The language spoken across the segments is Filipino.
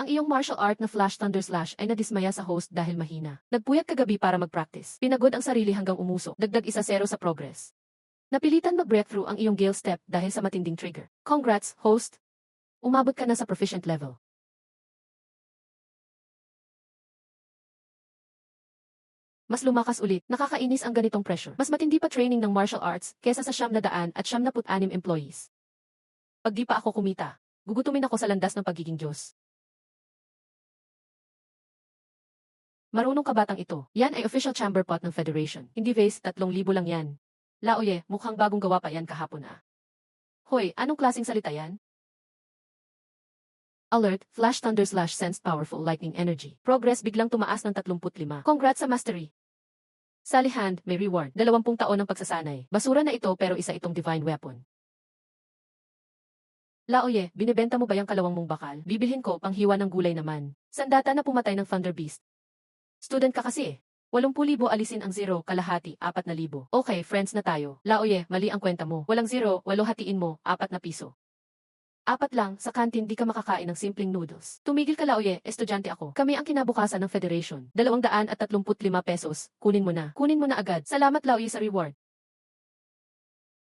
Ang iyong martial art na Flash Thunder Slash ay nadismaya sa host dahil mahina. Nagpuyat kagabi para mag-practice. Pinagod ang sarili hanggang umuso. Dagdag 1-0 sa progress. Napilitan mag-breakthrough ang iyong Gale Step dahil sa matinding trigger. Congrats, host! Umabot ka na sa proficient level. Mas lumakas ulit, nakakainis ang ganitong pressure. Mas matindi pa training ng martial arts kesa sa 900 at 76 employees. Pag di pa ako kumita, gugutumin ako sa landas ng pagiging Diyos. Marunong ka batang ito. Yan ay official chamber pot ng Federation. Hindi vase, 3,000 lang yan. Laoye, mukhang bagong gawa pa yan kahapon ah. Hoy, anong klaseng salita yan? Alert, Flash Thunder Slash sensed powerful lightning energy. Progress biglang tumaas ng 35. Congrats sa mastery. Sally Hand, may reward. 20 taon ng pagsasanay. Basura na ito pero isa itong divine weapon. Laoye, binibenta mo ba yung kalawang mong bakal? Bibilhin ko, panghiwa ng gulay naman. Sandata na pumatay ng Thunder Beast. Student ka kasi eh. 80,000 alisin ang 0, kalahati, 4,000. Okay, friends na tayo. Laoye, mali ang kwenta mo. Walang 0, 8 hatiin mo, 4 na piso. 4 lang, sa kantin di ka makakain ng simpleng noodles. Tumigil ka Laoye, estudyante ako. Kami ang kinabukasan ng Federation. 235 pesos, kunin mo na. Kunin mo na agad. Salamat Laoye sa reward.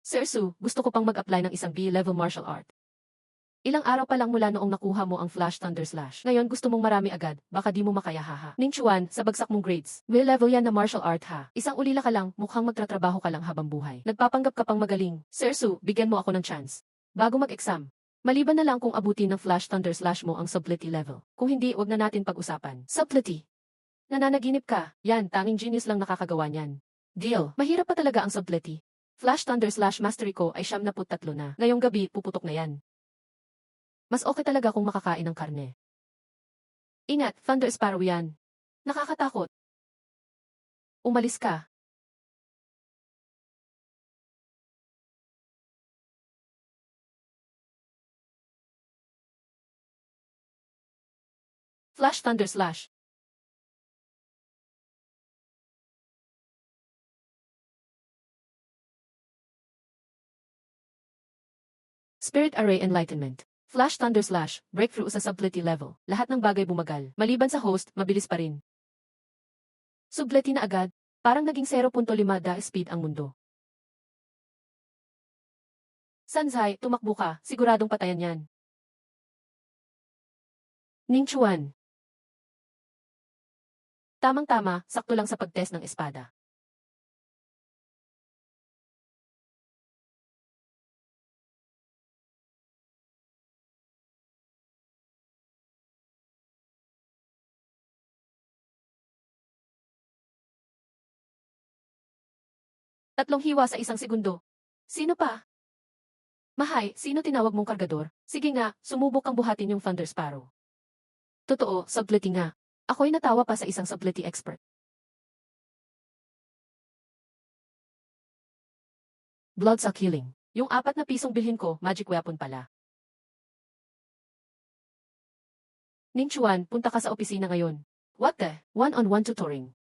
Sir Su, gusto ko pang mag-apply ng isang B-level martial art. Ilang araw pa lang mula noong nakuha mo ang Flash Thunder Slash. Ngayon gusto mong marami agad, baka di mo makaya haha. Ning Chuan, sa bagsak mong grades. B-level yan na martial art ha. Isang ulila ka lang, mukhang magtatrabaho ka lang habang buhay. Nagpapanggap ka pang magaling. Sir Su, bigyan mo ako ng chance. Bago mag-exam. Maliban na lang kung abutin ng Flash Thunder Slash mo ang Sublity level. Kung hindi, wag na natin pag-usapan. Sublity. Nananaginip ka. Yan, tanging genius lang nakakagawa niyan. Deal. Mahirap pa talaga ang Sublity. Flash Thunder Slash mastery ko ay 73 na. Ngayong gabi, puputok na yan. Mas okay talaga kung makakain ng karne. Ingat, Thunder Sparrow yan. Nakakatakot. Umalis ka. Flash Thunder Slash. Spirit Array Enlightenment. Flash Thunder Slash, breakthrough sa Sublety level. Lahat ng bagay bumagal. Maliban sa host, mabilis pa rin. Sublety na agad, parang naging 0.5 da speed ang mundo. Sanzai, tumakbo ka, siguradong patayan yan. Ning Chuan. Tamang-tama, sakto lang sa pagtest ng espada. Tatlong hiwa sa isang segundo. Sino pa? Mahay, sino tinawag mong kargador? Sige nga, sumubok kang buhatin yung Thunder Sparrow. Totoo, Sublety nga. Ako'y natawa pa sa isang Sublety expert. Bloodsuck Healing. Yung 4 na pisong bilhin ko, magic weapon pala. Ning Chuan, punta ka sa opisina ngayon. What the? One-on-one tutoring.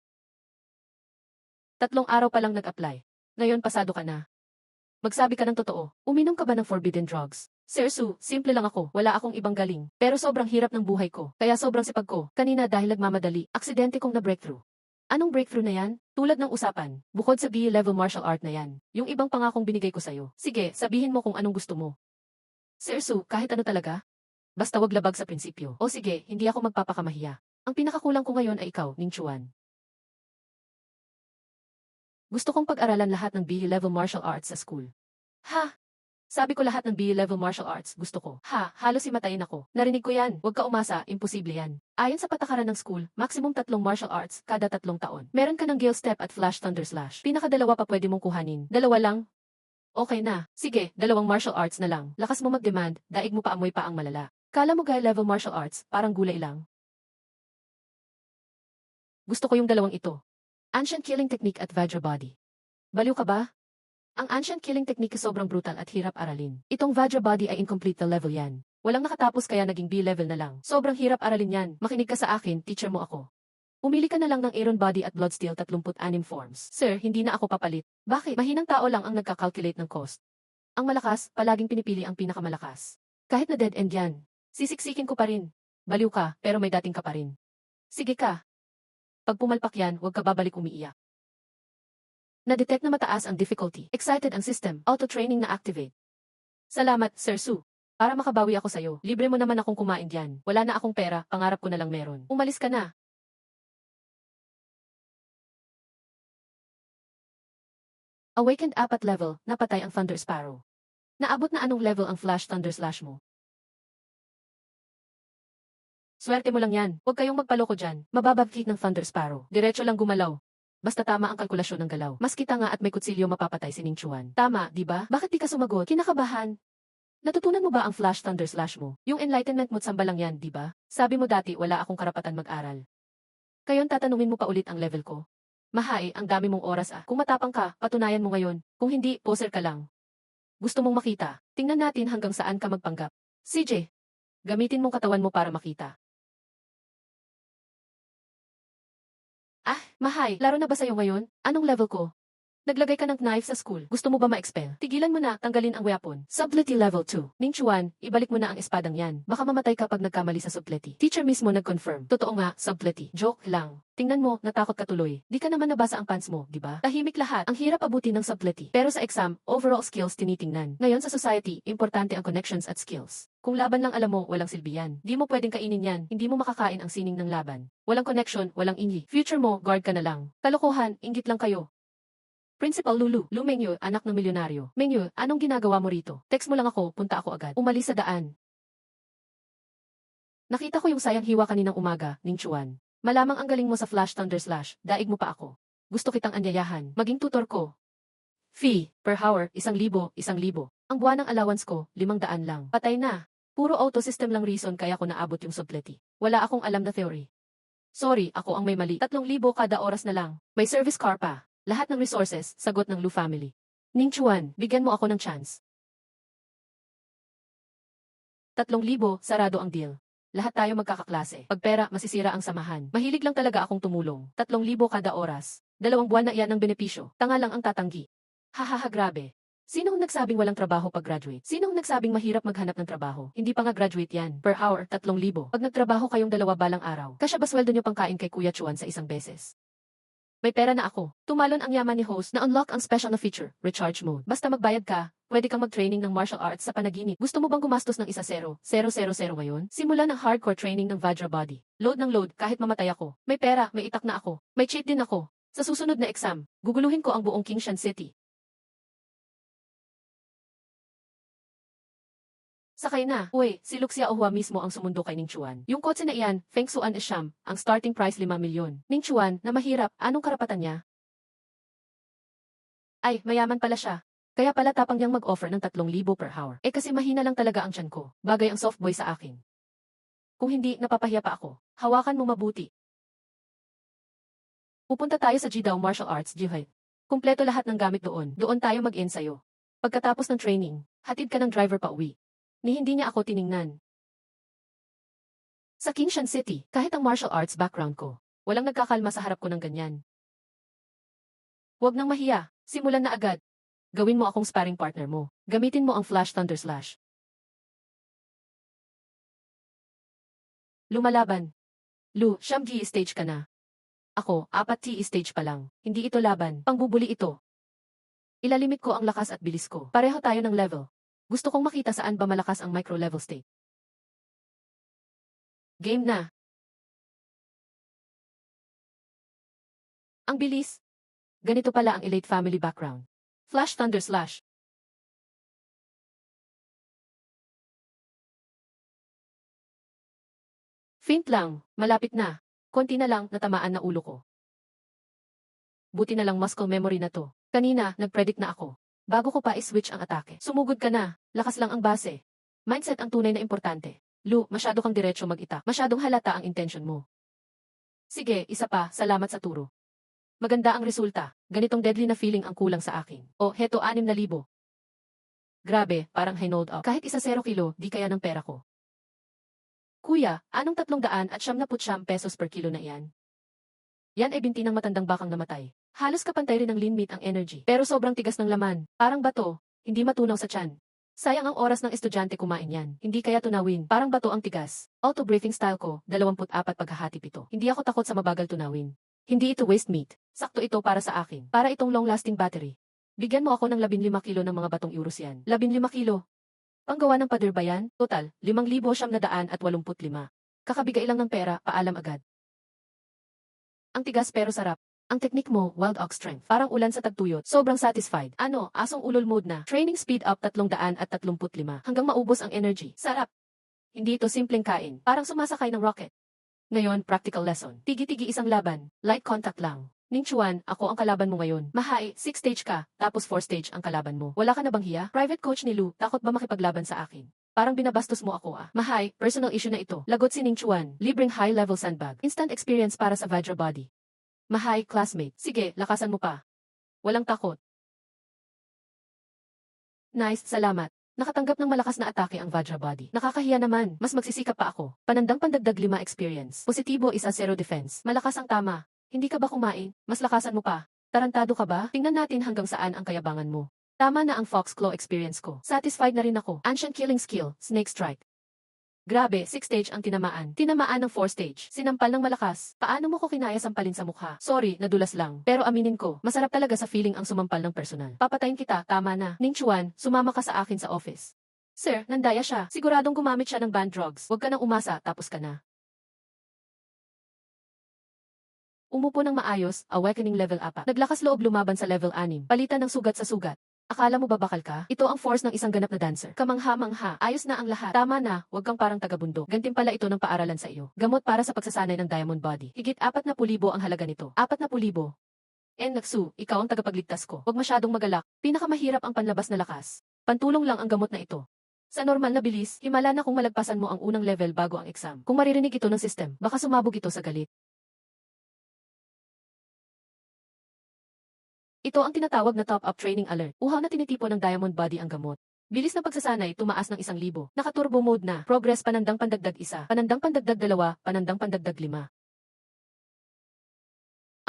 3 araw pa lang nag-apply. Ngayon pasado ka na. Magsabi ka ng totoo. Uminom ka ba ng forbidden drugs? Sir Su, simple lang ako. Wala akong ibang galing. Pero sobrang hirap ng buhay ko. Kaya sobrang sipag ko. Kanina dahil nagmamadali, aksidente kong na-breakthrough. Anong breakthrough na yan? Tulad ng usapan. Bukod sa B-level martial art na yan. Yung ibang pangakong binigay ko sa'yo. Sige, sabihin mo kung anong gusto mo. Sir Su, kahit ano talaga? Basta wag labag sa prinsipyo. O sige, hindi ako magpapakamahiya. Ang pinakakulang ko ngayon ay ikaw, Ning Chuan. Gusto kong pag-aralan lahat ng B-level martial arts sa school. Ha? Sabi ko lahat ng B-level martial arts gusto ko. Ha, halos himatayin ako. Narinig ko yan. Huwag ka umasa, imposible yan. Ayon sa patakaran ng school, maximum 3 martial arts kada 3 taon. Meron ka ng Gale Step at Flash Thunder Slash. Pinaka-2 pa pwede mong kuhanin. 2 lang? Okay na. Sige, 2 martial arts na lang. Lakas mo mag-demand, daig mo pa amoy pa ang malala. Kala mo level martial arts, parang gulay lang. Gusto ko yung 2 ito. Ancient Killing Technique at Vajra Body. Baliw ka ba? Ang Ancient Killing Technique sobrang brutal at hirap aralin. Itong Vajra Body ay incomplete na level yan. Walang nakatapos kaya naging B-level na lang. Sobrang hirap aralin yan. Makinig ka sa akin, teacher mo ako. Umili ka na lang ng Iron Body at Bloodsteel 36 forms. Sir, hindi na ako papalit. Bakit? Mahinang tao lang ang nagka-calculate ng cost. Ang malakas, palaging pinipili ang pinakamalakas. Kahit na dead end yan. Sisiksikin ko pa rin. Baliw ka, pero may dating ka pa rin. Sige ka. Pag pumalpak yan, huwag ka babalik umiiyak. Na-detect na mataas ang difficulty. Excited ang system. Auto-training na activate. Salamat, Sir Su. Para makabawi ako sa'yo, libre mo naman akong kumain diyan. Wala na akong pera, pangarap ko na lang meron. Umalis ka na. Awakened 4 level, napatay ang Thunder Sparrow. Naabot na anong level ang Flash Thunder Slash mo? Swerte mo lang yan. Huwag kayong magpaloko dyan. Mababab hit ng Thunder Sparrow. Diretso lang gumalaw. Basta tama ang kalkulasyon ng galaw. Mas kita nga at may kutsilyo mapapatay si Ning Chuan. Tama, di ba? Bakit di ka sumagot? Kinakabahan. Natutunan mo ba ang Flash Thunder Slash mo? Yung enlightenment mo't samba lang yan, di ba? Sabi mo dati wala akong karapatan mag-aral. Kayon tatanungin mo pa ulit ang level ko. Mahai, ang dami mong oras ah. Kung matapang ka, patunayan mo ngayon. Kung hindi, poser ka lang. Gusto mong makita? Tingnan natin hanggang saan ka magpanggap. CJ, gamitin mong katawan mo para makita. Ah, Mahay, laro na ba sa'yo ngayon? Anong level ko? Naglagay ka ng knife sa school. Gusto mo ba ma-expel? Tigilan mo na, tanggalin ang weapon. Sublety level 2. Ning Chuan, ibalik mo na ang espadang yan. Baka mamatay ka pag nagkamali sa sublety. Teacher mismo nag-confirm. Totoo nga, sublety. Joke lang. Tingnan mo, natakot ka tuloy. Di ka naman nabasa ang pants mo, di ba? Tahimik lahat. Ang hirap abutin ng sublety. Pero sa exam, overall skills tinitingnan. Ngayon sa society, importante ang connections at skills. Kung laban lang alam mo, walang silbi yan. Di mo pwedeng kainin yan. Hindi mo makakain ang sining ng laban. Walang connection, walang ingi. Future mo, guard ka na lang. Kalokohan, inggit lang kayo. Principal Lulu, Lu Mengyu, anak ng milyonaryo. Mengyu, anong ginagawa mo rito? Text mo lang ako, punta ako agad. Umalis sa daan. Nakita ko yung sayang hiwa kaninang umaga, Ning Chuan. Malamang ang galing mo sa Flash Thunder Slash, daig mo pa ako. Gusto kitang anyayahan, maging tutor ko. Fee, per hour, 1,000, 1,000. Ang buwan ng allowance ko, 500 lang. Patay na. Puro auto system lang reason kaya ko naabot yung sublety. Wala akong alam na theory. Sorry, ako ang may mali. 3,000 kada oras na lang. May service car pa. Lahat ng resources, sagot ng Lu family. Ning Chuan, bigyan mo ako ng chance. 3,000, sarado ang deal. Lahat tayo magkakaklase. Pag pera, masisira ang samahan. Mahilig lang talaga akong tumulong. 3,000 kada oras. 2 buwan na iyan ng benepisyo. Tanga lang ang tatanggi. Hahaha, grabe. Sinong nagsabing walang trabaho pag graduate? Sinong nagsabing mahirap maghanap ng trabaho? Hindi pa nga graduate yan. Per hour, 3,000. Pag nagtrabaho kayong 2 balang araw, kasya ba sweldo nyo pangkain kay Kuya Chuan sa isang beses? May pera na ako. Tumalon ang yaman ni host na unlock ang special na feature, recharge mode. Basta magbayad ka, pwede kang mag-training ng martial arts sa panaginip. Gusto mo bang gumastos ng 1,000,000 ngayon? Simulan ang hardcore training ng Vajra Body. Load ng load kahit mamatay ako. May pera, may itak na ako. May cheat din ako. Sa susunod na exam, guguluhin ko ang buong Kingshan City. Sakay na. Uy, si Luxia Ohua mismo ang sumundo kay Ning Chuan. Yung kotse na iyan, Feng Suan Esham, ang starting price 5 milyon. Ning Chuan, na mahirap, anong karapatan niya? Ay, mayaman pala siya. Kaya pala tapang niyang mag-offer ng 3,000 per hour. Eh kasi mahina lang talaga ang tiyan ko. Bagay ang soft boy sa akin. Kung hindi, napapahiya pa ako. Hawakan mo mabuti. Pupunta tayo sa Jidao Martial Arts Jihad. Kumpleto lahat ng gamit doon. Doon tayo mag-ensayo. Pagkatapos ng training, hatid ka ng driver pa uwi. Ni hindi niya ako tiningnan. Sa Kingshan City, kahit ang martial arts background ko, walang nagkakalma sa harap ko ng ganyan. Huwag nang mahiya, simulan na agad. Gawin mo akong sparring partner mo. Gamitin mo ang Flash Thunder Slash. Lumalaban. Lu, siyam G stage ka na. Ako, 4 T stage pa lang. Hindi ito laban, pangbubuli ito. Ilalimit ko ang lakas at bilis ko. Pareho tayo ng level. Gusto kong makita saan ba malakas ang micro-level state. Game na. Ang bilis. Ganito pala ang Elite family background. Flash Thunder Slash. Faint lang, malapit na. Konti na lang, natamaan na ulo ko. Buti na lang muscle memory na to. Kanina, nag-predict na ako. Bago ko pa i-switch ang atake. Sumugod ka na, lakas lang ang base. Mindset ang tunay na importante. Lu, masyado kang diretso mag-itak. Masyadong halata ang intention mo. Sige, isa pa, salamat sa turo. Maganda ang resulta. Ganitong deadly na feeling ang kulang sa akin. O, heto 6,000. Grabe, parang hinold up. Kahit 0 kilo, di kaya ng pera ko. Kuya, anong 399 pesos per kilo na iyan? Yan ay binti ng matandang bakang namatay. Halos kapantay rin ng lean meat ang energy. Pero sobrang tigas ng laman. Parang bato, hindi matunaw sa tiyan. Sayang ang oras ng estudyante kumain yan. Hindi kaya tunawin. Parang bato ang tigas. Auto-breathing style ko, 24 paghahatip ito. Hindi ako takot sa mabagal tunawin. Hindi ito waste meat. Sakto ito para sa akin. Para itong long-lasting battery. Bigyan mo ako ng 15 kilo ng mga batong euros yan. 15 kilo. Panggawa ng pader ba yan? Total, 5,985. Kakabigay lang ng pera, paalam agad. Ang tigas pero sarap. Ang teknik mo, wild ox strength. Parang ulan sa tagtuyot. Sobrang satisfied. Ano, asong ulol mode na. Training speed up 335 hanggang maubos ang energy. Sarap. Hindi ito simpleng kain. Parang sumasakay ng rocket. Ngayon, practical lesson. Tigi-tigi isang laban. Light contact lang. Ning Chuan, ako ang kalaban mo ngayon. Mahai, 6 stage ka, tapos 4 stage ang kalaban mo. Wala ka na bang hiya? Private coach ni Lu, takot ba makipaglaban sa akin? Parang binabastos mo ako ah. Mahai, personal issue na ito. Lagot si Ning Chuan. Libreng high-level sandbag. Instant experience para sa Vajra body. Mahai, classmate. Sige, lakasan mo pa. Walang takot. Nice, salamat. Nakatanggap ng malakas na atake ang Vajra body. Nakakahiya naman. Mas magsisikap pa ako. Panandang pandagdag 5 experience. Positibo is a 0 defense. Malakas ang tama. Hindi ka ba kumain? Mas lakasan mo pa. Tarantado ka ba? Tingnan natin hanggang saan ang kayabangan mo. Tama na ang Fox Claw experience ko. Satisfied na rin ako. Ancient killing skill, Snake Strike. Grabe, 6 stage ang tinamaan. Tinamaan ng 4 stage. Sinampal ng malakas. Paano mo ko kinaya sampalin sa mukha? Sorry, nadulas lang. Pero aminin ko, masarap talaga sa feeling ang sumampal ng personal. Papatayin kita, tama na. Ning Chuan, sumama ka sa akin sa office. Sir, nandaya siya. Siguradong gumamit siya ng banned drugs. Huwag ka nang umasa, tapos ka na. Umupo ng maayos, awakening level 4. Naglakas loob lumaban sa level 6. Palitan ng sugat sa sugat. Akala mo ba bakal ka? Ito ang force ng isang ganap na dancer. Kamangha-mangha, ayos na ang lahat. Tama na, huwag kang parang taga-bundok. Gantimpala ito ng paaralan sa iyo. Gamot para sa pagsasanay ng diamond body. Higit 40,000 ang halaga nito. 40,000. Naksu, ikaw ang tagapagligtas ko. Huwag masyadong magalak. Pinakamahirap ang panlabas na lakas. Pantulong lang ang gamot na ito. Sa normal na bilis, himala na kung malagpasan mo ang unang level bago ang exam. Kung maririnig ito ng system, baka sumabog ito sa galit. Ito ang tinatawag na top-up training alert. Uhaw na tinitipon ng diamond body ang gamot. Bilis na pagsasanay, tumaas ng 1,000. Naka-turbo mode na. Progress panandang pandagdag 1, panandang pandagdag 2, panandang pandagdag 5.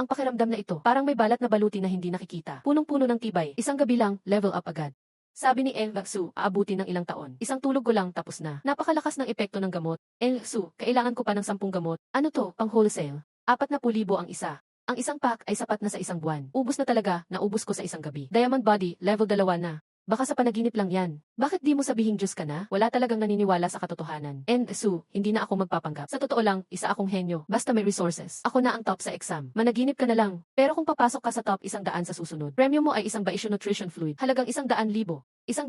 Ang pakiramdam na ito, parang may balat na baluti na hindi nakikita. Punong-puno ng tibay. Isang gabi lang, level up agad. Sabi ni Laksu, aabuti ng ilang taon. Isang tulog ko lang tapos na. Napakalakas ng epekto ng gamot. Laksu, kailangan ko pa ng 10 gamot. Ano to, pang wholesale? 40,000 ang isa. Ang isang pack ay sapat na sa isang buwan. Ubus na talaga, naubos ko sa isang gabi. Diamond body, level 2 na. Baka sa panaginip lang yan. Bakit di mo sabihing Diyos ka na? Wala talagang naniniwala sa katotohanan. Hindi na ako magpapanggap. Sa totoo lang, isa akong henyo. Basta may resources. Ako na ang top sa exam. Managinip ka na lang. Pero kung papasok ka sa top 100 sa susunod, premium mo ay isang Baisyo Nutrition Fluid. Halagang 100,000. 100,000,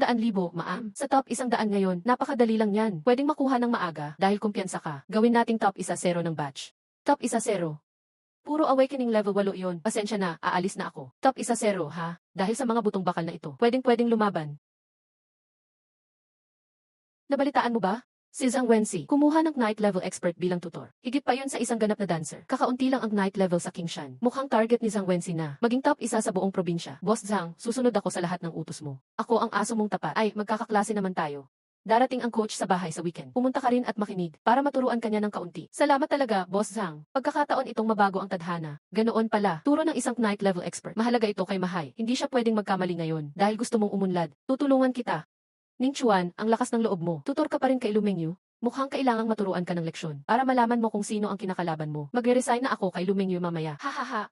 ma'am. Sa top 100 ngayon, napakadali lang yan. Pwedeng makuha ng maaga dahil kumpiyansa ka. Gawin nating top 1-0 ng batch. Top 1-0. Puro awakening level 8 yon. Pasensya na, aalis na ako. Top 1-0 ha? Dahil sa mga butong bakal na ito, pwedeng lumaban. Nabalitaan mo ba? Si Zhang Wenxi, kumuha ng night level expert bilang tutor. Higit pa yun sa isang ganap na dancer. Kakaunti lang ang night level sa Kingshan. Mukhang target ni Zhang Wenxi na. Maging top 1 sa buong probinsya. Boss Zhang, susunod ako sa lahat ng utos mo. Ako ang aso mong tapat. Ay, magkakaklase naman tayo. Darating ang coach sa bahay sa weekend. Pumunta ka rin at makinig para maturuan kanya ng kaunti. Salamat talaga, Boss Zhang. Pagkakataon itong mabago ang tadhana. Ganoon pala, turo ng isang night level expert. Mahalaga ito kay Mahai. Hindi siya pwedeng magkamali ngayon dahil gusto mong umunlad. Tutulungan kita. Ning Chuan, ang lakas ng loob mo. Tutor ka pa rin kay Lu Mengyu. Mukhang kailangang maturuan ka ng leksyon para malaman mo kung sino ang kinakalaban mo. Magre-resign na ako kay Lu Mengyu mamaya. Hahaha.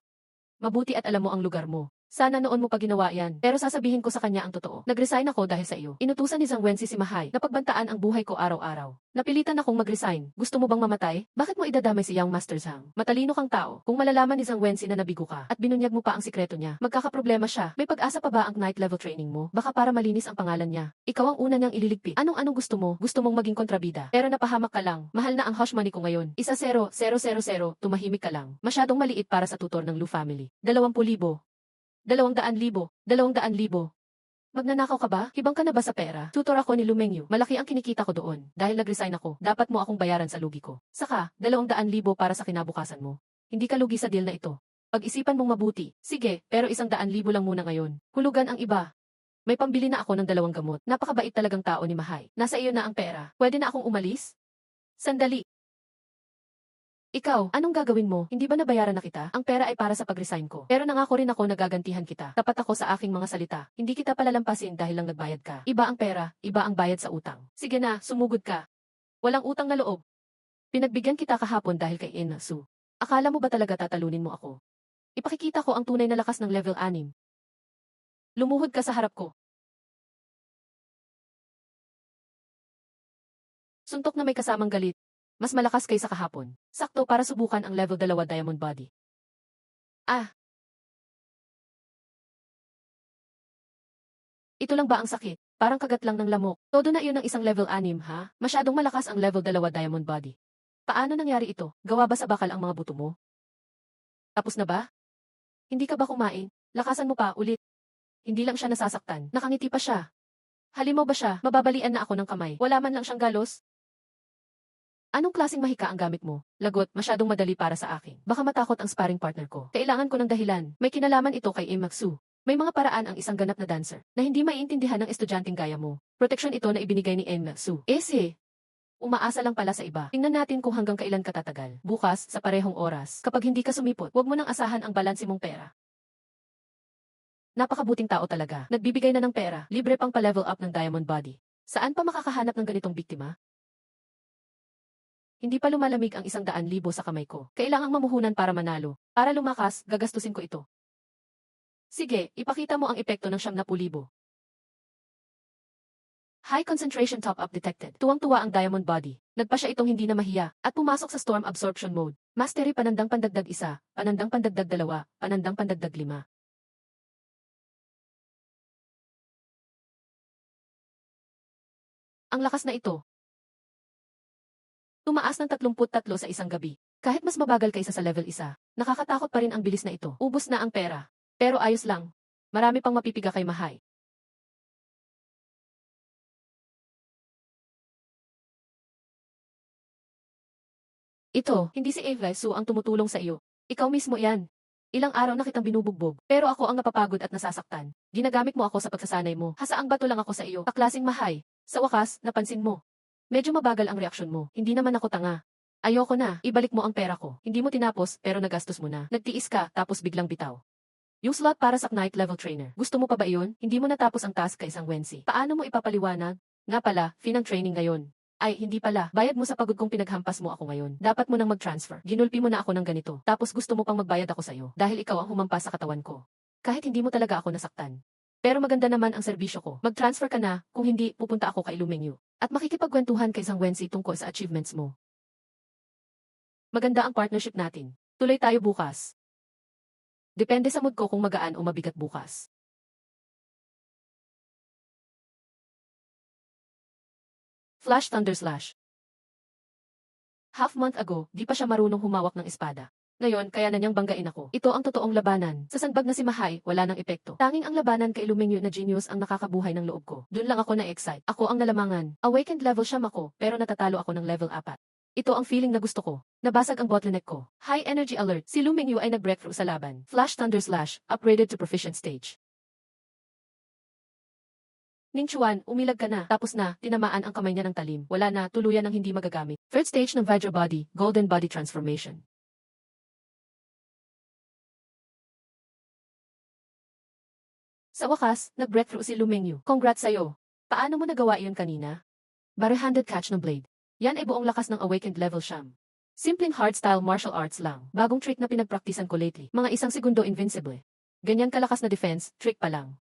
Mabuti at alam mo ang lugar mo. Sana noon mo pa ginawa yan, pero sasabihin ko sa kanya ang totoo. Nag-resign ako dahil sa iyo. Inutusan ni Zhang Wenxi si Mahai na pagbantaan ang buhay ko araw-araw. Napilitan akong mag-resign. Gusto mo bang mamatay? Bakit mo idadamay si Young Master Zhang? Matalino kang tao. Kung malalaman ni Zhang Wenxi na nabigo ka at binunyag mo pa ang sikreto niya, magkakaproblema siya. May pag-asa pa ba ang night level training mo? Baka para malinis ang pangalan niya. Ikaw ang una niyang ililigpit. Anong gusto mo? Gusto mong maging kontrabida. Pero napahamak ka lang. Mahal na ang hush money ko ngayon. 1-0, 0-0-0, tumahimik ka lang. Masyadong maliit para sa tutor ng Lu family. 20,000. 200,000. 200,000. Magnanakaw ka ba? Hibang ka na ba sa pera? Tutor ako ni Lu Mengyu. Malaki ang kinikita ko doon. Dahil nag-resign ako, dapat mo akong bayaran sa lugi ko. Saka, 200,000 para sa kinabukasan mo. Hindi ka lugi sa deal na ito. Pag-isipan mong mabuti. Sige, pero 100,000 lang muna ngayon. Hulugan ang iba. May pambili na ako ng 2 gamot. Napakabait talagang tao ni Mahai. Nasa iyo na ang pera. Pwede na akong umalis? Sandali. Ikaw, anong gagawin mo? Hindi ba nabayaran na kita? Ang pera ay para sa pag-resign ko. Pero nangako rin ako na gagantihan kita. Tapat ako sa aking mga salita. Hindi kita palalampasin dahil lang nagbayad ka. Iba ang pera, iba ang bayad sa utang. Sige na, sumugod ka. Walang utang na loob. Pinagbigyan kita kahapon dahil kay Ina Su. Akala mo ba talaga tatalunin mo ako? Ipakikita ko ang tunay na lakas ng level 6. Lumuhod ka sa harap ko. Suntok na may kasamang galit. Mas malakas kaysa kahapon. Sakto para subukan ang level 2 diamond body. Ah! Ito lang ba ang sakit? Parang kagat lang ng lamok. Todo na iyon ng isang level 6, ha? Masyadong malakas ang level 2 diamond body. Paano nangyari ito? Gawa ba sa bakal ang mga buto mo? Tapos na ba? Hindi ka ba kumain? Lakasan mo pa, ulit. Hindi lang siya nasasaktan. Nakangiti pa siya. Halimaw ba siya? Mababalian na ako ng kamay. Wala man lang siyang galos. Anong klaseng mahika ang gamit mo? Lagot, masyadong madali para sa akin. Baka matakot ang sparring partner ko. Kailangan ko ng dahilan. May kinalaman ito kay Imaksu. May mga paraan ang isang ganap na dancer na hindi maiintindihan ng estudyanteng gaya mo. Proteksyon ito na ibinigay ni Imaksu. Umaasa lang pala sa iba. Tingnan natin kung hanggang kailan ka tatagal. Bukas, sa parehong oras. Kapag hindi ka sumipot, huwag mo nang asahan ang balanse mong pera. Napakabuting tao talaga. Nagbibigay na ng pera. Libre pang pa-level up ng diamond body. Saan pa makakahanap ng ganitong biktima? Hindi pa lumalamig ang 100,000 sa kamay ko. Kailangang mamuhunan para manalo. Para lumakas, gagastusin ko ito. Sige, ipakita mo ang epekto ng 70,000. High concentration top-up detected. Tuwang-tuwa ang diamond body. Nagpa siya itong hindi na mahiya at pumasok sa storm absorption mode. Mastery panandang pandagdag 1, panandang pandagdag 2, panandang pandagdag 5. Ang lakas na ito. Tumaas ng 33 sa isang gabi. Kahit mas mabagal kaysa sa level 1, nakakatakot pa rin ang bilis na ito. Ubos na ang pera. Pero ayos lang. Marami pang mapipiga kay Mahay. Ito, hindi si Eva Su ang tumutulong sa iyo. Ikaw mismo yan. Ilang araw na kitang binubugbog, pero ako ang napapagod at nasasaktan. Ginagamit mo ako sa pagsasanay mo. Hasaang bato lang ako sa iyo. Kaklasing Mahay. Sa wakas, napansin mo. Medyo mabagal ang reaksyon mo. Hindi naman ako tanga. Ayoko na, ibalik mo ang pera ko. Hindi mo tinapos, pero nagastos mo na. Nagtiis ka, tapos biglang bitaw. Yung slot para sa Knight level trainer. Gusto mo pa ba iyon? Hindi mo natapos ang task kay isang Wensi. Paano mo ipapaliwanag? Nga pala, finang training ngayon. Ay, hindi pala. Bayad mo sa pagod kong pinaghampas mo ako ngayon. Dapat mo nang mag-transfer. Ginulpi mo na ako ng ganito. Tapos gusto mo pang magbayad ako sa'yo. Dahil ikaw ang humampas sa katawan ko. Kahit hindi mo talaga ako nasaktan. Pero maganda naman ang serbisyo ko. Mag-transfer ka na, kung hindi, pupunta ako kay Lumengyu. At makikipagkwentuhan kay isang Wensi tungkol sa achievements mo. Maganda ang partnership natin. Tuloy tayo bukas. Depende sa mood ko kung magaan o mabigat bukas. Flash Thunder Slash. Half month ago, di pa siya marunong humawak ng espada. Ngayon, kaya na niyang banggain ako. Ito ang totoong labanan. Sa sandbag na si Mahay, wala nang epekto. Tanging ang labanan kay Lumengyu na genius ang nakakabuhay ng loob ko. Doon lang ako na-excite. Ako ang nalamangan. Awakened level siyam ako, pero natatalo ako ng level 4. Ito ang feeling na gusto ko. Nabasag ang bottleneck ko. High energy alert. Si Lumengyu ay nag-breakthrough sa laban. Flash Thunder Slash, upgraded to proficient stage. Ning Chuan, umilag ka na. Tapos na, tinamaan ang kamay niya ng talim. Wala na, tuluyan ng hindi magagamit. Third stage ng Vajra Body, Golden Body Transformation. Sa wakas, nag-breakthrough si Lumengyu. Congrats sa'yo. Paano mo nagawa iyon kanina? Bare-handed catch ng blade. Yan ay buong lakas ng awakened level siyam. Simpleng hardstyle martial arts lang. Bagong trick na pinagpraktisan ko lately. Mga 1 segundo invincible. Ganyan kalakas na defense, trick pa lang.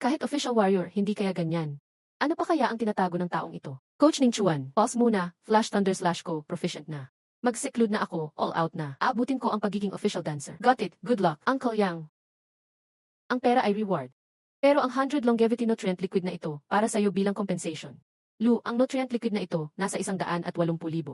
Kahit official warrior, hindi kaya ganyan. Ano pa kaya ang tinatago ng taong ito? Coach Ning Chuan, pause muna, Flash Thunder Slash ko, proficient na. Mag-seclude na ako, all out na. Aabutin ko ang pagiging official dancer. Got it, good luck, Uncle Yang. Ang pera ay reward. Pero ang 100 longevity nutrient liquid na ito, para sa'yo bilang compensation. Lu, ang nutrient liquid na ito, nasa 180,000.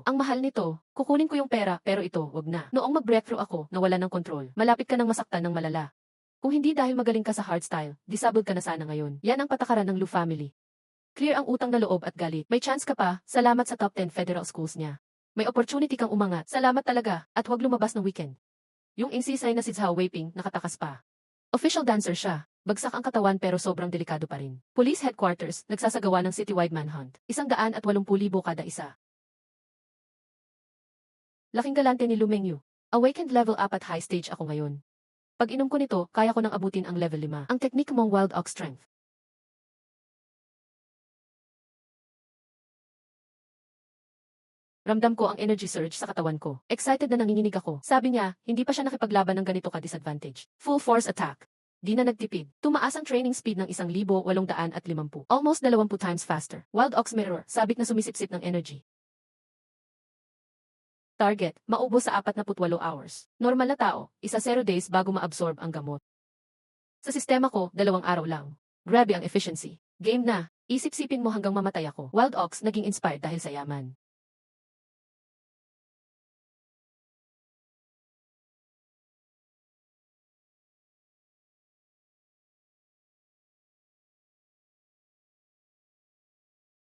Ang mahal nito, kukunin ko yung pera, pero ito, wag na. Noong mag-breakthrough ako, nawala ng control. Malapit ka nang masaktan ng malala. Kung hindi dahil magaling ka sa hardstyle, disabled ka na sana ngayon. Yan ang patakaran ng Lu family. Clear ang utang na loob at galit. May chance ka pa, salamat sa top 10 federal schools niya. May opportunity kang umangat, salamat talaga, at huwag lumabas ng weekend. Yung insisay na si Zhao Weiping, nakatakas pa. Official dancer siya. Bagsak ang katawan pero sobrang delikado pa rin. Police headquarters, nagsasagawa ng citywide manhunt. 180,000 kada isa. Laking galante ni Lu Mengyu. Awakened level 4 high stage ako ngayon. Pag inom ko nito, kaya ko nang abutin ang level 5. Ang technique mong Wild Oak Strength. Ramdam ko ang energy surge sa katawan ko. Excited na nanginginig ako. Sabi niya, hindi pa siya nakipaglaban ng ganito ka-disadvantage. Full force attack. Di na nagtipid. Tumaas ang training speed ng 1,850. Almost 20 times faster. Wild Ox Mirror, sabik na sumisipsip ng energy. Target, maubos sa 48 hours. Normal na tao, 0 days bago ma-absorb ang gamot. Sa sistema ko, 2 araw lang. Grabe ang efficiency. Game na. Isip-sipin mo hanggang mamatay ako. Wild Ox naging inspired dahil sa yaman.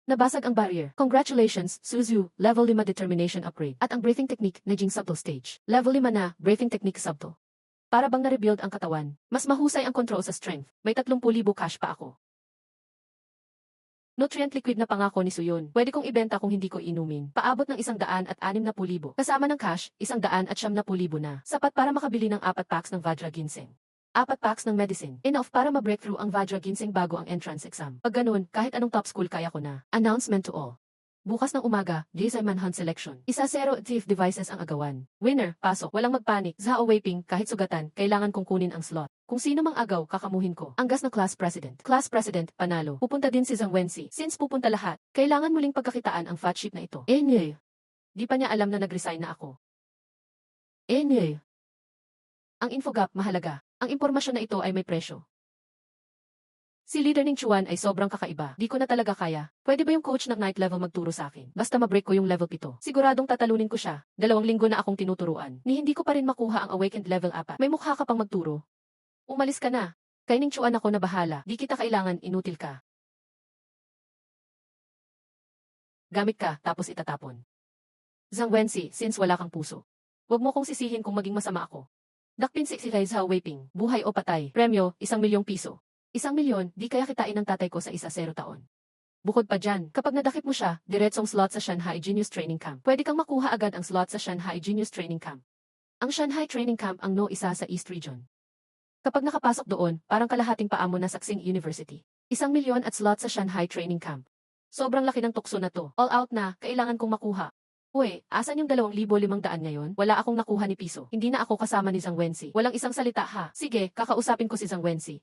Nabasag ang barrier. Congratulations, Suzu, level 5 determination upgrade. At ang breathing technique, naging subtle stage. Level 5 na, breathing technique subtle. Para bang na-rebuild ang katawan. Mas mahusay ang control sa strength. May 30,000 cash pa ako. Nutrient liquid na pangako ni Suyon. Pwede kong ibenta kung hindi ko inumin. Paabot ng 160,000. Kasama ng cash, 170,000 na. Sapat para makabili ng 4 packs ng Vajra Ginseng. 4 packs ng medicine. Enough para ma-breakthrough ang Vajra Ginseng bago ang entrance exam. Pag ganun, kahit anong top school kaya ko na. Announcement to all. Bukas ng umaga, JSI Manhunt Selection. 0 thief devices ang agawan. Winner, pasok. Walang magpanik. Zhao Weiping, kahit sugatan, kailangan kong kunin ang slot. Kung sino mang agaw, kakamuhin ko. Anggas na class president. Class president, panalo. Pupunta din si Zhang Wenxi. Since pupunta lahat, kailangan muling pagkakitaan ang fat ship na ito. Nye. Di pa niya alam na nag-resign na ako. Nye. Ang infogap, mahalaga. Ang impormasyon na ito ay may presyo. Si Leader Ning Chuan ay sobrang kakaiba. Di ko na talaga kaya. Pwede ba yung coach ng night level magturo sa akin? Basta ma-break ko yung level 7. Siguradong tatalunin ko siya. 2 linggo na akong tinuturuan. Ni hindi ko pa rin makuha ang awakened level 4. May mukha ka pang magturo. Umalis ka na. Kay Ning Chuan ako na bahala. Di kita kailangan, inutil ka. Gamit ka, tapos itatapon. Zhang Wenxi, since wala kang puso. Huwag mo kong sisihin kung maging masama ako. Dakpin si Zhao Weiping, buhay o patay, premyo, 1,000,000 piso. 1,000,000, di kaya kitain ng tatay ko sa 10 taon. Bukod pa dyan, kapag nadakip mo siya, diretsong slot sa Shanghai Genius Training Camp. Pwede kang makuha agad ang slot sa Shanghai Genius Training Camp. Ang Shanghai Training Camp ang isa sa East Region. Kapag nakapasok doon, parang kalahating paa mo na sa Xing University. 1,000,000 at slot sa Shanghai Training Camp. Sobrang laki ng tukso na to. All out na, kailangan kong makuha. Uy, asan yung 2,500 ngayon? Wala akong nakuha ni piso. Hindi na ako kasama ni Zhang Wenxi. Walang isang salita ha. Sige, kakausapin ko si Zhang Wenxi.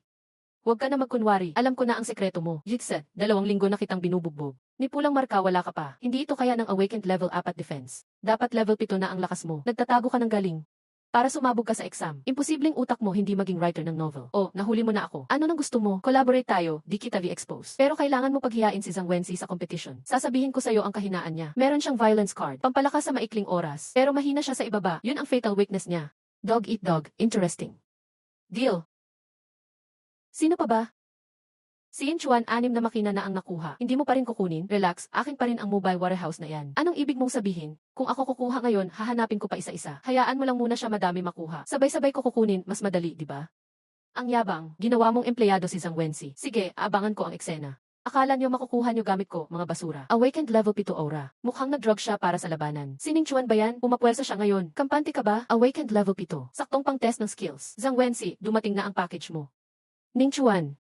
Huwag ka na magkunwari. Alam ko na ang sekreto mo. Jitset, 2 linggo na kitang binubugbog. Ni pulang marka wala ka pa. Hindi ito kaya ng awakened level 4 defense. Dapat level 7 na ang lakas mo. Nagtatago ka ng galing. Para sumabog ka sa exam. Imposibleng utak mo hindi maging writer ng novel. Oh, nahuli mo na ako. Ano nang gusto mo? Collaborate tayo, di kita vi-expose. Pero kailangan mo paghiyain si Zhang Wenxi sa competition. Sasabihin ko sa'yo ang kahinaan niya. Meron siyang violence card. Pampalakas sa maikling oras. Pero mahina siya sa ibaba. Yun ang fatal weakness niya. Dog eat dog. Interesting. Deal. Sino pa ba? Si Yin Chuan 6 na makina na ang nakuha. Hindi mo pa rin kukunin? Relax, akin pa rin ang mobile warehouse na yan. Anong ibig mong sabihin? Kung ako kukuha ngayon, hahanapin ko pa isa-isa. Hayaan mo lang muna siya madami makuha. Sabay-sabay ko kukunin, mas madali, di ba? Ang yabang, ginawa mong empleyado si Zhang Wenxi. Sige, abangan ko ang eksena. Akala niyo makukuha niyo gamit ko, mga basura. Awakened level 7 aura. Mukhang nag-drug siya para sa labanan. Si Ning Chuan ba yan? Pumapwersa siya ngayon. Kampante ka ba? Awakened level 7. Saktong pang test ng skills. Zhang Wenxi, dumating na ang package mo. Ning Chuan.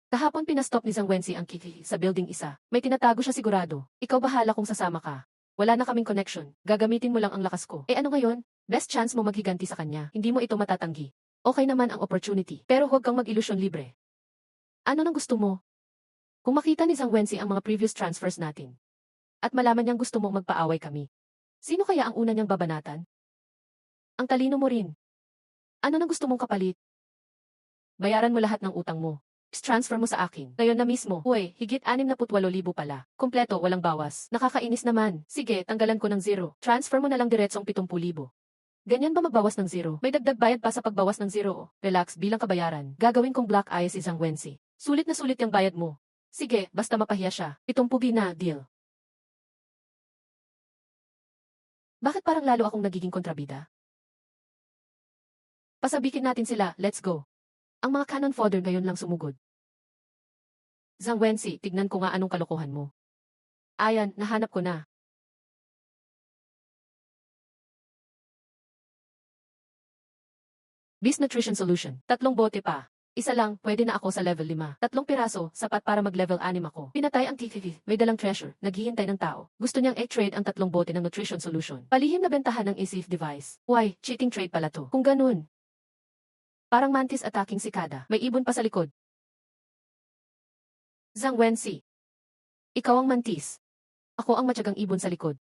Kahapon pinastop ni Zhang Wenxi ang Kiki sa building 1. May tinatago siya sigurado. Ikaw bahala kung sasama ka. Wala na kaming connection. Gagamitin mo lang ang lakas ko. Ano ngayon? Best chance mo maghiganti sa kanya. Hindi mo ito matatanggi. Okay naman ang opportunity. Pero huwag kang mag-ilusyon libre. Ano nang gusto mo? Kung makita ni Zhang Wenxi ang mga previous transfers natin. At malaman niyang gusto mong magpaaway kami. Sino kaya ang una niyang babanatan? Ang talino mo rin. Ano nang gusto mong kapalit? Bayaran mo lahat ng utang mo. Transfer mo sa akin. Ngayon na mismo. Uy, higit 68,000 pala. Kompleto, walang bawas. Nakakainis naman. Sige, tanggalan ko ng 0. Transfer mo na lang diretsong 70,000. Ganyan ba magbawas ng 0? May dagdag bayad pa sa pagbawas ng 0. Relax, bilang kabayaran. Gagawin kong black eye si Zhang Wenxi. Sulit na sulit yung bayad mo. Sige, basta mapahiya siya. 70 na, deal. Bakit parang lalo akong nagiging kontrabida? Pasabikin natin sila, let's go. Ang mga cannon fodder ngayon lang sumugod. Zhang Wenxi, tignan ko nga anong kalokohan mo. Ayan, nahanap ko na. Beast Nutrition Solution. 3 bote pa. Isa lang, pwede na ako sa level 5. 3 piraso, sapat para mag-level 6 ako. Pinatay ang TTV, may dalang treasure, naghihintay ng tao. Gusto niyang e-trade ang 3 bote ng nutrition solution. Palihim na bentahan ng a-safe device. Why, cheating trade pala to. Kung ganun. Parang mantis attacking sikada. May ibon pa sa likod. Zhang Wensi. Ikaw ang mantis. Ako ang matyagang ibon sa likod.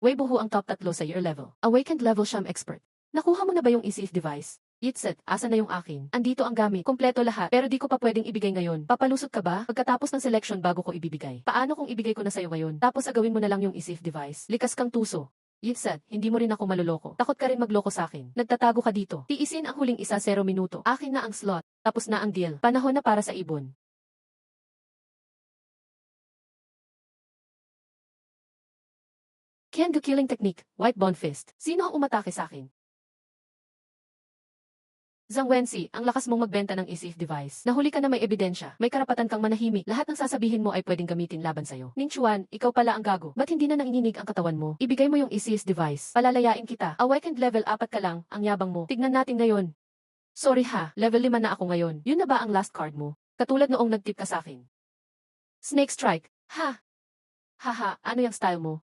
Wei Buhu ang top 3 sa year level. Awakened level siyam expert. Nakuha mo na ba yung e-safe device? Yitset, asa na yung akin? Andito ang gamit, kompleto lahat, pero di ko pa pwedeng ibigay ngayon. Papalusot ka ba? Pagkatapos ng selection bago ko ibibigay. Paano kung ibigay ko na sa'yo ngayon? Tapos agawin mo na lang yung e-safe device. Likas kang tuso. Yitset, hindi mo rin ako maluloko. Takot ka rin magloko sa akin. Nagtatago ka dito. Tiisin ang huling 0 minuto. Akin na ang slot. Tapos na ang deal. Panahon na para sa ibon. Kenga killing technique, white bond fist. Sino ang umatake sa akin? Zhang Wensi, ang lakas mong magbenta ng e-safe device. Nahuli ka na may ebidensya. May karapatan kang manahimik. Lahat ng sasabihin mo ay pwedeng gamitin laban sa'yo. Ning Chuan, ikaw pala ang gago. Ba't hindi na nanginginig ang katawan mo? Ibigay mo yung e-safe device. Palalayain kita. Awakened level 4 ka lang, ang yabang mo. Tignan natin ngayon. Sorry ha, level 5 na ako ngayon. Yun na ba ang last card mo? Katulad noong nag-tip ka sa akin. Snake strike. Ha? Haha, ano yung style mo?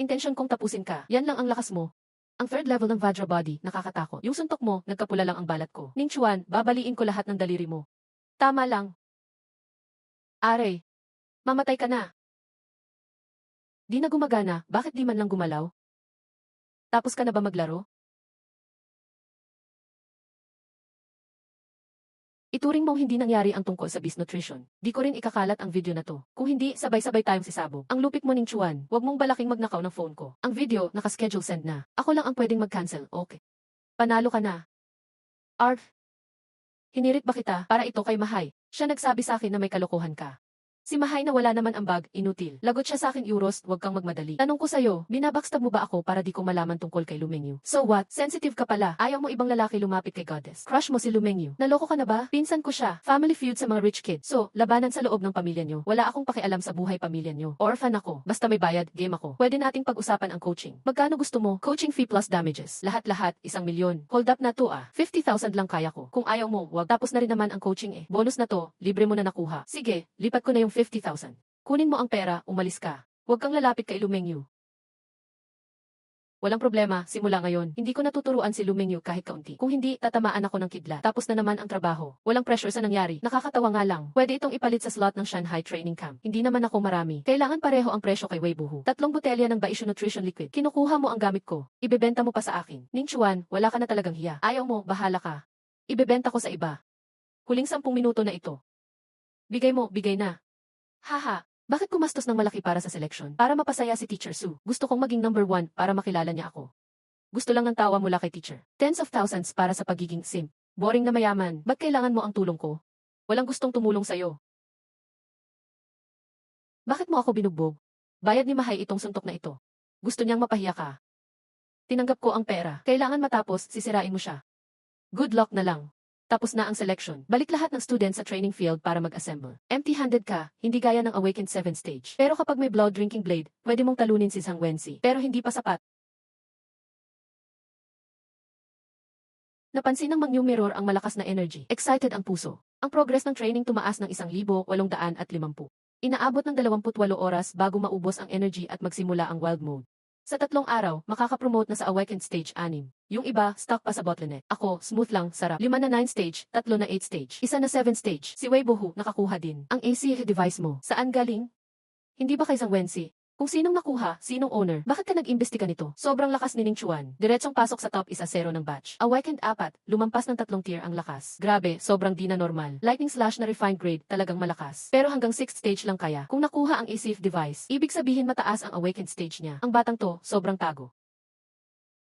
Intensyon kong tapusin ka. Yan lang ang lakas mo. Ang third level ng Vajra body, nakakatakot. Yung suntok mo, nagkapula lang ang balat ko. Ning Chuan, babaliin ko lahat ng daliri mo. Tama lang. Are, mamatay ka na. Di na gumagana, bakit di man lang gumalaw? Tapos ka na ba maglaro? Ituring mong hindi nangyari ang tungkol sa Beast Nutrition. Di ko rin ikakalat ang video na to. Kung hindi, sabay-sabay tayong sisabog. Ang lupit mo Ning Chuan, huwag mong balaking magnakaw ng phone ko. Ang video, nakaschedule send na. Ako lang ang pwedeng mag-cancel, okay. Panalo ka na. Arf. Hinirit ba kita para ito kay Mahay? Siya nagsabi sa akin na may kalokohan ka. Si Mahay na wala naman ang bag, inutil. Lagot siya sa akin Euros, huwag kang magmadali. Tanong ko sa'yo, binabackstab mo ba ako para di ko malaman tungkol kay Lumengyu? So what? Sensitive ka pala. Ayaw mo ibang lalaki lumapit kay Goddess. Crush mo si Lumengyu. Naloko ka na ba? Pinsan ko siya. Family feud sa mga rich kids. So, labanan sa loob ng pamilya nyo. Wala akong pakialam sa buhay pamilya nyo. Orphan ako. Basta may bayad, game ako. Pwede nating pag-usapan ang coaching. Magkano gusto mo? Coaching fee plus damages. Lahat-lahat, 1,000,000. Hold up na to 50,000 lang kaya ko. Kung ayaw mo, wag. Tapos na rin naman ang coaching eh. Bonus na to, libre mo na nakuha. Sige, lipat ko na yung 50,000. Kunin mo ang pera, umalis ka. Huwag kang lalapit kay Lumengyu. Walang problema, simula ngayon, hindi ko natuturuan si Lumengyu kahit kaunti. Kung hindi, tatamaan ako ng kidlat. Tapos na naman ang trabaho. Walang pressure sa nangyari. Nakakatawa nga lang. Pwede itong ipalit sa slot ng Shanghai Training Camp. Hindi naman ako marami. Kailangan pareho ang presyo kay Wei Buhu. 3 botelya ng Baishu Nutrition Liquid. Kinukuha mo ang gamit ko. Ibebenta mo pa sa akin. Ning Chuan, wala ka na talagang hiya. Ayaw mo, bahala ka. Ibebenta ko sa iba. Huling 10 minuto na ito. Bigay mo, bigay na. Haha. Bakit gumastos ng malaki para sa selection? Para mapasaya si Teacher Su. Gusto kong maging number 1 para makilala niya ako. Gusto lang ng tawa mula kay teacher. Tens of thousands para sa pagiging simp. Boring na mayaman. Ba't kailangan mo ang tulong ko? Walang gustong tumulong sa'yo. Bakit mo ako binugbog? Bayad ni Mahay itong suntok na ito. Gusto niyang mapahiya ka. Tinanggap ko ang pera. Kailangan matapos, sisirain mo siya. Good luck na lang. Tapos na ang selection. Balik lahat ng students sa training field para mag-assemble. Empty-handed ka, hindi gaya ng Awakened 7 stage. Pero kapag may blood drinking blade, pwede mong talunin si Zhang Wensi. Pero hindi pa sapat. Napansin ng Mag New Mirror ang malakas na energy. Excited ang puso. Ang progress ng training tumaas ng 1,850. Inaabot ng 28 oras bago maubos ang energy at magsimula ang wild mode. Sa 3 araw, makakapromote na sa Awakened Stage 6. Yung iba, stuck pa sa bottleneck. Ako, smooth lang, sarap. 5 na 9 stage, 3 na 8 stage. 1 na 7 stage. Si Wei Buhu, nakakuha din. Ang AC device mo, saan galing? Hindi ba kay Zhang Wensi? Kung sinong nakuha, sinong owner, bakit ka nag-imbestiga nito? Sobrang lakas ni Ning Chuan. Diretsong pasok sa top 1-0 ng batch. Awakened 4, lumampas ng 3 tier ang lakas. Grabe, sobrang di na normal. Lightning slash na refined grade, talagang malakas. Pero hanggang 6th stage lang kaya. Kung nakuha ang e-safe device, ibig sabihin mataas ang awakened stage niya. Ang batang to, sobrang tago.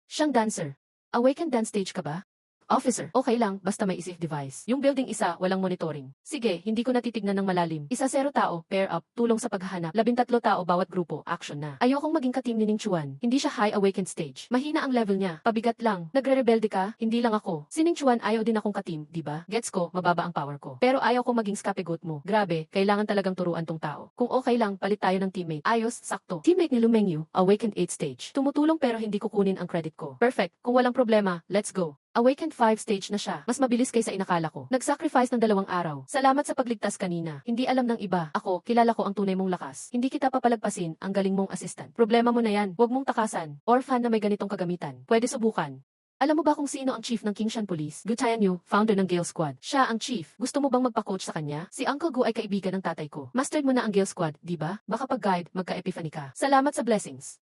Siyang dancer. Awakened dance stage ka ba? Officer, okay lang, basta may safe device. Yung building isa, walang monitoring. Sige, hindi ko natitignan ng malalim. 1-0 tao, pair up, tulong sa paghahanap. 13 tao bawat grupo, action na. Ayokong maging ka-team ni Ning Chuan. Hindi siya high awakened stage. Mahina ang level niya. Pabigat lang. Nagre-rebelde ka? Hindi lang ako. Si Ning Chuan ayaw din akong ka-team, di ba? Gets ko, mababa ang power ko. Pero ayaw ko maging scapegoat mo. Grabe, kailangan talagang turuan tong tao. Kung okay lang, palit tayo ng teammate. Ayos, sakto. Teammate ni Lumengyu, awakened 8 stage. Tumutulong pero hindi ko kunin ang credit ko. Perfect. Kung walang problema, let's go. Awakened 5 stage na siya. Mas mabilis kaysa inakala ko. Nag-sacrifice ng 2 araw. Salamat sa pagligtas kanina. Hindi alam ng iba. Ako, kilala ko ang tunay mong lakas. Hindi kita papalagpasin, ang galing mong assistant. Problema mo na yan. Huwag mong takasan. Orphan na may ganitong kagamitan. Pwede subukan. Alam mo ba kung sino ang chief ng Kingshan Police? Gutayan Yu, founder ng Gale Squad. Siya ang chief. Gusto mo bang magpa-coach sa kanya? Si Uncle Gu ay kaibigan ng tatay ko. Mastered mo na ang Gale Squad, di ba? Baka pag-guide, magka-epiphany ka. Salamat sa blessings.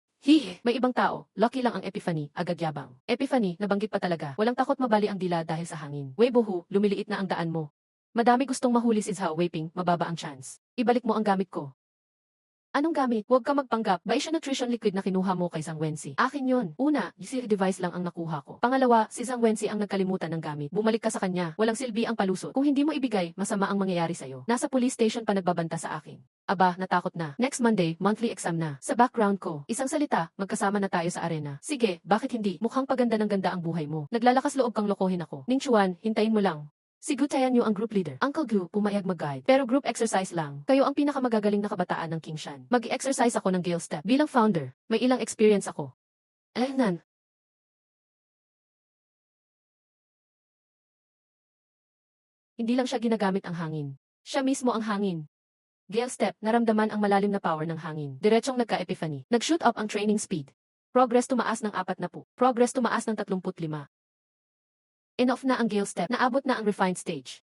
May ibang tao, lucky lang ang Epiphany, agad yabang. Epiphany, nabanggit pa talaga. Walang takot mabali ang dila dahil sa hangin. Weibohu, lumiliit na ang daan mo. Madami gustong mahuli si Zhao Weiping, mababa ang chance. Ibalik mo ang gamit ko. Anong gamit? Huwag ka magpanggap. Baisha nutrition liquid na kinuha mo kay Zhang Wensi. Akin yun. Una, yung device lang ang nakuha ko. Pangalawa, si Zhang Wensi ang nagkalimutan ng gamit. Bumalik ka sa kanya. Walang silbi ang palusot. Kung hindi mo ibigay, masama ang mangyayari sa'yo. Nasa police station pa nagbabanta sa akin. Aba, natakot na. Next Monday, monthly exam na. Sa background ko, isang salita, magkasama na tayo sa arena. Sige, bakit hindi? Mukhang paganda ng ganda ang buhay mo. Naglalakas loob kang lokohin ako. Ning Chuan, hintayin mo lang. Si Gutayan Yu ang group leader. Uncle Gu, pumayag mag-guide. Pero group exercise lang. Kayo ang pinakamagagaling na kabataan ng Kingshan. Mag-exercise ako ng Gale Step. Bilang founder, may ilang experience ako. Nan. Hindi lang siya ginagamit ang hangin. Siya mismo ang hangin. Gale Step, naramdaman ang malalim na power ng hangin. Diretsong nagka-epiphany. Nag-shoot up ang training speed. Progress tumaas ng 40. Progress tumaas ng 35. Enough na ang Gale Step. Naabot na ang refined stage.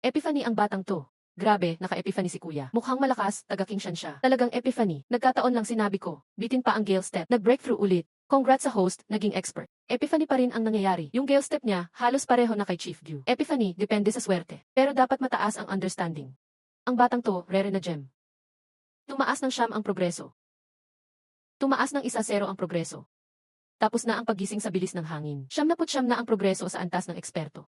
Epiphany ang batang to. Grabe, naka-epiphany si kuya. Mukhang malakas, taga-Kingshan siya. Talagang epiphany. Nagkataon lang sinabi ko. Bitin pa ang Gale Step. Nag-breakthrough ulit. Congrats sa host, naging expert. Epiphany pa rin ang nangyayari. Yung Gale Step niya, halos pareho na kay Chief Gu. Epiphany, depende sa swerte. Pero dapat mataas ang understanding. Ang batang to, rare na gem. Tumaas ng 9 ang progreso. Tumaas ng 1-0 ang progreso. Tapos na ang paggising sa bilis ng hangin. 79 na ang progreso sa antas ng eksperto.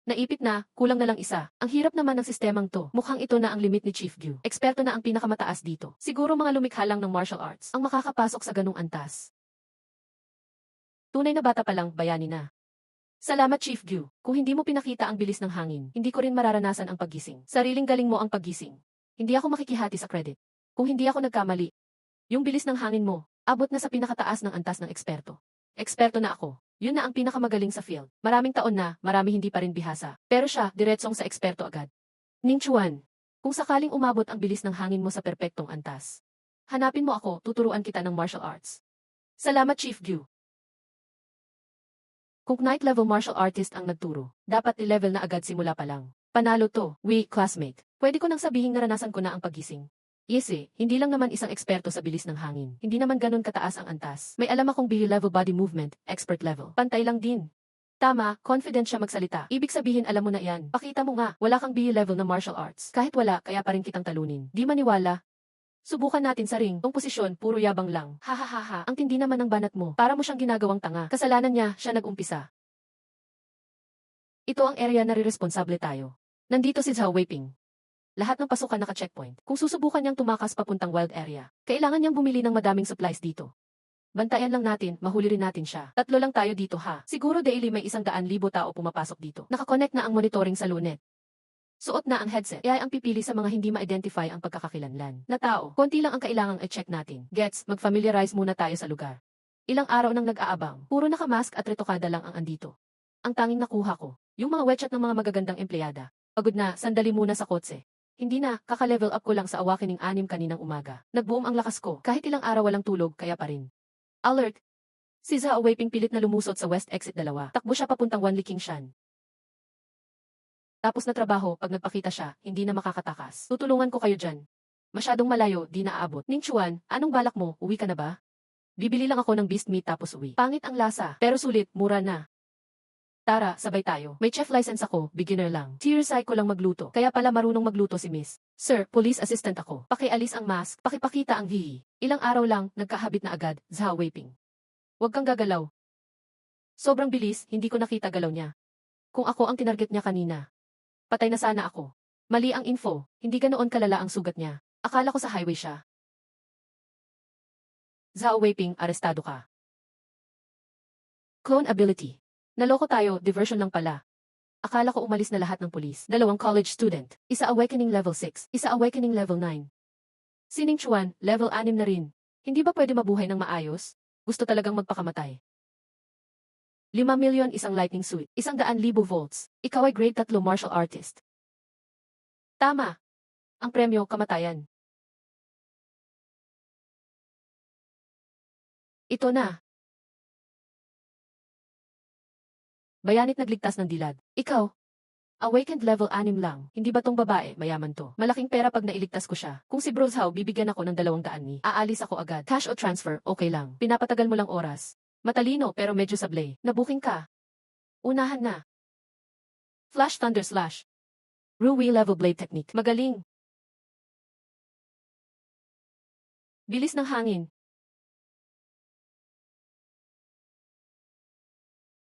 Naipit na, kulang na lang isa. Ang hirap naman ng sistemang to. Mukhang ito na ang limit ni Chief Gu. Eksperto na ang pinakamataas dito. Siguro mga lumikha lang ng martial arts ang makakapasok sa ganung antas. Tunay na bata pa lang, bayani na. Salamat Chief Gu. Kung hindi mo pinakita ang bilis ng hangin, hindi ko rin mararanasan ang paggising. Sariling galing mo ang paggising. Hindi ako makikihati sa credit. Kung hindi ako nagkamali, yung bilis ng hangin mo, abot na sa pinakataas ng antas ng eksperto. Eksperto na ako. Yun na ang pinakamagaling sa field. Maraming taon na, marami hindi pa rin bihasa. Pero siya, diretsong sa eksperto agad. Ning Chuan, kung sakaling umabot ang bilis ng hangin mo sa perpektong antas, hanapin mo ako, tuturuan kita ng martial arts. Salamat Chief Gu. Kung night level martial artist ang nagturo, dapat i-level na agad simula pa lang. Panalo to, classmate. Pwede ko nang sabihing naranasan ko na ang paggising. Yes hindi lang naman isang eksperto sa bilis ng hangin. Hindi naman ganun kataas ang antas. May alam akong BU level body movement, expert level. Pantay lang din. Tama, confident siya magsalita. Ibig sabihin alam mo na yan. Pakita mo nga, wala kang BU level na martial arts. Kahit wala, kaya pa rin kitang talunin. Di maniwala. Subukan natin sa ring. Tong posisyon, puro yabang lang. Ha, ang tindi naman ng banat mo. Para mo siyang ginagawang tanga. Kasalanan niya, siya nag-umpisa. Ito ang area na riresponsable tayo. Nandito si Zhao Weiping. Lahat ng pasukan naka-checkpoint. Kung susubukan niyang tumakas papuntang wild area, kailangan niyang bumili ng madaming supplies dito. Bantayan lang natin, mahuli rin natin siya. 3 lang tayo dito ha. Siguro daily may 100,000 tao pumapasok dito. Nakakonect na ang monitoring sa lunet. Suot na ang headset. AI ang pipili sa mga hindi ma-identify ang pagkakakilanlan na tao. Konti lang ang kailangang i-check natin. Gets, mag-familiarize muna tayo sa lugar. Ilang araw nang nag-aabang. Puro nakamask at retokada lang ang andito. Ang tanging nakuha ko, yung mga wechat ng mga magagandang empleyada. Pagod na, sandali muna sa kotse. Hindi na, kaka-level up ko lang sa awakening 6 kaninang umaga. Nagbuom ang lakas ko, kahit ilang araw walang tulog, kaya pa rin. Alert! Si Zhao Weiping pilit na lumusot sa West Exit 2. Takbo siya papuntang Wanli Kingshan. Tapos na trabaho, pag nagpakita siya, hindi na makakatakas. Tutulungan ko kayo dyan. Masyadong malayo, di na aabot. Ning Chuan, anong balak mo? Uwi ka na ba? Bibili lang ako ng beast meat tapos uwi. Pangit ang lasa, pero sulit, mura na. Tara, sabay tayo. May chef license ako, beginner lang. Tier psych ko lang magluto. Kaya pala marunong magluto si Miss. Sir, police assistant ako. Pakialis ang mask, pakipakita ang hihi. Ilang araw lang, nagkahabit na agad, Zhao Weiping. Huwag kang gagalaw. Sobrang bilis, hindi ko nakita galaw niya. Kung ako ang tinarget niya kanina, patay na sana ako. Mali ang info, hindi ganoon kalala ang sugat niya. Akala ko sa highway siya. Zhao Weiping, arestado ka. Clone ability. Naloko tayo, diversion lang pala. Akala ko umalis na lahat ng pulis. 2 college student. Isa awakening level 6. Isa awakening level 9. Si Ning Chuan, level 6 na rin. Hindi ba pwede mabuhay ng maayos? Gusto talagang magpakamatay. 5,000,000 isang lightning suit. 100,000 volts. Ikaw ay grade 3 martial artist. Tama. Ang premyo, kamatayan. Ito na. Bayanit nagligtas ng dilad. Ikaw, awakened level 6 lang. Hindi ba tong babae, mayaman to? Malaking pera pag nailigtas ko siya. Kung si Bros Hao bibigyan ako ng 200 ni. Aalis ako agad. Cash o transfer, okay lang. Pinapatagal mo lang oras. Matalino pero medyo sablay. Nabuking ka. Unahan na. Flash Thunder Slash. Rui level blade technique. Magaling. Bilis ng hangin.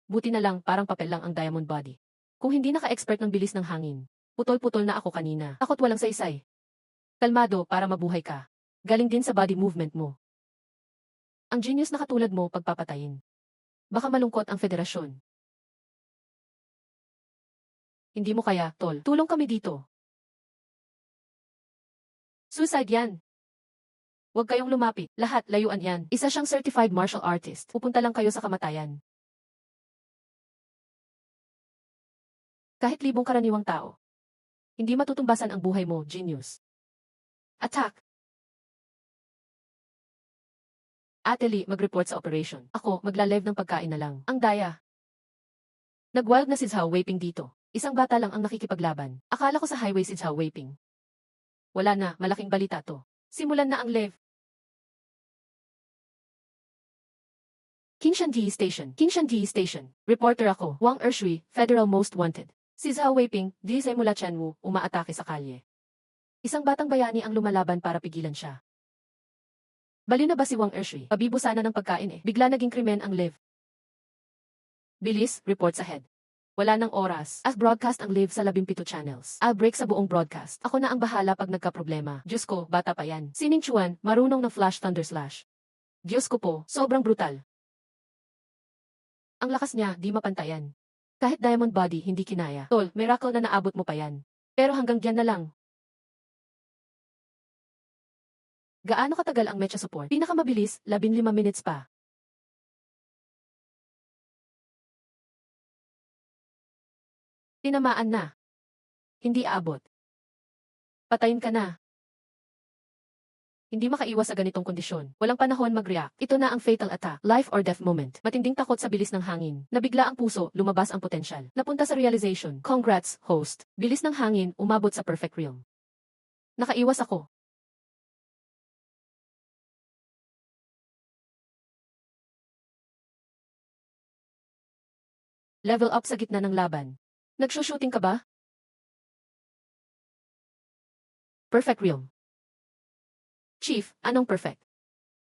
Buti na lang, parang papel lang ang diamond body. Kung hindi naka-expert ng bilis ng hangin, putol-putol na ako kanina. Takot walang saysay. Kalmado para mabuhay ka. Galing din sa body movement mo. Ang genius na katulad mo pagpapatayin. Baka malungkot ang federasyon. Hindi mo kaya, tol. Tulong kami dito. Suicide yan. Huwag kayong lumapit. Lahat, layuan yan. Isa siyang certified martial artist. Pupunta lang kayo sa kamatayan. Kahit libong karaniwang tao. Hindi matutumbasan ang buhay mo, genius. Attack! Ateli, mag-report sa operation. Ako, magla-live ng pagkain na lang. Ang daya. Nag-wild na si Zhao Weiping dito. Isang bata lang ang nakikipaglaban. Akala ko sa highway si Zhao Weiping. Wala na, malaking balita to. Simulan na ang live. Kingshanji Station. Kingshanji Station. Reporter ako, Wang Ershui, Federal Most Wanted. Si Zhao Weiping, Disay mula Chenwu, umaatake sa kalye. Isang batang bayani ang lumalaban para pigilan siya. Baliw na ba si Wang Ershui? Pabibo sana ng pagkain eh. Bigla naging krimen ang live. Bilis, report sa head. Wala nang oras. As broadcast ang live sa 17 channels. I'll break sa buong broadcast. Ako na ang bahala pag nagka-problema. Diyos ko, bata pa yan. Si Ning Chuan, marunong ng Flash Thunder Slash. Diyos ko po, sobrang brutal. Ang lakas niya, di mapantayan. Kahit diamond body, hindi kinaya. Tol, miracle na naabot mo pa yan. Pero hanggang diyan na lang. Gaano katagal ang mecha support? Pinakamabilis, 15 minutes pa. Tinamaan na. Hindi aabot. Patayin ka na. Hindi makaiwas sa ganitong kondisyon. Walang panahon mag-react. Ito na ang fatal attack. Life or death moment. Matinding takot sa bilis ng hangin. Nabigla ang puso, lumabas ang potensyal. Napunta sa realization. Congrats, host. Bilis ng hangin, umabot sa perfect realm. Nakaiwas ako. Level up sa gitna ng laban. Nagsushooting ka ba? Perfect realm. Chief, anong perfect?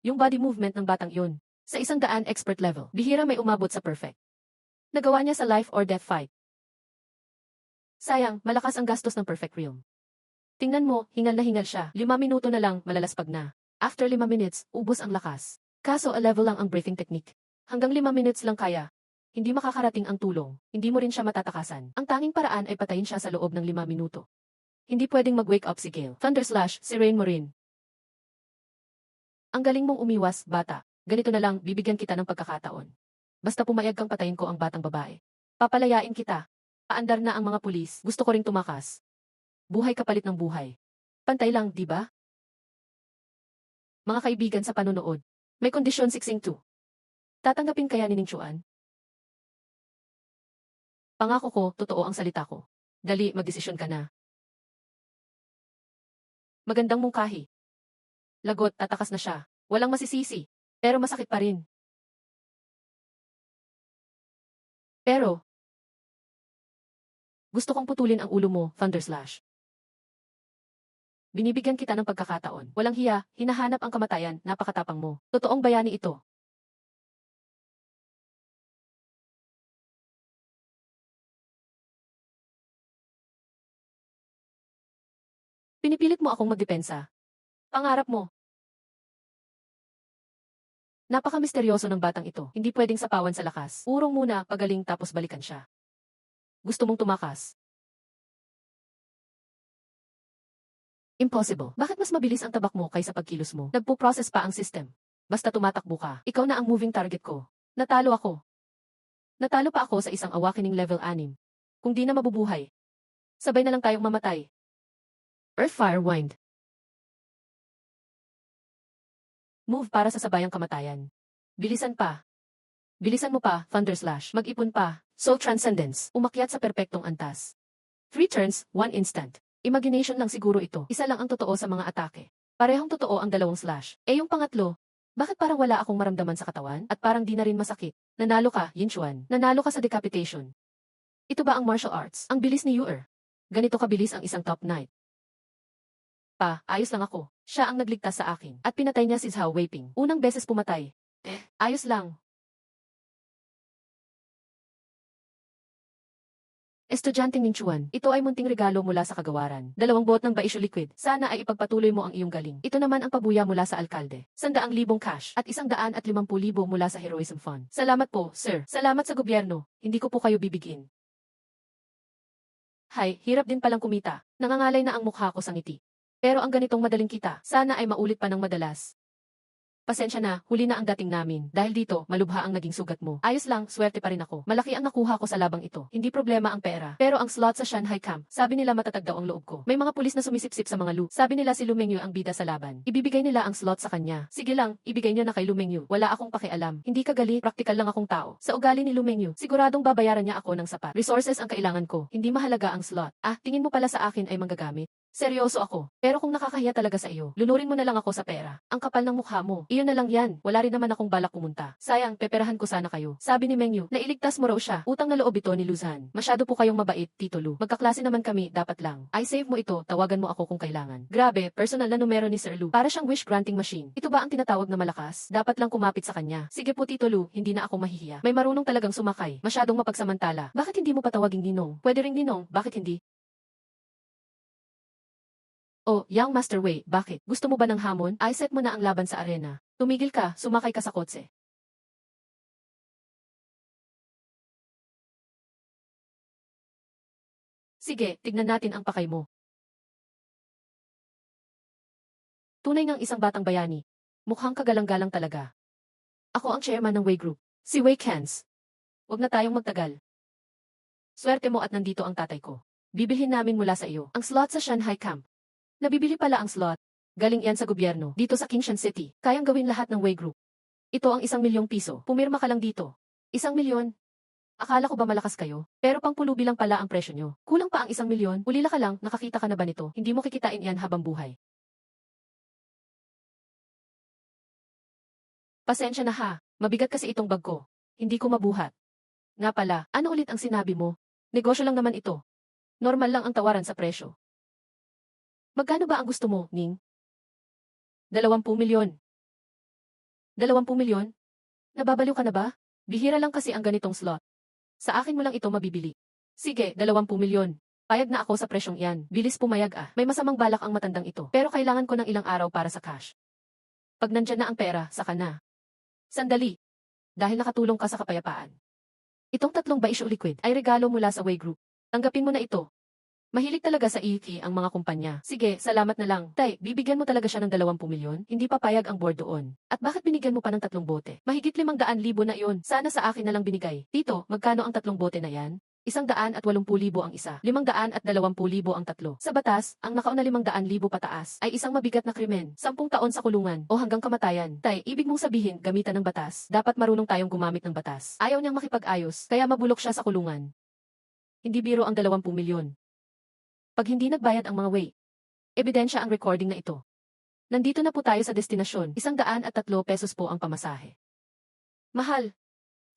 Yung body movement ng batang yun. Sa 100 expert level, bihira may umabot sa perfect. Nagawa niya sa life or death fight. Sayang, malakas ang gastos ng perfect realm. Tingnan mo, hingal na hingal siya. 5 minuto na lang, malalaspag na. After 5 minutes, ubos ang lakas. Kaso a level lang ang breathing technique. Hanggang 5 minutes lang kaya. Hindi makakarating ang tulong. Hindi mo rin siya matatakasan. Ang tanging paraan ay patayin siya sa loob ng 5 minuto. Hindi pwedeng mag-wake up si Gale. Thunder Slash, si Rain mo rin. Ang galing mong umiwas, bata. Ganito na lang, bibigyan kita ng pagkakataon. Basta pumayag kang patayin ko ang batang babae. Papalayain kita. Paandar na ang mga pulis. Gusto ko ring tumakas. Buhay kapalit ng buhay. Pantay lang, di ba? Mga kaibigan sa panonood. May kondisyon 6-2. Tatanggapin kaya ni Ning Chuan? Pangako ko, totoo ang salita ko. Dali, magdesisyon ka na. Magandang mungkahi. Lagot, tatakas na siya. Walang masisisi. Pero masakit pa rin. Pero, gusto kong putulin ang ulo mo, Thunder Slash. Binibigyan kita ng pagkakataon. Walang hiya, hinahanap ang kamatayan, napakatapang mo. Totoong bayani ito. Pinipilit mo akong magdepensa. Pangarap mo. Napaka-misteryoso ng batang ito. Hindi pwedeng sapawan sa lakas. Urong muna, pagaling tapos balikan siya. Gusto mong tumakas? Impossible. Bakit mas mabilis ang tabak mo kaysa pagkilos mo? Nagpo-process pa ang system. Basta tumatakbo ka. Ikaw na ang moving target ko. Natalo ako. Natalo pa ako sa isang awakening level 6. Kung di na mabubuhay, sabay na lang tayong mamatay. Earth, Fire, Wind. Move para sa sabayang kamatayan. Bilisan pa. Bilisan mo pa, Thunder Slash. Mag-ipon pa, Soul Transcendence. Umakyat sa perpektong antas. 3 turns, 1 instant. Imagination lang siguro ito. Isa lang ang totoo sa mga atake. Parehong totoo ang dalawang slash. Yung pangatlo, bakit parang wala akong maramdaman sa katawan? At parang di na rin masakit. Nanalo ka, Yin Chuan. Nanalo ka sa decapitation. Ito ba ang martial arts? Ang bilis ni Yuer. Ganito kabilis ang isang top knight. Ayos lang ako. Siya ang nagligtas sa akin. At pinatay niya si Zhao Weiping. Unang beses pumatay. Ayos lang. Estudyanteng Ning Chuan, ito ay munting regalo mula sa kagawaran. 2 bot ng Baisyo Liquid. Sana ay ipagpatuloy mo ang iyong galing. Ito naman ang pabuya mula sa alkalde. 100,000 cash at 150,000 mula sa Heroism Fund. Salamat po, sir. Salamat sa gobyerno. Hindi ko po kayo bibigin. Hay, hirap din palang kumita. Nangangalay na ang mukha ko sa ngiti. Pero ang ganitong madaling kita, sana ay maulit pa ng madalas. Pasensya na, huli na ang dating namin. Dahil dito, malubha ang naging sugat mo. Ayos lang, swerte pa rin ako. Malaki ang nakuha ko sa labang ito. Hindi problema ang pera. Pero ang slot sa Shanghai Camp, sabi nila matatag daw ang loob ko. May mga pulis na sumisipsip sa mga Lu. Sabi nila si Lu Mengyu ang bida sa laban. Ibibigay nila ang slot sa kanya. Sige lang, ibigay niyo na kay Lu Mengyu. Wala akong pakialam. Hindi ka galit, praktikal lang akong tao. Sa ugali ni Lu Mengyu, siguradong babayaran niya ako ng sapat. Resources ang kailangan ko. Hindi mahalaga ang slot. Tingin mo pala sa akin ay manggagamit? Seryoso ako. Pero kung nakakahiya talaga sa iyo, lunurin mo na lang ako sa pera. Ang kapal ng mukha mo. Iyon na lang yan. Wala rin naman akong balak pumunta. Sayang, peperahan ko sana kayo. Sabi ni Mengyu, nailigtas mo raw siya. Utang na loob ito ni Luzhan. Masyado po kayong mabait, Tito Lu. Magkaklase naman kami, dapat lang. I save mo ito, tawagan mo ako kung kailangan. Grabe, personal na numero ni Sir Lu. Para siyang wish granting machine. Ito ba ang tinatawag na malakas? Dapat lang kumapit sa kanya. Sige po Tito Lu, hindi na ako mahihiya. May marunong talagang sumakay. Masyadong mapagsamantala. Bakit hindi mo patawaging Ninong? Pwede ring Ninong, bakit hindi? Oh, Young Master Wei, bakit? Gusto mo ba ng hamon? Set mo na ang laban sa arena. Tumigil ka, sumakay ka sa kotse. Sige, tignan natin ang pakay mo. Tunay ngang isang batang bayani. Mukhang kagalang-galang talaga. Ako ang chairman ng Wei Group. Si Wei Kens. Huwag na tayong magtagal. Swerte mo at nandito ang tatay ko. Bibilhin namin mula sa iyo ang slot sa Shanghai Camp. Nabibili pala ang slot. Galing iyan sa gobyerno, dito sa Kingshan City. Kayang gawin lahat ng Wei Group. Ito ang 1,000,000 piso. Pumirma ka lang dito. 1,000,000? Akala ko ba malakas kayo? Pero pang pulubi lang pala ang presyo nyo. Kulang pa ang 1,000,000. Ulila ka lang, nakakita ka na ba nito? Hindi mo kikitain iyan habang buhay. Pasensya na ha. Mabigat kasi itong bag ko. Hindi ko mabuhat. Nga pala, ano ulit ang sinabi mo? Negosyo lang naman ito. Normal lang ang tawaran sa presyo. Magkano ba ang gusto mo, Ning? 20 milyon. 20 milyon? Nababaliw ka na ba? Bihira lang kasi ang ganitong slot. Sa akin mo lang ito mabibili. Sige, 20 milyon. Payag na ako sa presyong iyan. Bilis pumayag. May masamang balak ang matandang ito. Pero kailangan ko ng ilang araw para sa cash. Pag nandyan na ang pera, saka na. Sandali. Dahil nakatulong ka sa kapayapaan. Itong 3 Baisyo Liquid ay regalo mula sa Wei Group. Tanggapin mo na ito. Mahilig talaga sa ET ang mga kumpanya. Sige, salamat na lang. Tay, bibigyan mo talaga siya ng 20 milyon? Hindi papayag ang board doon. At bakit binigyan mo pa ng 3 bote? Mahigit 500,000 na iyon. Sana sa akin na lang binigay. Tito, magkano ang 3 bote na yan? 180,000 ang isa. 520,000 ang tatlo. Sa batas, ang nakauna 500,000 pataas ay isang mabigat na krimen. 10 taon sa kulungan o hanggang kamatayan. Tay, ibig mong sabihin gamitan ng batas. Dapat marunong tayong gumamit ng batas. Ayaw niyang makipag-ayos, kaya mabulok siya sa kulungan. Hindi biro ang 20 milyon. Pag hindi nagbayad ang mga Wei, ebidensya ang recording na ito. Nandito na po tayo sa destinasyon. 103 pesos po ang pamasahe. Mahal.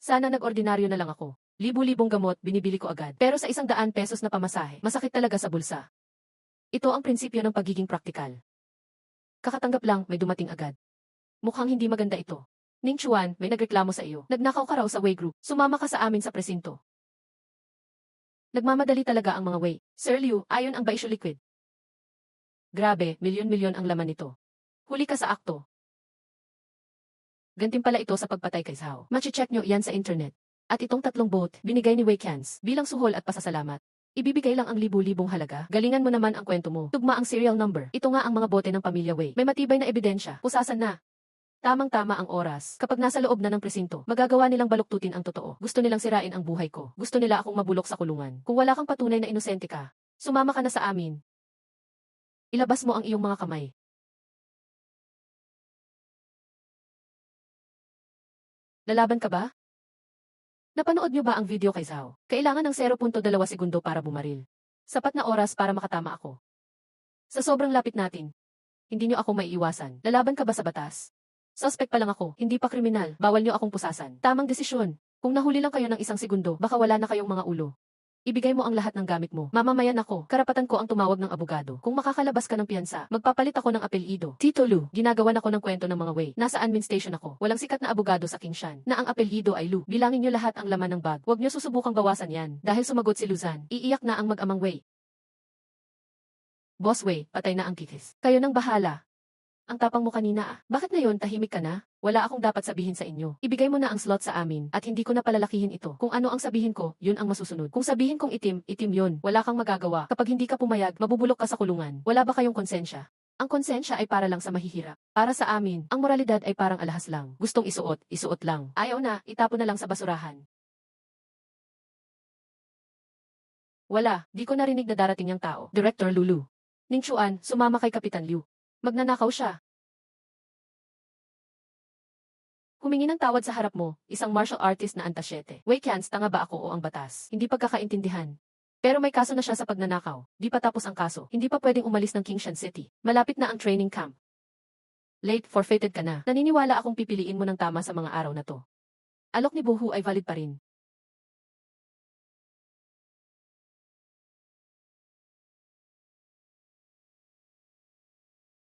Sana nag-ordinaryo na lang ako. Libu-libong gamot binibili ko agad. Pero sa 100 pesos na pamasahe, masakit talaga sa bulsa. Ito ang prinsipyo ng pagiging praktikal. Kakatanggap lang, may dumating agad. Mukhang hindi maganda ito. Ning Chuan, may nagreklamo sa iyo. Nagnakaw ka raw sa Wei Group. Sumama ka sa amin sa presinto. Nagmamadali talaga ang mga Wei. Sir Liu, ayon ang Baisyo Liquid. Grabe, milyon-milyon ang laman nito. Huli ka sa akto. Gantimpala ito sa pagpatay kay Zhao. Machi-check nyo yan sa internet. At itong 3 boat, binigay ni Wei Cans bilang suhol at pasasalamat. Ibibigay lang ang libu-libong halaga. Galingan mo naman ang kwento mo. Tugma ang serial number. Ito nga ang mga bote ng pamilya Wei. May matibay na ebidensya. Pusasan na. Tamang-tama ang oras. Kapag nasa loob na ng presinto, magagawa nilang baluktutin ang totoo. Gusto nilang sirain ang buhay ko. Gusto nila akong mabulok sa kulungan. Kung wala kang patunay na inosente ka, sumama ka na sa amin. Ilabas mo ang iyong mga kamay. Lalaban ka ba? Napanood niyo ba ang video kay Zhao? Kailangan ng 0.2 segundo para bumaril. Sapat na oras para makatama ako. Sa sobrang lapit natin, hindi niyo ako maiiwasan. Lalaban ka ba sa batas? Suspect pa lang ako, hindi pa kriminal. Bawal niyo akong pusasan. Tamang desisyon. Kung nahuli lang kayo ng 1 segundo, baka wala na kayong mga ulo. Ibigay mo ang lahat ng gamit mo. Mamamayan ako. Karapatan ko ang tumawag ng abogado. Kung makakalabas ka ng piyansa, magpapalit ako ng apelyido. Tito Lu, ginagawan ako ng kwento ng mga Wei. Nasa admin station ako. Walang sikat na abogado sa Kingshan. Na ang apelyido ay Lu. Bilangin niyo lahat ang laman ng bag. Huwag niyo susubukang bawasan yan. Dahil sumagot si Luzan, iiyak na ang mag-amang Wei. Boss Wei, patay na ang kikis. Kayo nang bahala. Ang tapang mo kanina ah. Bakit ngayon tahimik ka na? Wala akong dapat sabihin sa inyo. Ibigay mo na ang slot sa amin at hindi ko na palalakihin ito. Kung ano ang sabihin ko, yun ang masusunod. Kung sabihin kong itim, itim yun. Wala kang magagawa. Kapag hindi ka pumayag, mabubulok ka sa kulungan. Wala ba kayong konsensya? Ang konsensya ay para lang sa mahihirap. Para sa amin, ang moralidad ay parang alahas lang. Gustong isuot, isuot lang. Ayaw na, itapon na lang sa basurahan. Wala, di ko narinig na darating yung tao. Director Lulu. Ning Chuan, sumama kay Kapitan Liu. Magnanakaw siya. Humingi ng tawad sa harap mo, isang martial artist na antasyete. Wei Cans, tanga ba ako o ang batas? Hindi pagkakaintindihan. Pero may kaso na siya sa pagnanakaw. Di pa tapos ang kaso. Hindi pa pwedeng umalis ng Kingshan City. Malapit na ang training camp. Late, forfeited ka na. Naniniwala akong pipiliin mo ng tama sa mga araw na to. Alok ni Buhu ay valid pa rin.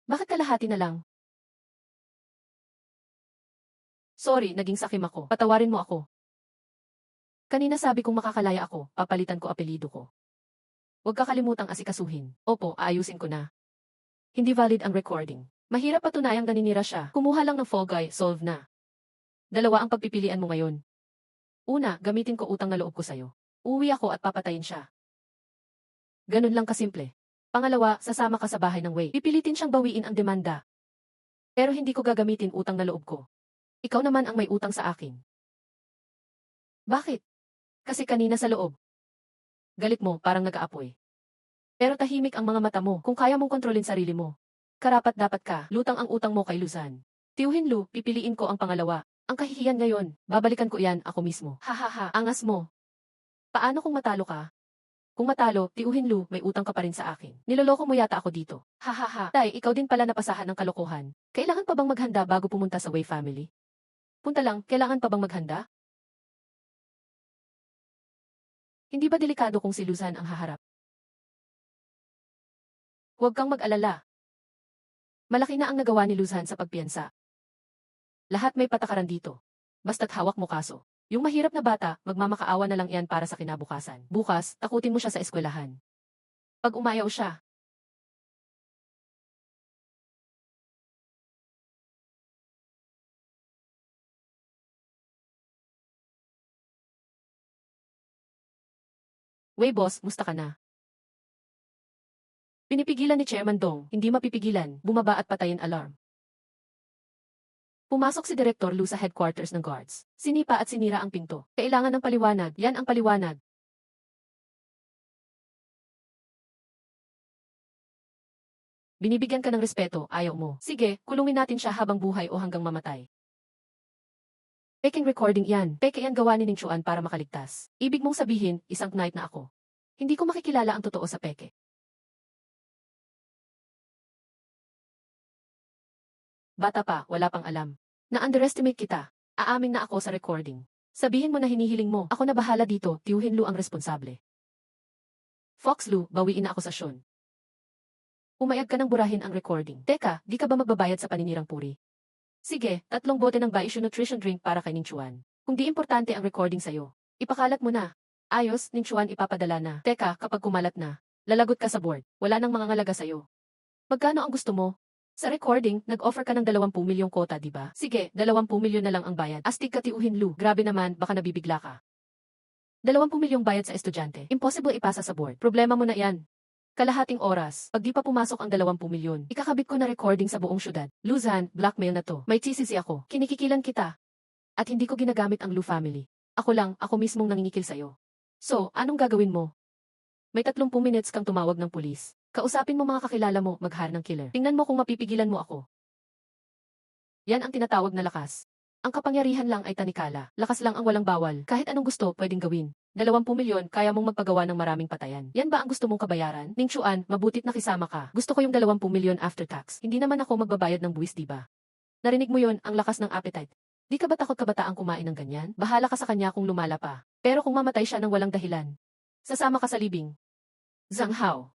Bakit kalahati na lang? Sorry, naging sakim ako. Patawarin mo ako. Kanina sabi kong makakalaya ako, papalitan ko apelyido ko. Huwag kakalimutang asikasuhin. Opo, aayusin ko na. Hindi valid ang recording. Mahirap patunayang naninira siya. Kumuha lang ng fall guy, solve na. 2 ang pagpipilian mo ngayon. Una, gamitin ko utang na loob ko sa'yo. Uuwi ako at papatayin siya. Ganun lang kasimple. Pangalawa, sasama ka sa bahay ng Wei. Pipilitin siyang bawiin ang demanda. Pero hindi ko gagamitin utang na loob ko. Ikaw naman ang may utang sa akin. Bakit? Kasi kanina sa loob. Galit mo, parang nag-aapoy. Pero tahimik ang mga mata mo kung kaya mong kontrolin sarili mo. Karapat dapat ka, lutang ang utang mo kay Luzan. Tiuhin Lu, pipiliin ko ang pangalawa. Ang kahihiyan ngayon, babalikan ko yan ako mismo. Hahaha, angas mo. Paano kung matalo ka? Kung matalo, tiuhin Lu, may utang ka pa rin sa akin. Niloloko mo yata ako dito. Hahaha, tay, ikaw din pala napasahan ng kalokohan. Kailangan pa bang maghanda bago pumunta sa Wei family? Punta lang, kailangan pa bang maghanda? Hindi ba delikado kung si Luzan ang haharap? Huwag kang mag-alala. Malaki na ang nagawa ni Luzan sa pagpiyansa. Lahat may patakaran dito. Basta't hawak mo kaso. Yung mahirap na bata, magmamakaawa na lang yan para sa kinabukasan. Bukas, takutin mo siya sa eskwelahan. Pag umayaw siya, Wei boss, musta ka na? Pinipigilan ni Chairman Dong, hindi mapipigilan, bumaba at patayin alarm. Pumasok si Direktor Lu sa headquarters ng guards. Sinipa at sinira ang pinto. Kailangan ng paliwanag, yan ang paliwanag. Binibigyan ka ng respeto, ayaw mo. Sige, kulungin natin siya habang buhay o hanggang mamatay. Peking recording yan. Peke yan gawa ni Ning Chuan para makaligtas. Ibig mong sabihin, isang knight na ako. Hindi ko makikilala ang totoo sa peke. Bata pa, wala pang alam. Na-underestimate kita. Aamin na ako sa recording. Sabihin mo na hinihiling mo, ako na bahala dito, tiyuhin Lu ang responsable. Fox Lu, bawiin na ako sa Sean. Umayag ka ng burahin ang recording. Teka, di ka ba magbabayad sa paninirang puri? Sige, 3 bote ng Baishu Nutrition Drink para kay Ning Chuan. Kung di importante ang recording sa'yo, ipakalat mo na. Ayos, Ning Chuan ipapadala na. Teka, kapag kumalat na, lalagot ka sa board. Wala nang mga ngalaga sa'yo. Magkano ang gusto mo? Sa recording, nag-offer ka ng 20 milyong kota, di ba? Sige, 20 milyon na lang ang bayad. Astig ka tiuhin, Lu. Grabe naman, baka nabibigla ka. 20 milyong bayad sa estudyante. Impossible ipasa sa board. Problema mo na yan. Kalahating oras, pag di pa pumasok ang 20 milyon, ikakabit ko na recording sa buong syudad. Luzan, blackmail na to. May tsisisi ako. Kinikikilan kita. At hindi ko ginagamit ang Lu family. Ako mismong nangingikil sa'yo. So, anong gagawin mo? May 30 minutes kang tumawag ng pulis. Kausapin mo mga kakilala mo, mag-hire ng killer. Tingnan mo kung mapipigilan mo ako. Yan ang tinatawag na lakas. Ang kapangyarihan lang ay tanikala. Lakas lang ang walang bawal. Kahit anong gusto, pwedeng gawin. 20 milyon, kaya mong magpagawa ng maraming patayan. Yan ba ang gusto mong kabayaran? Ning Chuan, mabutit na kisama ka. Gusto ko yung 20 milyon after tax. Hindi naman ako magbabayad ng buwis, diba? Narinig mo yon, ang lakas ng appetite. Di ka ba takot kabataang kumain ng ganyan? Bahala ka sa kanya kung lumala pa. Pero kung mamatay siya ng walang dahilan, sasama ka sa libing. Zhang Hao.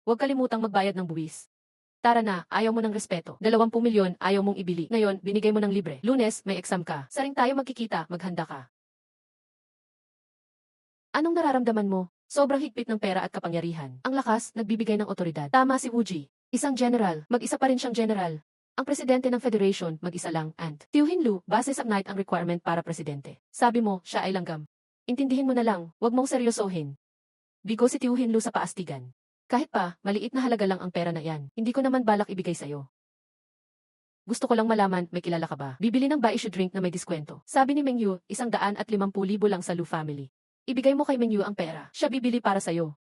Huwag kalimutang magbayad ng buwis. Tara na, ayaw mo ng respeto. 20 milyon, ayaw mong ibili. Ngayon, binigay mo ng libre. Lunes, may exam ka. Sa ring tayo magkikita, maghanda ka. Anong nararamdaman mo? Sobrang higpit ng pera at kapangyarihan. Ang lakas, nagbibigay ng otoridad. Tama si Wuji. Isang general, mag-isa pa rin siyang general. Ang presidente ng federation, mag-isa lang, and Tiuhin Lu, base sa night ang requirement para presidente. Sabi mo, siya ay langgam. Intindihin mo na lang, wag mong seryosohin. Bigo si Tiuhin Lu sa paastigan. Kahit pa, maliit na halaga lang ang pera na yan. Hindi ko naman balak ibigay sa'yo. Gusto ko lang malaman, may kilala ka ba? Bibili ng ba-issue drink na may diskwento. Sabi ni Mengyu, 150,000 lang sa Lu family. Ibigay mo kay Mengyu ang pera. Siya bibili para sa'yo.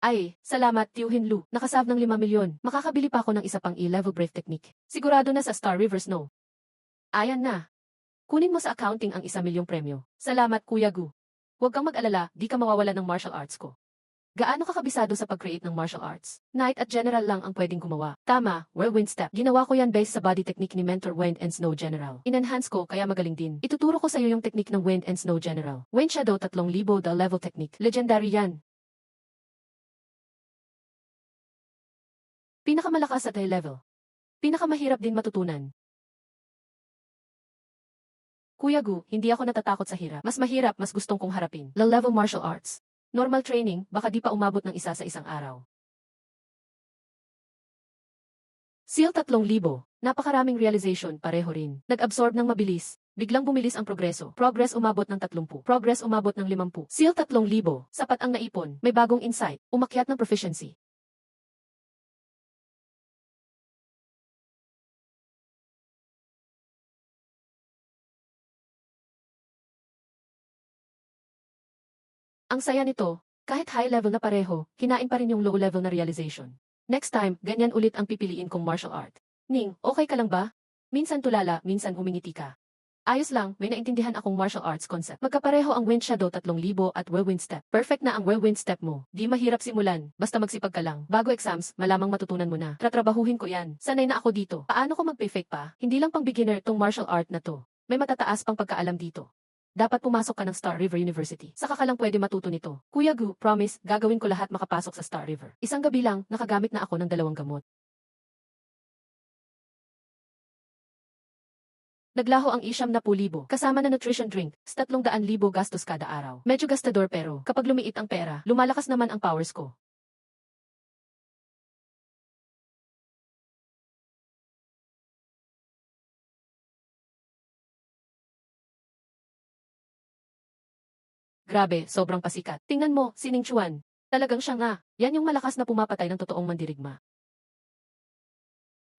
Ay, salamat, Tiuhin Lu. Nakasave ng 5 milyon. Makakabili pa ako ng isa pang E-level brave technique. Sigurado na sa Star Rivers, no? Ayan na. Kunin mo sa accounting ang 1 milyong premyo. Salamat, Kuya Gu. Huwag kang mag-alala, di ka mawawala ng martial arts ko. Gaano ka kabisado sa pag-create ng martial arts? Knight at General lang ang pwedeng gumawa. Tama, whirlwind step. Ginawa ko yan based sa body technique ni Mentor Wind and Snow General. In-enhance ko kaya magaling din. Ituturo ko sa iyo yung technique ng Wind and Snow General. Wind Shadow 3,000 the level technique. Legendary yan. Pinakamalakas at high level. Pinakamahirap din matutunan. Kuya Gu, hindi ako natatakot sa hirap. Mas mahirap, mas gustong kong harapin. Low-level martial arts. Normal training, baka di pa umabot ng isa sa isang araw. SEAL 3,000. Napakaraming realization, pareho rin. Nag-absorb ng mabilis. Biglang bumilis ang progreso. Progress umabot ng 30. Progress umabot ng 50. SEAL 3,000. Sapat ang naipon. May bagong insight. Umakyat ng proficiency. Ang saya nito, kahit high level na pareho, kinain pa rin yung low level na realization. Next time, ganyan ulit ang pipiliin kong martial art. Ning, okay ka lang ba? Minsan tulala, minsan humingiti ka. Ayos lang, may naintindihan akong martial arts concept. Magkapareho ang Wind Shadow 3,000 at Whirlwind Step. Perfect na ang Whirlwind Step mo. Di mahirap simulan, basta magsipag ka lang. Bago exams, malamang matutunan mo na. Tatrabahuhin ko yan. Sanay na ako dito. Paano ko mag-fake pa? Hindi lang pang beginner tong martial art na to. May matataas pang pagkaalam dito. Dapat pumasok ka ng Star River University. Saka ka lang pwede matuto nito. Kuya Gu, promise, gagawin ko lahat makapasok sa Star River. Isang gabi lang, nakagamit na ako ng 2 gamot. Naglaho ang 70,000, kasama na nutrition drink, sa 300,000 gastos kada araw. Medyo gastador pero, kapag lumiit ang pera, lumalakas naman ang powers ko. Grabe, sobrang pasikat. Tingnan mo, si Ning Chuan. Talagang siya nga. Yan yung malakas na pumapatay ng totoong mandirigma.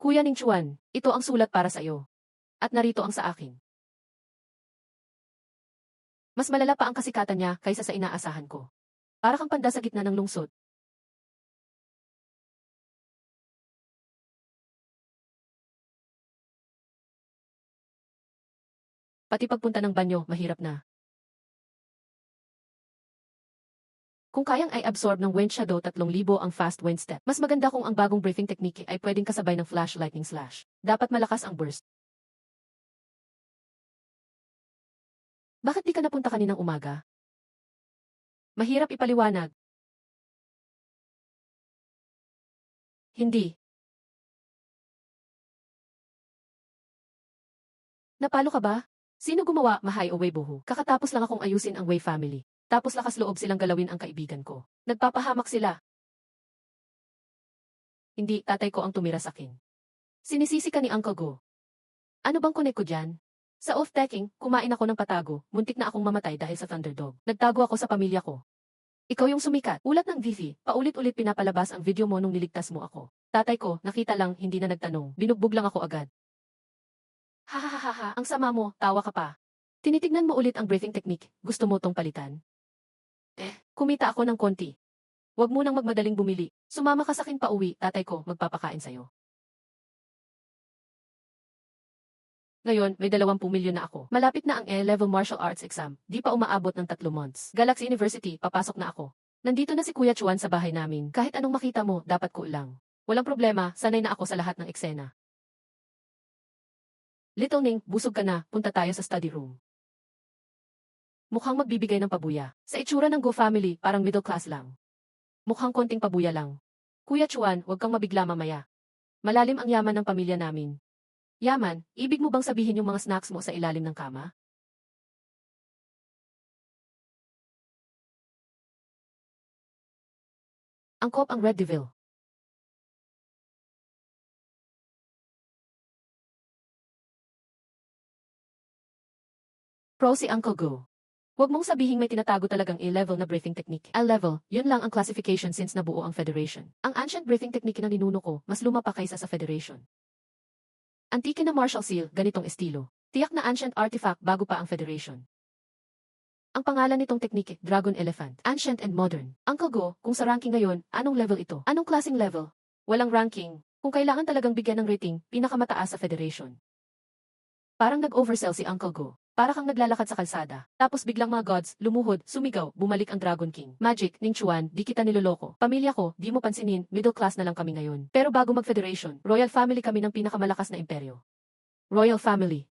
Kuya Ning Chuan, ito ang sulat para sa iyo. At narito ang sa akin. Mas malala pa ang kasikatan niya kaysa sa inaasahan ko. Para kang panda sa gitna ng lungsod. Pati pagpunta ng banyo, mahirap na. Kung kayang ay absorb ng Wind Shadow 3,000 ang Fast Wind Step, mas maganda kung ang bagong briefing technique ay pwedeng kasabay ng Flash Lightning Slash. Dapat malakas ang burst. Bakit di ka napunta kaninang umaga? Mahirap ipaliwanag. Hindi. Napalo ka ba? Sino gumawa, Mahay o Weibo? Kakatapos lang akong ayusin ang Wei family. Tapos lakas loob silang galawin ang kaibigan ko. Nagpapahamak sila. Hindi, tatay ko ang tumira sa akin. Sinisisi ka ni Uncle Go. Ano bang connect ko dyan? Sa off-taking, kumain ako ng patago, muntik na akong mamatay dahil sa Thunderdog. Nagtago ako sa pamilya ko. Ikaw yung sumikat. Ulat ng Vivi, paulit-ulit pinapalabas ang video mo nung niligtas mo ako. Tatay ko, nakita lang, hindi na nagtanong. Binugbog lang ako agad. Hahaha, ang sama mo, tawa ka pa. Tinitignan mo ulit ang breathing technique, gusto mo tong palitan? Kumita ako ng konti. Huwag mo nang magmadaling bumili. Sumama ka sa akin pa uwi, tatay ko, magpapakain sa'yo. Ngayon, may 20 milyon na ako. Malapit na ang A-level martial arts exam. Di pa umaabot ng 3 months. Galaxy University, papasok na ako. Nandito na si Kuya Chuan sa bahay namin. Kahit anong makita mo, dapat ko lang. Walang problema, sanay na ako sa lahat ng eksena. Little Ning, busog ka na, punta tayo sa study room. Mukhang magbibigay ng pabuya. Sa itsura ng Go family, parang middle class lang. Mukhang konting pabuya lang. Kuya Chuan, huwag kang mabigla mamaya. Malalim ang yaman ng pamilya namin. Yaman, ibig mo bang sabihin yung mga snacks mo sa ilalim ng kama? Angkop ang Red Devil. Pro si Uncle Go. Huwag mong sabihin may tinatago talagang A-level na breathing technique. A-level, yun lang ang classification since nabuo ang Federation. Ang ancient breathing technique na ninuno ko, mas luma pa kaysa sa Federation. Antike na martial seal, ganitong estilo. Tiyak na ancient artifact bago pa ang Federation. Ang pangalan nitong teknike, Dragon Elephant. Ancient and modern. Uncle Go, kung sa ranking ngayon, anong level ito? Anong klaseng level? Walang ranking. Kung kailangan talagang bigyan ng rating, pinakamataas sa Federation. Parang nag-oversell si Uncle Go. Para kang naglalakad sa kalsada. Tapos biglang mga gods, lumuhod, sumigaw, bumalik ang Dragon King. Magic, Ning Chuan, di kita niloloko. Pamilya ko, di mo pansinin, middle class na lang kami ngayon. Pero bago mag-Federation, Royal Family kami ng pinakamalakas na imperyo. Royal Family.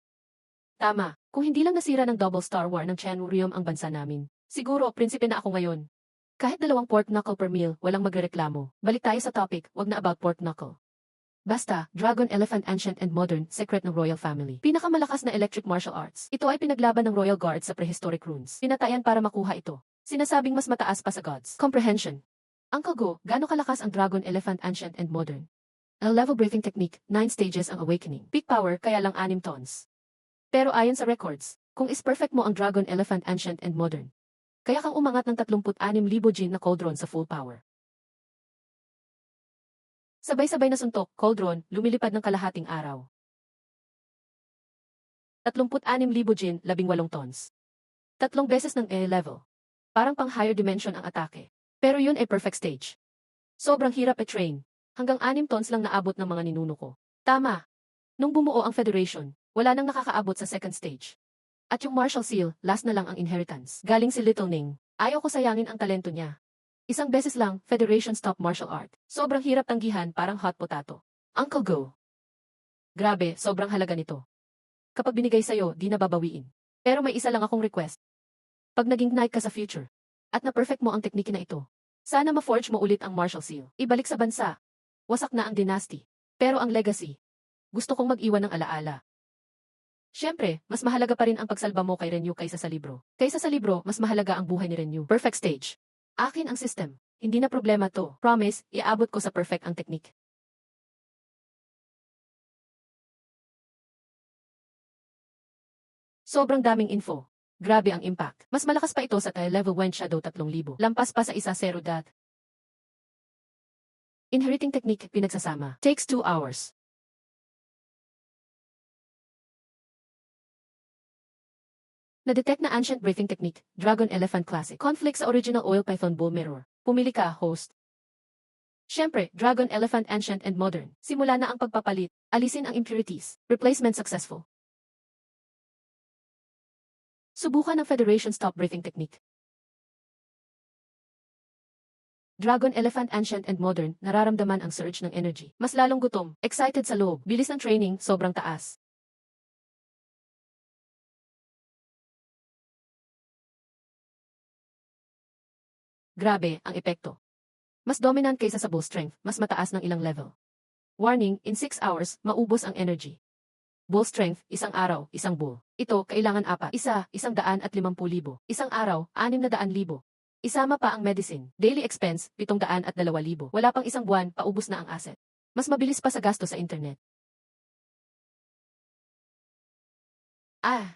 Tama, kung hindi lang nasira ng double Star War ng Chen Wurium ang bansa namin, siguro, prinsipe na ako ngayon. Kahit 2 pork knuckle per meal, walang magrereklamo. Balik tayo sa topic, wag na about pork knuckle. Basta, Dragon Elephant Ancient and Modern, secret ng Royal Family. Pinakamalakas na electric martial arts. Ito ay pinaglaban ng Royal Guard sa prehistoric runes. Pinatayan para makuha ito. Sinasabing mas mataas pa sa gods. Comprehension. Uncle Go, gaano kalakas ang Dragon Elephant Ancient and Modern? A-level breathing technique, 9 stages ang awakening. Peak power, kaya lang 6 tons. Pero ayon sa records, kung is-perfect mo ang Dragon Elephant Ancient and Modern, kaya kang umangat ng 36,000 Jin na cauldron sa full power. Sabay-sabay na suntok, cauldron, lumilipad ng kalahating araw. 36,000 Jin, 18 tons. 3 beses ng A-level. Parang pang higher dimension ang atake. Pero yun ay perfect stage. Sobrang hirap i-train. Hanggang 6 tons lang naabot ng mga ninuno ko. Tama. Nung bumuo ang Federation, wala nang nakakaabot sa second stage. At yung Martial Seal, last na lang ang inheritance. Galing si Little Ning. Ayaw ko sayangin ang talento niya. Isang beses lang, Federation stop martial art. Sobrang hirap tanggihan, parang hot potato. Uncle Go. Grabe, sobrang halaga nito. Kapag binigay sa'yo, di na babawiin. Pero may isa lang akong request. Pag naging knight ka sa future, at na-perfect mo ang tekniki na ito, sana ma-forge mo ulit ang martial seal. Ibalik sa bansa. Wasak na ang dynasty. Pero ang legacy, gusto kong mag-iwan ng alaala. Siyempre, mas mahalaga pa rin ang pagsalba mo kay Renyu kaysa sa libro. Kaysa sa libro, mas mahalaga ang buhay ni Renyu. Perfect stage. Akin ang system. Hindi na problema to. Promise, iaabot ko sa perfect ang technique. Sobrang daming info. Grabe ang impact. Mas malakas pa ito sa level 1 Shadow 3,000. Lampas pa sa isa 0 dot. Inheriting technique pinagsasama. Takes 2 hours. Na-detect na ancient breathing technique, Dragon Elephant Classic. Conflict sa original Oil Python Bull Mirror. Pumili ka, host. Siyempre, Dragon Elephant Ancient and Modern. Simula na ang pagpapalit. Alisin ang impurities. Replacement successful. Subukan ng Federation Stop Breathing Technique. Dragon Elephant Ancient and Modern, nararamdaman ang surge ng energy. Mas lalong gutom, excited sa loob, bilis ng training, sobrang taas. Grabe, ang epekto. Mas dominant kaysa sa bull strength, mas mataas ng ilang level. Warning, in 6 hours, maubos ang energy. Bull strength, isang araw, isang bull. Ito, kailangan 4. 150,000. Isang araw, 600,000. Isama pa ang medicine. Daily expense, 702,000. Wala pang isang buwan, paubos na ang asset. Mas mabilis pa sa gasto sa internet. Ah,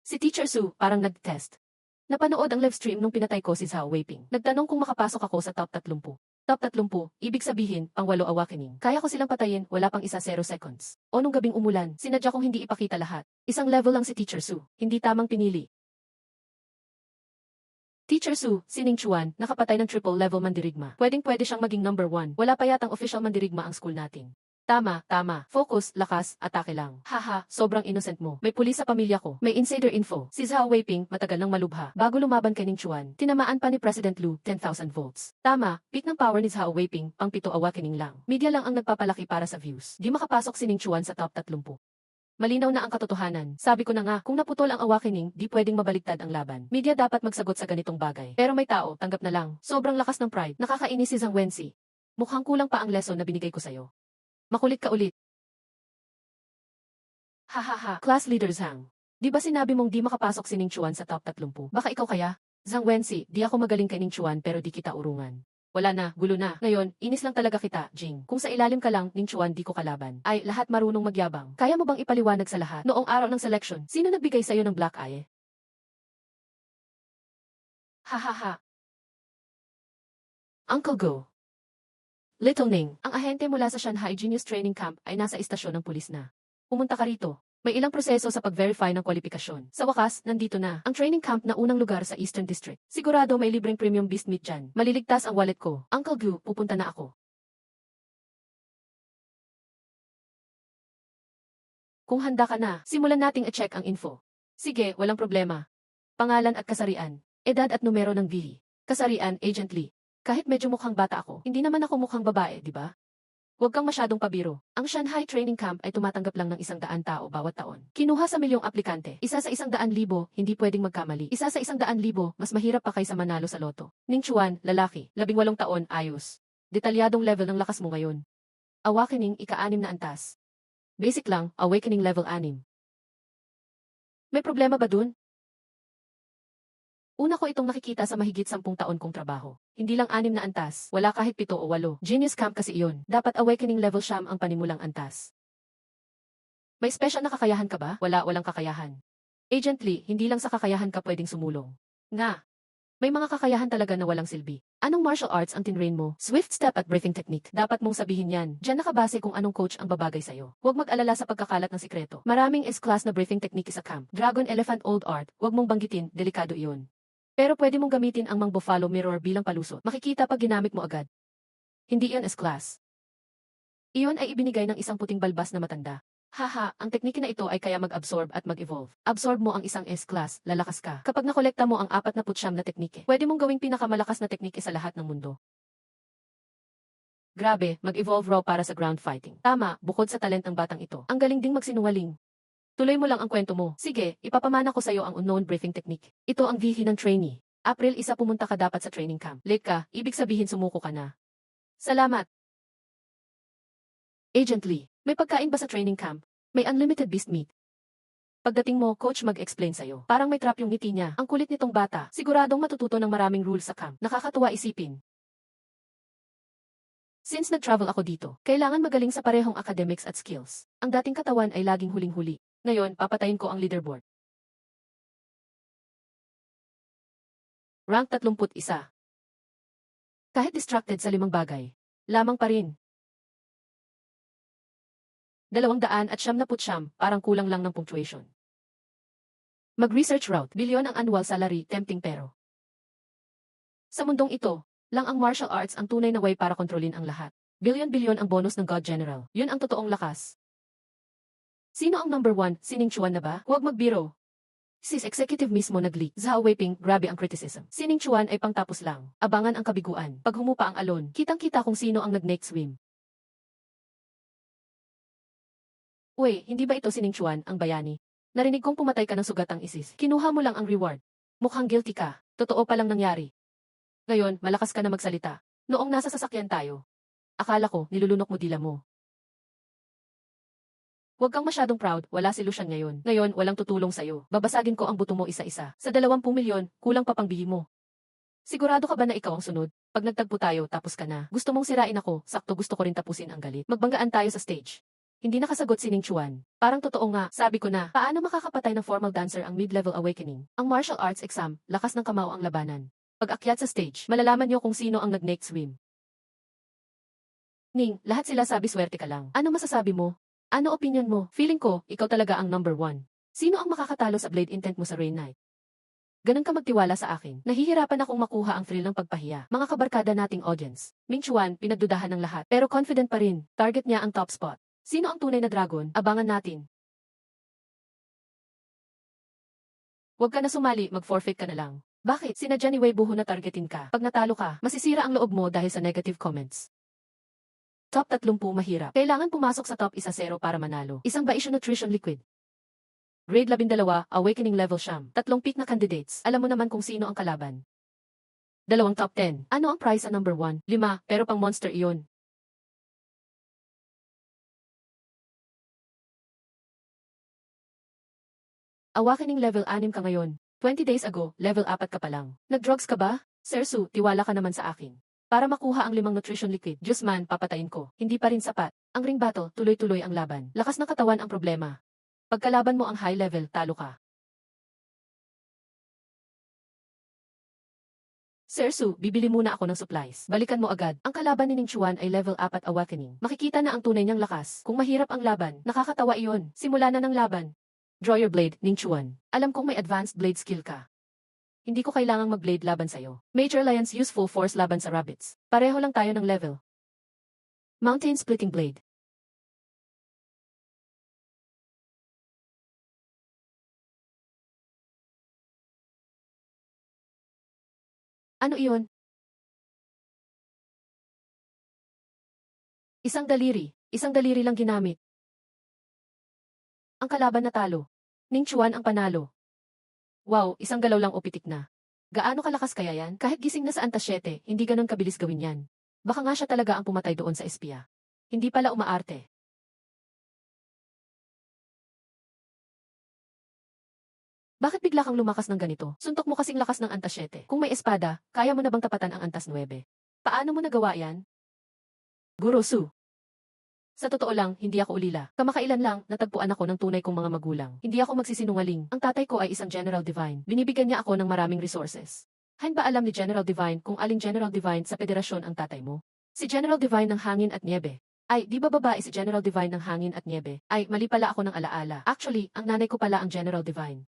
si Teacher Su, parang nag-test. Napanood ang live stream nung pinatay ko si Zhao Weiping. Nagtanong kung makapasok ako sa top 30. Top 30, ibig sabihin, pang 8 awakening. Kaya ko silang patayin, wala pang isa 0 seconds. O nung gabing umulan, sinadya kong hindi ipakita lahat. Isang level lang si Teacher Su, hindi tamang pinili. Teacher Su, si Ning Chuan, nakapatay ng triple level mandirigma. Pwedeng-pwede siyang maging number 1. Wala pa yatang official mandirigma ang school natin. Tama, tama. Focus, lakas, atake lang. Haha, sobrang innocent mo. May pulis sa pamilya ko. May insider info. Si Zhao Weiping, matagal nang malubha. Bago lumaban kay Ning Chuan, tinamaan pa ni President Lu, 10,000 volts. Tama, peak ng power ni Zhao Weiping, pang 7 awakening lang. Media lang ang nagpapalaki para sa views. Di makapasok si Ning Chuan sa top 30. Malinaw na ang katotohanan. Sabi ko na nga, kung naputol ang awakening, di pwedeng mabaliktad ang laban. Media dapat magsagot sa ganitong bagay. Pero may tao, tanggap na lang. Sobrang lakas ng pride. Nakakainis si Zhang Wenxi. Mukhang kulang pa ang lesson na binigay ko sa'yo. Makulit ka ulit. Hahaha, class leader Zhang. Di ba sinabi mong di makapasok si Ning Chuan sa top 30? Baka ikaw kaya? Zhang Wenxi, di ako magaling kay Ning Chuan pero di kita urungan. Wala na, gulo na. Ngayon, inis lang talaga kita, Jing. Kung sa ilalim ka lang, Ning Chuan di ko kalaban. Ay, lahat marunong magyabang. Kaya mo bang ipaliwanag sa lahat? Noong araw ng selection, sino nagbigay sa'yo ng black eye? Hahaha. Uncle Go. Little Ning, ang ahente mula sa Shanghai Genius Training Camp ay nasa istasyon ng pulis na. Pumunta ka rito. May ilang proseso sa pag-verify ng kwalifikasyon. Sa wakas, nandito na. Ang training camp na unang lugar sa Eastern District. Sigurado may libreng premium beast meat dyan. Maliligtas ang wallet ko. Uncle Gu, pupunta na ako. Kung handa ka na, simulan nating i-check ang info. Sige, walang problema. Pangalan at kasarian. Edad at numero ng VI. Kasarian, Agent Lee. Kahit medyo mukhang bata ako, hindi naman ako mukhang babae, di ba? Huwag kang masyadong pabiro. Ang Shanghai Training Camp ay tumatanggap lang ng 100 tao bawat taon. Kinuha sa milyong aplikante. Isa sa 100,000, hindi pwedeng magkamali. Isa sa 100,000, mas mahirap pa kaysa manalo sa loto. Ning Chuan, lalaki, 18 taon, ayos. Detalyadong level ng lakas mo ngayon. Awakening, ika-6 na antas. Basic lang, awakening level 6. May problema ba dun? Una ko itong nakikita sa mahigit 10 taon kong trabaho. Hindi lang 6 na antas, wala kahit 7 o 8. Genius Camp kasi iyon. Dapat awakening level siyam ang panimulang antas. May special na kakayahan ka ba? Walang kakayahan. Agent Lee, hindi lang sa kakayahan ka pwedeng sumulong. Nga. May mga kakayahan talaga na walang silbi. Anong martial arts ang tinrain mo? Swift step at breathing technique. Dapat mong sabihin yan. Diyan nakabase kung anong coach ang babagay sa'yo. Huwag mag-alala sa pagkakalat ng sikreto. Maraming S-class na breathing technique sa camp. Dragon Elephant Old Art. Huwag mong banggitin, delikado iyon. Pero pwede mong gamitin ang Mang Buffalo Mirror bilang palusot. Makikita pag ginamit mo agad. Hindi iyon S-class. Iyon ay ibinigay ng isang puting balbas na matanda. Haha, ang teknike na ito ay kaya mag-absorb at mag-evolve. Absorb mo ang isang S-class, lalakas ka. Kapag nakolekta mo ang 49 na teknike, pwede mong gawing pinakamalakas na teknike sa lahat ng mundo. Grabe, mag-evolve raw para sa ground fighting. Tama, bukod sa talent ng batang ito, ang galing ding magsinungaling. Tuloy mo lang ang kwento mo. Sige, ipapamana ko sa'yo ang unknown briefing technique. Ito ang vihi ng trainee. April 1 pumunta ka dapat sa training camp. Late ka, ibig sabihin sumuko ka na. Salamat. Agent Lee, may pagkain ba sa training camp? May unlimited beast meat. Pagdating mo, coach mag-explain sa'yo. Parang may trap yung ngiti niya. Ang kulit nitong bata. Siguradong matututo ng maraming rules sa camp. Nakakatuwa isipin. Since nag-travel ako dito, kailangan magaling sa parehong academics at skills. Ang dating katawan ay laging huling-huli. Ngayon, papatayin ko ang leaderboard. Rank 31. Kahit distracted sa 5 bagay. Lamang pa rin. 279, parang kulang lang ng punctuation. Mag-research route, bilyon ang annual salary, tempting pero. Sa mundong ito, lang ang martial arts ang tunay na way para kontrolin ang lahat. Bilyon-bilyon ang bonus ng God General. Yun ang totoong lakas. Sino ang number 1? Si Ning Chuan na ba? Huwag magbiro. Sis executive mismo nag-leak. Zhao Weiping, grabe ang criticism. Si Ning Chuan ay pangtapos lang. Abangan ang kabiguan. Pag humupa ang alon, kitang-kita kung sino ang nag-neck swim. Uy, hindi ba ito si Ning Chuan, ang bayani? Narinig kong pumatay ka ng sugatang isis. Kinuha mo lang ang reward. Mukhang guilty ka. Totoo palang nangyari. Ngayon, malakas ka na magsalita. Noong nasa sasakyan tayo. Akala ko, nilulunok mo dila mo. Huwag kang masyadong proud, wala si Lucian ngayon. Ngayon, walang tutulong sa'yo. Babasagin ko ang buto mo isa-isa. Sa 20 milyon, kulang pa pang bili mo. Sigurado ka ba na ikaw ang sunod? Pag nagtagpo tayo tapos ka na. Gusto mong sirain ako, sakto gusto ko rin tapusin ang galit. Magbanggaan tayo sa stage. Hindi nakasagot si Ning Chuan. Parang totoo nga, sabi ko na, paano makakapatay ng formal dancer ang mid-level awakening? Ang martial arts exam, lakas ng kamao ang labanan. Pag akyat sa stage, malalaman niyo kung sino ang nag-naked swim. Ning, lahat sila sabi swerte ka lang. Ano masasabi mo? Ano opinion mo? Feeling ko, ikaw talaga ang number one. Sino ang makakatalo sa blade intent mo sa Rain Knight? Ganun ka magtiwala sa akin. Nahihirapan akong makuha ang thrill ng pagpahiya. Mga kabarkada nating audience. Ming Chuan, pinagdudahan ng lahat. Pero confident pa rin. Target niya ang top spot. Sino ang tunay na dragon? Abangan natin. Huwag ka na sumali, mag-forfeit ka na lang. Bakit? Sinadya ni Weibo na targetin ka. Pag natalo ka, masisira ang loob mo dahil sa negative comments. Top 30 mahirap. Kailangan pumasok sa top 10 para manalo. Isang Baisho Nutrition Liquid. Grade 12, Awakening Level Siyam. 3 pick na candidates. Alam mo naman kung sino ang kalaban. 2 top 10. Ano ang prize sa number 1? 5, pero pang monster iyon. Awakening Level 6 ka ngayon. 20 days ago, level 4 ka pa lang. Nag-drugs ka ba? Sir Su, tiwala ka naman sa akin. Para makuha ang 5 nutrition liquid, Diyos man, papatayin ko. Hindi pa rin sapat. Ang ring battle, tuloy-tuloy ang laban. Lakas ng katawan ang problema. Pagkalaban mo ang high level, talo ka. Sir Su, bibili muna ako ng supplies. Balikan mo agad. Ang kalaban ni Ning Chuan ay level 4 awakening. Makikita na ang tunay niyang lakas. Kung mahirap ang laban, nakakatawa iyon. Simula na ng laban. Draw your blade, Ning Chuan. Alam kong may advanced blade skill ka. Hindi ko kailangang mag-blade laban sa'yo. Major Alliance useful force laban sa rabbits. Pareho lang tayo ng level. Mountain Splitting Blade. Ano iyon? Isang daliri lang ginamit. Ang kalaban natalo. Ning Chuan ang panalo. Wow, isang galaw lang o pitik na. Gaano kalakas kaya yan? Kahit gising na sa antas 7, hindi ganon kabilis gawin yan. Baka nga siya talaga ang pumatay doon sa espiya. Hindi pala umaarte. Bakit bigla kang lumakas ng ganito? Suntok mo kasing lakas ng antas 7. Kung may espada, kaya mo na bang tapatan ang antas 9? Paano mo nagawa yan? Guro Su. Sa totoo lang, hindi ako ulila. Kamakailan lang, natagpuan ako ng tunay kong mga magulang. Hindi ako magsisinungaling. Ang tatay ko ay isang General Divine. Binibigyan niya ako ng maraming resources. Hain ba alam ni General Divine kung aling General Divine sa federasyon ang tatay mo? Si General Divine ng Hangin at Niebe. Ay, di ba babae si General Divine ng Hangin at Niebe? Ay, mali pala ako ng alaala. Actually, ang nanay ko pala ang General Divine.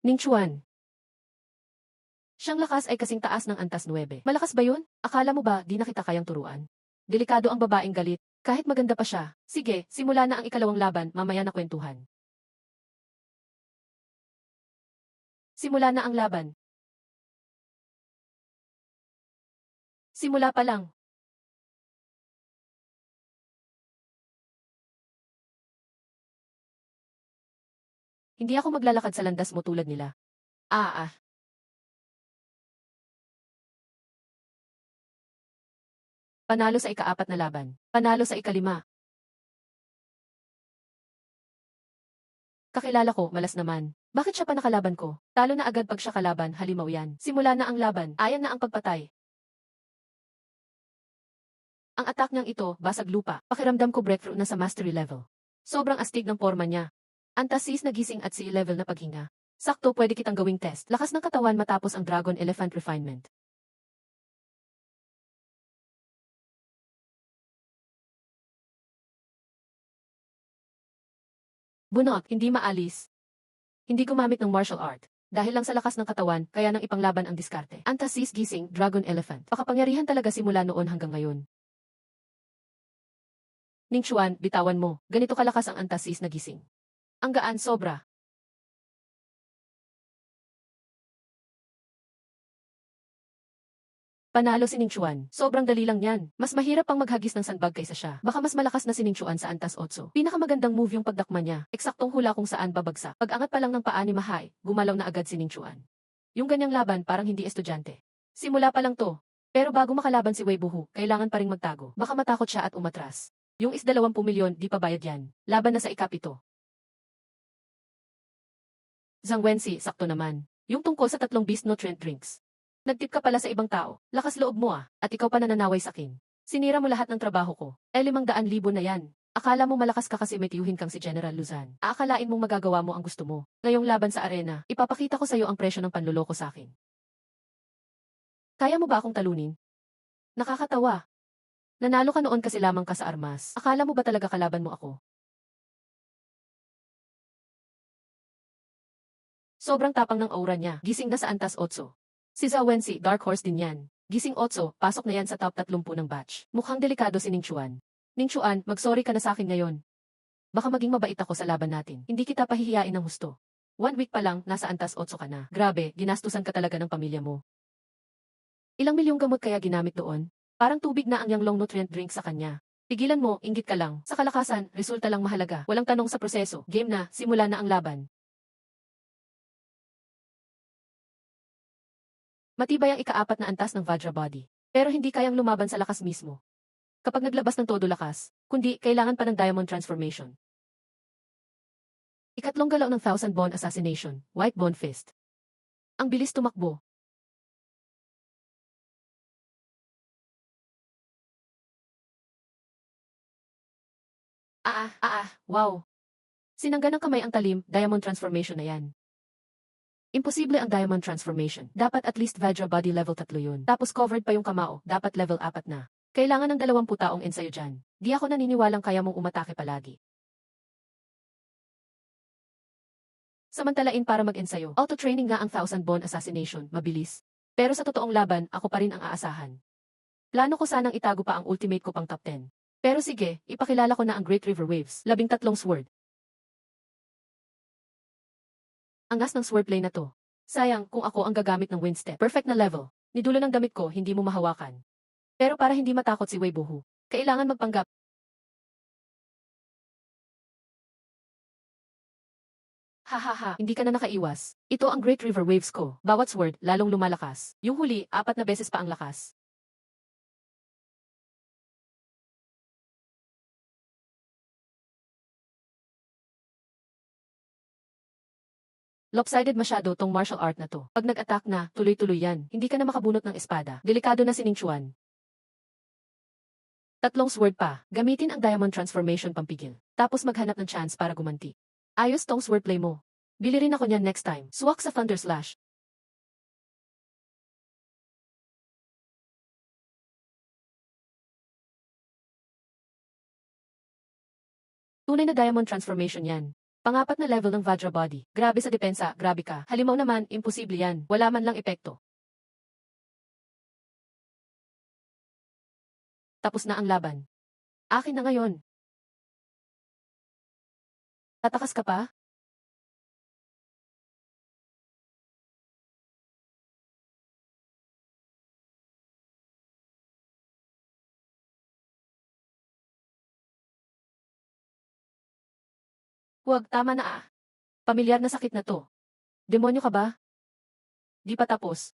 Ning Chuan. Siyang lakas ay kasing taas ng antas 9. Malakas ba yun? Akala mo ba di na kita kayang turuan? Delikado ang babaeng galit. Kahit maganda pa siya. Sige, simula na ang ikalawang laban, mamaya na kwentuhan. Simula na ang laban. Simula pa lang. Hindi ako maglalakad sa landas mo tulad nila. Ah. Panalo sa ika-4 na laban. Panalo sa ika-5. Kakilala ko, malas naman. Bakit siya pa nakalaban ko? Talo na agad pag siya kalaban, halimaw yan. Simula na ang laban, ayan na ang pagpatay. Ang attack niyang ito, basag lupa. Pakiramdam ko breakthrough na sa mastery level. Sobrang astig ng forma niya. Antasis na gising at sea level na paghinga. Sakto pwede kitang gawing test. Lakas ng katawan matapos ang Dragon Elephant Refinement. Bunot, hindi maalis. Hindi gumamit ng martial art. Dahil lang sa lakas ng katawan, kaya nang ipanglaban ang diskarte. Antasis gising, Dragon Elephant. Makapangyarihan talaga simula noon hanggang ngayon. Ning Chuan, bitawan mo. Ganito kalakas ang antasis na gising. Ang gaan sobra. Panalo si Ning Chuan. Sobrang dali lang yan. Mas mahirap pang maghagis ng sandbag kaysa siya. Baka mas malakas na si Ning Chuan sa antas 8. Pinakamagandang move yung pagdakma niya. Eksaktong hula kung saan babagsak. Pag-angat pa lang ng paa ni Mahay, gumalaw na agad si Ning Chuan. Yung ganyang laban parang hindi estudyante. Simula pa lang to. Pero bago makalaban si Wei Buhu, kailangan pa ring magtago. Baka matakot siya at umatras. Yung is 20 milyon, di pa bayad yan. Laban na sa ikapito. Zhang Wensi, sakto naman. Yung tungkol sa 3 beast nutrient drinks. Nagtip ka pala sa ibang tao. Lakas loob mo at ikaw pa nananaway sakin. Sinira mo lahat ng trabaho ko. 500,000 na yan. Akala mo malakas ka kasi may tiyuhin kang si General Luzan. Aakalain mong magagawa mo ang gusto mo. Ngayong laban sa arena, ipapakita ko sa'yo ang presyo ng panloloko sa akin. Kaya mo ba akong talunin? Nakakatawa. Nanalo ka noon kasi lamang ka sa armas. Akala mo ba talaga kalaban mo ako? Sobrang tapang ng aura niya. Gising na sa antas 8. Si Zawensi, dark horse din yan. Gising 8, pasok na yan sa top 30 ng batch. Mukhang delikado si Ning Chuan. Ning Chuan, mag-sorry ka na sa akin ngayon. Baka maging mabait ako sa laban natin. Hindi kita pahihiyain ng husto. 1 week pa lang, nasa antas 8 ka na. Grabe, ginastusan ka talaga ng pamilya mo. Ilang milyong gamot kaya ginamit doon? Parang tubig na ang yang long nutrient drink sa kanya. Pigilan mo, inggit ka lang. Sa kalakasan, resulta lang mahalaga. Walang tanong sa proseso. Game na, simula na ang laban. Matibay ang ika-4 na antas ng Vajra Body. Pero hindi kayang lumaban sa lakas mismo. Kapag naglabas ng todo lakas, kundi kailangan pa ng Diamond Transformation. Ikatlong galaw ng Thousand Bone Assassination, White Bone Fist. Ang bilis tumakbo. Wow. Sinangga ng kamay ang talim, Diamond Transformation na yan. Imposible ang Diamond Transformation. Dapat at least Vajra Body level 3 yun. Tapos covered pa yung kamao, dapat level 4 na. Kailangan ng 20 taong ensayo dyan. Di ako naniniwalang kaya mong umatake palagi. Samantalain para mag-ensayo. Auto-training nga ang Thousand Bone Assassination, mabilis. Pero sa totoong laban, ako pa rin ang aasahan. Plano ko sanang itago pa ang ultimate ko pang top 10. Pero sige, ipakilala ko na ang Great River Waves, 13 sword. Angas ng swordplay na to. Sayang kung ako ang gagamit ng windstep. Perfect na level. Ni dulo ng damit ko, hindi mo mahawakan. Pero para hindi matakot si Wei Buhu, kailangan magpanggap. Hahaha, hindi ka na nakaiwas. Ito ang Great River Waves ko. Bawat sword, lalong lumalakas. Yung huli, 4 na beses pa ang lakas. Lopsided masyado tong martial art na to. Pag nag-attack na, tuloy-tuloy yan. Hindi ka na makabunot ng espada. Delikado na si Ning Chuan. 3 sword pa. Gamitin ang Diamond Transformation pampigil. Tapos maghanap ng chance para gumanti. Ayos tong swordplay mo. Bili rin ako niyan next time. Swak sa Thunder Slash. Tunay na Diamond Transformation yan. Pang-4 na level ng Vajra Body. Grabe sa depensa, grabe ka. Halimaw naman, imposible yan. Wala man lang epekto. Tapos na ang laban. Akin na ngayon. Tatakas ka pa? Huwag, tama na Pamilyar na sakit na to. Demonyo ka ba? Di pa tapos.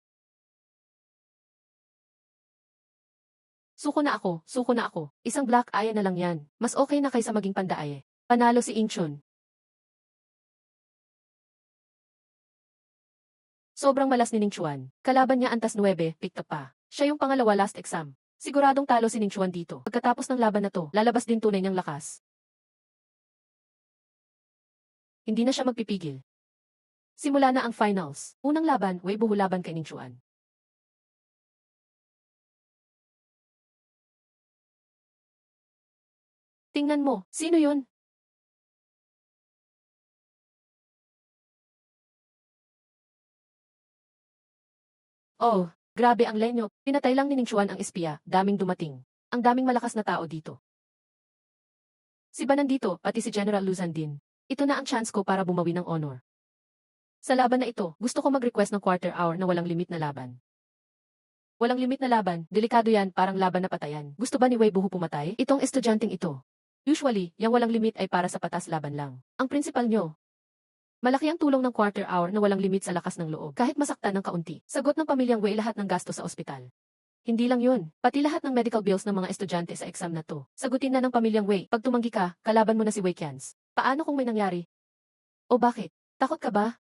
Suko na ako. Isang black eye na lang yan. Mas okay na kaysa maging pandaaye. Panalo si Incheon. Sobrang malas ni Ning Chuan. Kalaban niya antas 9, picked up pa. Siya yung pangalawa last exam. Siguradong talo si Ning Chuan dito. Pagkatapos ng laban na to, lalabas din tunay niyang lakas. Hindi na siya magpipigil. Simula na ang finals. Unang laban, Wei Buhu laban kay Ning Chuan. Tingnan mo, sino yun? Oh, grabe ang lenyo. Pinatay lang ni Ning Chuan ang espiya. Daming dumating. Ang daming malakas na tao dito. Si Ba nandito, pati si General Luzan din. Ito na ang chance ko para bumawi ng honor. Sa laban na ito, gusto ko mag-request ng quarter hour na walang limit na laban. Walang limit na laban, delikado yan, parang laban na patayan. Gusto ba ni Wei Buhu pumatay? Itong estudyanteng ito. Usually, yung walang limit ay para sa patas laban lang. Ang principal nyo. Malaki ang tulong ng quarter hour na walang limit sa lakas ng loob, kahit masaktan ng kaunti. Sagot ng pamilyang Wei lahat ng gasto sa ospital. Hindi lang yun, pati lahat ng medical bills ng mga estudyante sa exam na to. Sagutin na ng pamilyang Wei. Pag tumanggi ka, kalaban mo na si Wei Kians. Paano kung may nangyari? O bakit? Takot ka ba?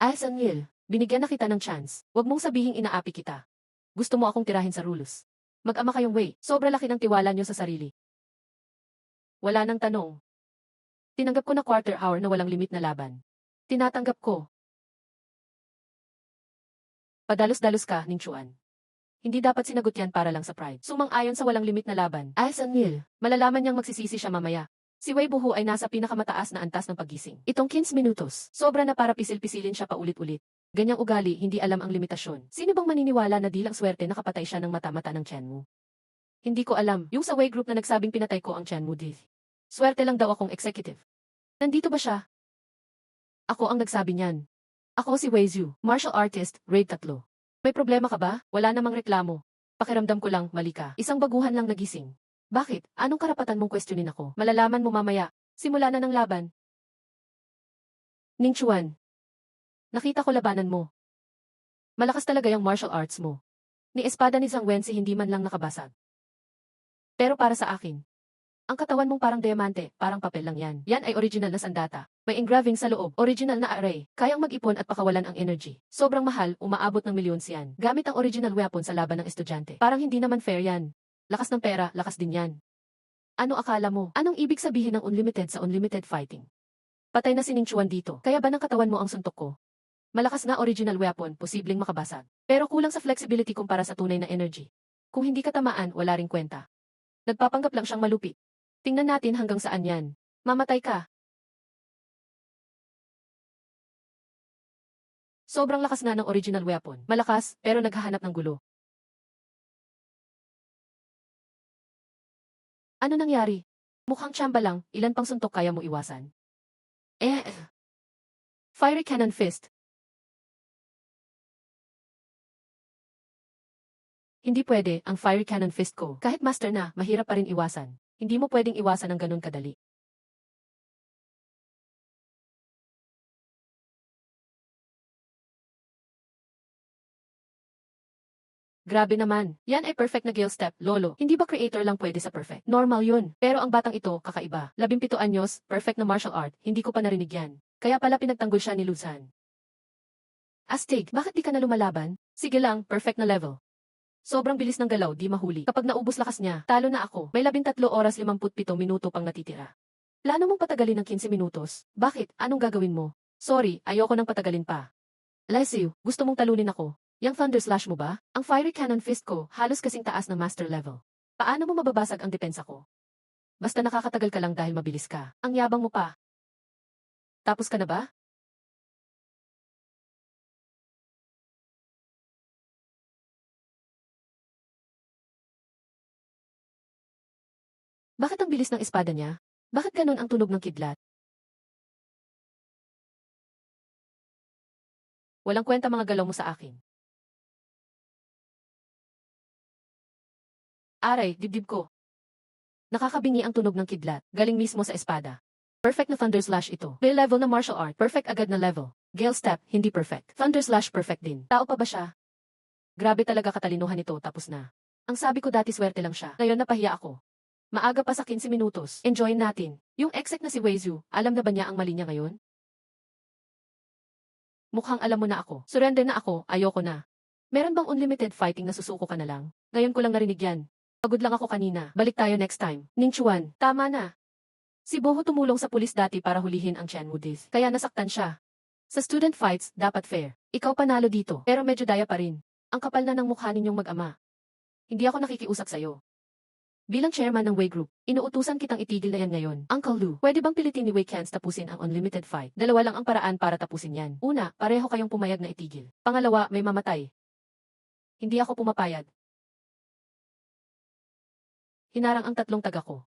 Ay, Sangil. Binigyan na kita ng chance. Huwag mong sabihing inaapi kita. Gusto mo akong tirahin sa rulos. Mag-ama kayong Wei. Sobra laki ng tiwala niyo sa sarili. Wala nang tanong. Tinanggap ko na quarter hour na walang limit na laban. Tinatanggap ko. Padalos-dalos ka, Ning Chuan. Hindi dapat sinagot yan para lang sa pride. Sumang-ayon sa walang limit na laban. Ay, Sanil. Malalaman niyang magsisisi siya mamaya. Si Wei Buhu ay nasa pinakamataas na antas ng paggising. Itong 15 minutos. Sobra na para pisil-pisilin siya paulit-ulit. Ganyang ugali, hindi alam ang limitasyon. Sino bang maniniwala na di lang swerte nakapatay siya ng mata-mata ng tiyan mo? Hindi ko alam. Yung sa Wei Group na nagsabing pinatay ko ang tiyan mo, di. Swerte lang daw akong executive. Nandito ba siya? Ako ang nagsabi niyan. Ako si Wei Zhu, martial artist, grade 3. May problema ka ba? Wala namang reklamo. Pakiramdam ko lang, mali ka. Isang baguhan lang nagising. Bakit? Anong karapatan mong questionin ako? Malalaman mo mamaya. Simula na ng laban. Ning Chuan. Nakita ko labanan mo. Malakas talaga yung martial arts mo. Ni espada ni Zhang Wensi hindi man lang nakabasag. Pero para sa akin, ang katawan mong parang diamante, parang papel lang yan. Yan ay original na sandata. May engraving sa loob, original na array. Kayang mag-ipon at pakawalan ang energy. Sobrang mahal, umaabot ng milyon yan. Gamit ang original weapon sa laban ng estudyante. Parang hindi naman fair yan. Lakas ng pera, lakas din yan. Ano akala mo? Anong ibig sabihin ng unlimited sa unlimited fighting? Patay na si Ning Chuan dito. Kaya ba ng katawan mo ang suntok ko? Malakas nga original weapon, posibleng makabasag. Pero kulang sa flexibility kumpara sa tunay na energy. Kung hindi ka tamaan, wala ring kwenta. Nagpapanggap lang siyang malupit. Tingnan natin hanggang saan yan. Mamatay ka. Sobrang lakas na ng original weapon. Malakas, pero naghahanap ng gulo. Ano nangyari? Mukhang tsamba lang, ilan pang suntok kaya mo iwasan? Fiery Cannon Fist. Hindi pwede, ang Fiery Cannon Fist ko. Kahit master na, mahirap pa rin iwasan. Hindi mo pwedeng iwasan ng ganun kadali. Grabe naman. Yan ay perfect na Gale Step, Lolo. Hindi ba creator lang pwede sa perfect? Normal yun. Pero ang batang ito, kakaiba. 17 anyos, perfect na martial art, hindi ko pa narinig yan. Kaya pala pinagtanggol siya ni Luzhan. Astig, bakit di ka na lumalaban? Sige lang, perfect na level. Sobrang bilis ng galaw, di mahuli. Kapag naubos lakas niya, talo na ako. May 13 oras 57 minuto pang natitira. Plano mong patagalin ng 15 minutos? Bakit? Anong gagawin mo? Sorry, ayoko nang patagalin pa. Lesiu, gusto mong talunin ako? Yang Thunder Slash mo ba? Ang Fiery Cannon Fist ko, halos kasing taas ng master level. Paano mo mababasag ang depensa ko? Basta nakakatagal ka lang dahil mabilis ka. Ang yabang mo pa. Tapos ka na ba? Bakit ang bilis ng espada niya? Bakit ganun ang tunog ng kidlat? Walang kwenta mga galaw mo sa akin. Aray, dibdib ko. Nakakabingi ang tunog ng kidlat, galing mismo sa espada. Perfect na Thunder Slash ito. May level na martial art, perfect agad na level. Gale Step, hindi perfect. Thunder Slash perfect din. Tao pa ba siya? Grabe talaga katalinuhan nito, tapos na. Ang sabi ko dati swerte lang siya, ngayon napahiya ako. Maaga pa sa 15 minutos. Enjoyin natin. Yung exec na si Wei Zhu, alam na ba niya ang mali niya ngayon? Mukhang alam mo na ako. Surrender na ako, ayoko na. Meron bang unlimited fighting na susuko ka na lang? Ngayon ko lang narinig yan. Pagod lang ako kanina. Balik tayo next time. Ning Chuan, tama na. Si Boho tumulong sa pulis dati para hulihin ang Chen Wudis. Kaya nasaktan siya. Sa student fights, dapat fair. Ikaw panalo dito, pero medyo daya pa rin. Ang kapal na ng mukha ninyong mag-ama. Hindi ako nakikiusap sa'yo. Bilang chairman ng Wei Group, inuutusan kitang itigil na yan ngayon. Uncle Lu, pwede bang pilitin ni Wei Kans tapusin ang unlimited fight? Dalawa lang ang paraan para tapusin yan. Una, pareho kayong pumayag na itigil. Pangalawa, may mamatay. Hindi ako pumapayag. Hinarang ang tatlong taga ko.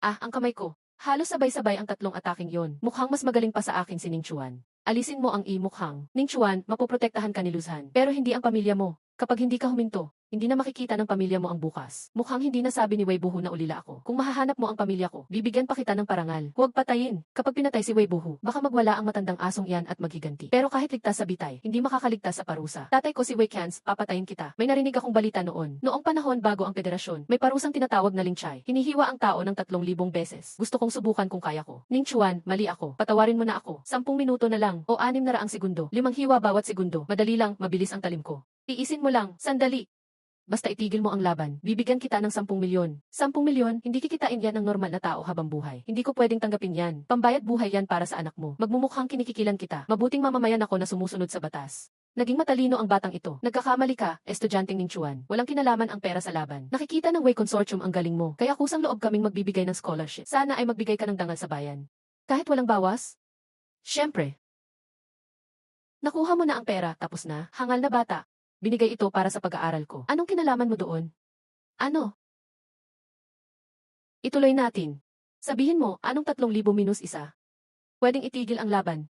Ang kamay ko. Halos sabay-sabay ang tatlong ataking yon. Mukhang mas magaling pa sa akin si Ning Chuan. Alisin mo ang mukhang. Ning Chuan, mapoprotektahan ka ni Luzhan. Pero hindi ang pamilya mo. Kapag hindi ka huminto, hindi na makikita ng pamilya mo ang bukas. Mukhang hindi nasabi ni Weibuhu na ulila ako. Kung mahahanap mo ang pamilya ko, bibigyan pa kita ng parangal. Huwag patayin. Kapag pinatay si Weibuhu, baka magwala ang matandang asong iyan at maghiganti. Pero kahit ligtas sa bitay, hindi makakaligtas sa parusa. Tatay ko si Wei Cans, papatayin kita. May narinig akong balita noon. Noong panahon bago ang federasyon, may parusang tinatawag na lingchay. Hinihiwa ang tao ng 3,000 beses. Gusto kong subukan kung kaya ko. Ning Chuan, mali ako. Patawarin mo na ako. 10 minuto na lang o 600 segundo. 5 hiwa bawat segundo. Madali lang, mabilis ang talim ko. Tiisin mo lang, sandali. Basta itigil mo ang laban, bibigyan kita ng 10 milyon. 10 milyon, hindi kikitain yan ng normal na tao habang buhay. Hindi ko pwedeng tanggapin yan. Pambayad buhay yan para sa anak mo. Magmumukhang kinikikilan kita. Mabuting mamamayan ako na sumusunod sa batas. Naging matalino ang batang ito. Nagkakamali ka, estudyanteng Ning Chuan. Walang kinalaman ang pera sa laban. Nakikita ng Wei Consortium ang galing mo. Kaya kusang loob kaming magbibigay ng scholarship. Sana ay magbigay ka ng dangal sa bayan. Kahit walang bawas? Siyempre. Nakuha mo na ang pera, tapos na. Hangal na bata. Binigay ito para sa pag-aaral ko. Anong kinalaman mo doon? Ano? Ituloy natin. Sabihin mo, anong 3,000 minus 1? Pwedeng itigil ang laban.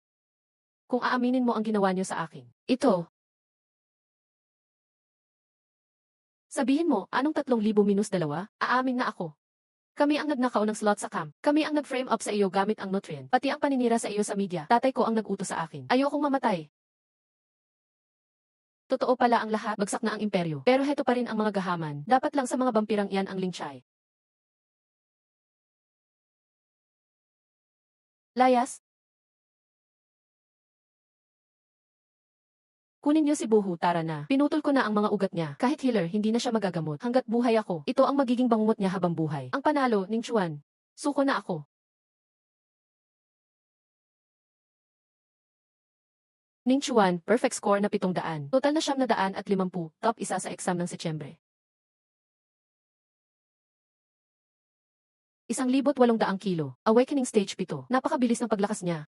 Kung aaminin mo ang ginawa niyo sa akin. Ito. Sabihin mo, anong 3,000 minus 2? Aamin na ako. Kami ang nagnakaw ng slot sa camp. Kami ang nag-frame up sa iyo gamit ang nutrient. Pati ang paninira sa iyo sa media. Tatay ko ang nag-utos sa akin. Ayokong mamatay. Totoo pala ang lahat, bagsak na ang imperyo. Pero heto pa rin ang mga gahaman. Dapat lang sa mga vampirang iyan ang lingchay. Layas? Kunin niyo si Buhu, tara na. Pinutol ko na ang mga ugat niya. Kahit healer, hindi na siya magagamot. Hanggat buhay ako, ito ang magiging bangungot niya habang buhay. Ang panalo, Ning Chuan. Suko na ako. Ning Chuan, perfect score na 700. Total na 950, top isa sa exam ng Setyembre. 1,800 kilo. Awakening stage 7. Napakabilis ng paglakas niya.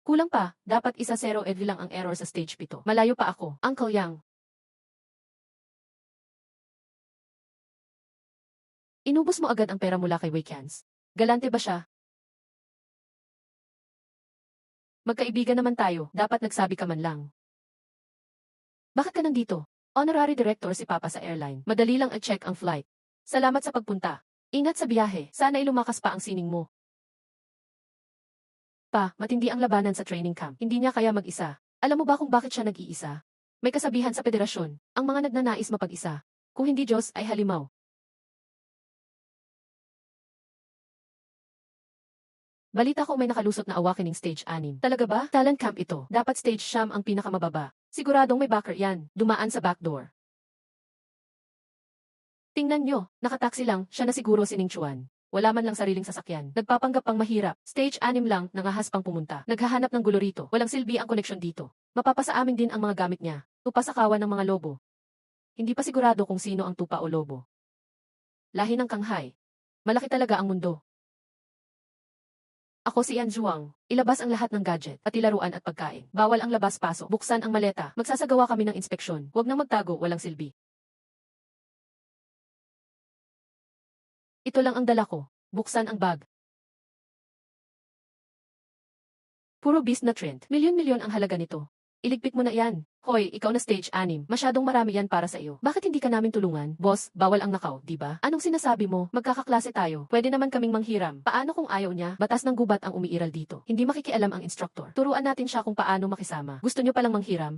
Kulang pa, dapat 1-0 EV lang ang error sa stage 7. Malayo pa ako, Uncle Yang. Inubos mo agad ang pera mula kay Wei Cans. Galante ba siya? Magkaibigan naman tayo, dapat nagsabi ka man lang. Bakit ka nandito? Honorary Director si Papa sa airline. Madali lang i-check ang flight. Salamat sa pagpunta. Ingat sa biyahe, sana ilumakas pa ang sining mo. Pa, matindi ang labanan sa training camp. Hindi niya kaya mag-isa. Alam mo ba kung bakit siya nag-iisa? May kasabihan sa federasyon, ang mga nagnanais mapag-isa. Kung hindi Diyos ay halimaw. Balita ko may nakalusot na awakening stage 6. Talaga ba? Talent camp ito. Dapat stage siyam ang pinakamababa. Siguradong may backer yan. Dumaan sa backdoor. Tingnan nyo, nakataksi lang, siya na siguro si Ning Chuan. Wala man lang sariling sasakyan. Nagpapanggap pang mahirap. Stage 6 lang, nangahas pang pumunta. Naghahanap ng gulo rito. Walang silbi ang koneksyon dito. Mapapasa amin din ang mga gamit niya. Tupa sa kawan ng mga lobo. Hindi pa sigurado kung sino ang tupa o lobo. Lahi ng Kanghay. Malaki talaga ang mundo. Ako si Yan Zhuang. Ilabas ang lahat ng gadget, pati laruan at pagkain. Bawal ang labas-pasok. Buksan ang maleta. Magsasagawa kami ng inspeksyon. Huwag nang magtago, walang silbi. Ito lang ang dala ko. Buksan ang bag. Puro beast na trend. Milyon-milyon ang halaga nito. Iligpit mo na yan. Hoy, ikaw na stage 6. Masyadong marami yan para sa iyo. Bakit hindi ka namin tulungan? Boss, bawal ang nakaw, di ba? Anong sinasabi mo? Magkakaklase tayo. Pwede naman kaming manghiram. Paano kung ayaw niya? Batas ng gubat ang umiiral dito. Hindi makikialam ang instructor. Turuan natin siya kung paano makisama. Gusto niyo palang manghiram?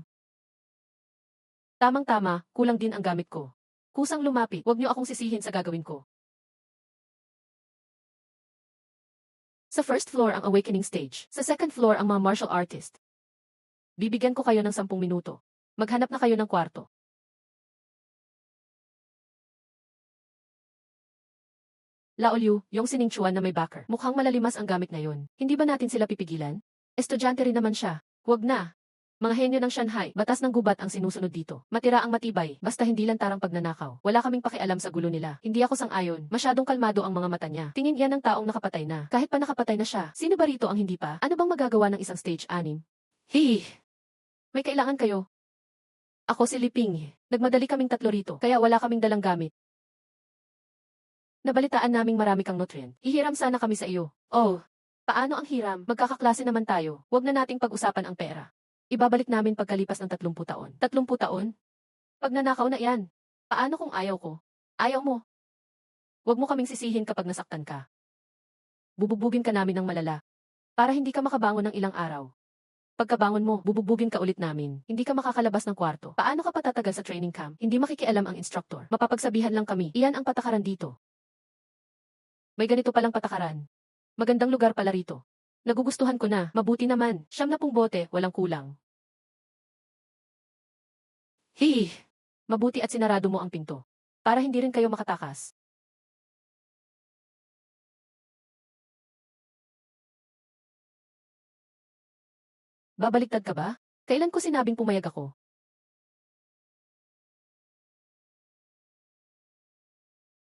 Tamang-tama, kulang din ang gamit ko. Kusang lumapit. Huwag niyo akong sisihin sa gagawin ko. Sa first floor ang awakening stage. Sa second floor ang mga martial artist. Bibigyan ko kayo ng 10 minuto. Maghanap na kayo ng kwarto. Laolyu, yung si Ning Chuan na may backer. Mukhang malalimas ang gamit ngayon. Hindi ba natin sila pipigilan? Estudyante rin naman siya. Huwag na. Mga henyo ng Shanghai, batas ng gubat ang sinusunod dito. Matira ang matibay, basta hindi lantarang pagnanakaw. Wala kaming pakialam sa gulo nila. Hindi ako sang-ayon. Masyadong kalmado ang mga mata niya. Tingin yan ng taong nakapatay na. Kahit pa nakapatay na siya, sino ba rito ang hindi pa? Ano bang magagawa ng isang stage 6? Hihi. May kailangan kayo. Ako si Liping. Nagmadali kaming 3 rito, kaya wala kaming dalang gamit. Nabalitaan naming marami kang nutrient. Hihiram sana kami sa iyo. Oh, paano ang hiram? Magkakaklase naman tayo. Huwag na nating pag-usapan ang pera. Ibabalik namin pagkalipas ng 30 taon. 30 taon? Pag nanakaw na yan. Paano kung ayaw ko? Ayaw mo. Huwag mo kaming sisihin kapag nasaktan ka. Bububugin ka namin ng malala. Para hindi ka makabangon ng ilang araw. Pagkabangon mo, bububugin ka ulit namin. Hindi ka makakalabas ng kwarto. Paano ka patatagal sa training camp? Hindi makikialam ang instructor. Mapapagsabihan lang kami. Iyan ang patakaran dito. May ganito palang patakaran. Magandang lugar pala rito. Nagugustuhan ko na. Mabuti naman. 70 bote, walang kulang. Hihi. Mabuti at sinarado mo ang pinto. Para hindi rin kayo makatakas. Babaliktad ka ba? Kailan ko sinabing pumayag ako?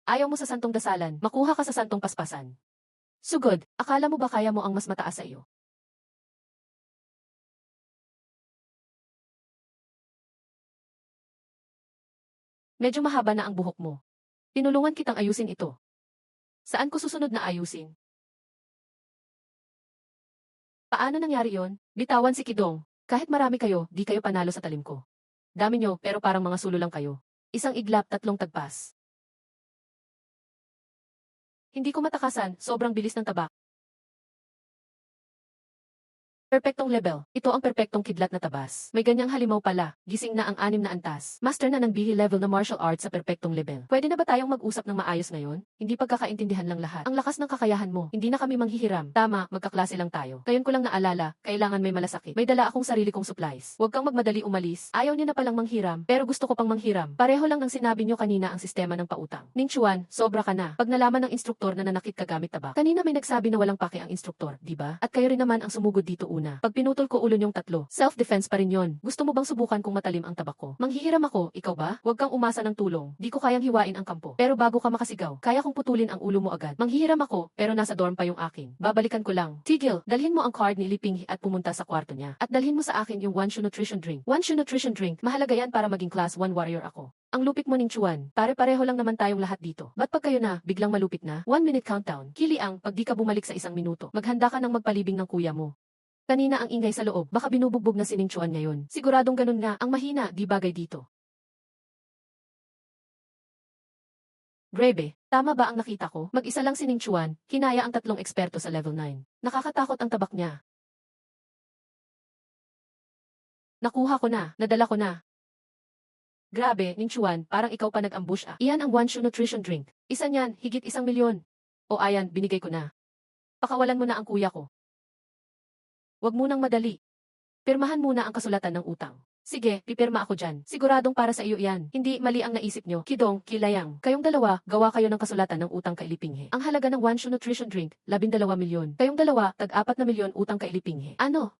Ayaw mo sa santong dasalan, makuha ka sa santong paspasan. Sugod, akala mo ba kaya mo ang mas mataas sa iyo? Medyo mahaba na ang buhok mo. Tinulungan kitang ayusin ito. Saan ko susunod na ayusin? Paano nangyari yon? Bitawan si Kidong. Kahit marami kayo, di kayo panalo sa talim ko. Dami nyo, pero parang mga sulo lang kayo. Isang iglap, 3 tagpas. Hindi ko matakasan, sobrang bilis ng tabak. Perpektong level. Ito ang perpektong kidlat na tabas. May ganyang halimaw pala. Gising na ang 6 na antas. Master na ng BE level na martial arts sa perpektong level. Pwede na ba tayong mag-usap ng maayos ngayon? Hindi pagkakaintindihan lang lahat. Ang lakas ng kakayahan mo. Hindi na kami manghihiram. Tama, magkaklase lang tayo. Ngayon ko lang naalala, kailangan may malasakit. May dala akong sarili kong supplies. Huwag kang magmadali umalis. Ayaw niyo na palang manghiram, pero gusto ko pang manghiram. Pareho lang ng sinabi niyo kanina ang sistema ng pautang. Ning Chuan, sobra ka na. Pag nalaman ng instruktor na nanakit ka gamit tabak. Kanina may nagsabi na walang pake ang instruktor, di ba? At kayo rin naman ang sumugod dito una. Pag pinutol ko ulo niyong 3, self-defense pa rin yon. Gusto mo bang subukan kung matalim ang tabak ko? Manghihiram ako, ikaw ba? Huwag kang umasa ng tulong. Di ko kayang hiwain ang kampo. Pero bago ka makasigaw, kaya kong putulin ang ulo mo agad. Manghihiram ako, pero nasa dorm pa yung akin. Babalikan ko lang. Tigil, dalhin mo ang card ni Liping at pumunta sa kwarto niya. At dalhin mo sa akin yung Wanshu Nutrition Drink. Wanshu Nutrition Drink, mahalaga yan para maging class 1 warrior ako. Ang lupit mo Ning Chuan, pare-pareho lang naman tayong lahat dito. Ba't pag kayo na, biglang malupit na? 1 minute countdown. Kiliang, pag di ka bumalik sa 1 minuto, maghanda ka ng magpalibing ng kuya mo. Kanina ang ingay sa loob, baka binubugbog na si Ning Chuan ngayon. Siguradong ganun nga, ang mahina, di bagay dito. Grebe, tama ba ang nakita ko? Mag-isa lang si Ning Chuan, kinaya ang 3 eksperto sa level 9. Nakakatakot ang tabak niya. Nakuha ko na, nadala ko na. Grabe, Ning Chuan, parang ikaw pa nag-ambush ah. Iyan ang Wanshu Nutrition Drink. Isa niyan, higit 1 milyon. O ayan, binigay ko na. Pakawalan mo na ang kuya ko. Huwag munang madali. Pirmahan muna ang kasulatan ng utang. Sige, pipirma ako dyan. Siguradong para sa iyo yan. Hindi mali ang naisip nyo. Kidong, Kilayang. Kayong dalawa, gawa kayo ng kasulatan ng utang kay Lipinghe. Ang halaga ng Wanshu Nutrition Drink, 12 milyon. Kayong dalawa, tag-4 na milyon utang kay Lipinghe. Ano?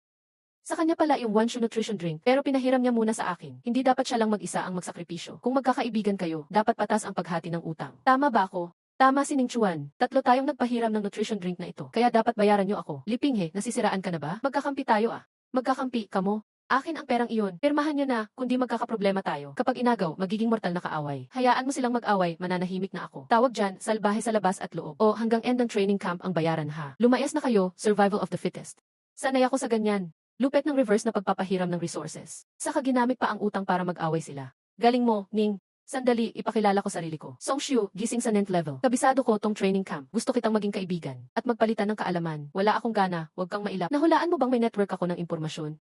Sa kanya pala yung Wanshu Nutrition Drink, pero pinahiram niya muna sa akin. Hindi dapat siya lang mag-isa ang magsakripisyo. Kung magkakaibigan kayo, dapat patas ang paghati ng utang. Tama ba ako? Tama si Ning Chuan. 3 tayong nagpahiram ng nutrition drink na ito. Kaya dapat bayaran niyo ako. Lipinghe, nasisiraan ka na ba? Magkakampi tayo ah. Magkakampi, kamo? Akin ang perang iyon. Pirmahan niyo na, kundi magkakaproblema tayo. Kapag inagaw, magiging mortal na kaaway. Hayaan mo silang mag-away, mananahimik na ako. Tawag dyan, salbahe sa labas at loob. O hanggang end ng training camp ang bayaran ha. Lumayas na kayo, survival of the fittest. Sanay ako sa ganyan. Lupet ng reverse na pagpapahiram ng resources. Saka ginamit pa ang utang para mag-away sila. Galing mo, Ning. Sandali, ipakilala ko sarili ko. Songshu, gising sa 9th level. Kabisado ko tong training camp. Gusto kitang maging kaibigan. At magpalitan ng kaalaman. Wala akong gana, huwag kang mailap. Nahulaan mo bang may network ako ng impormasyon?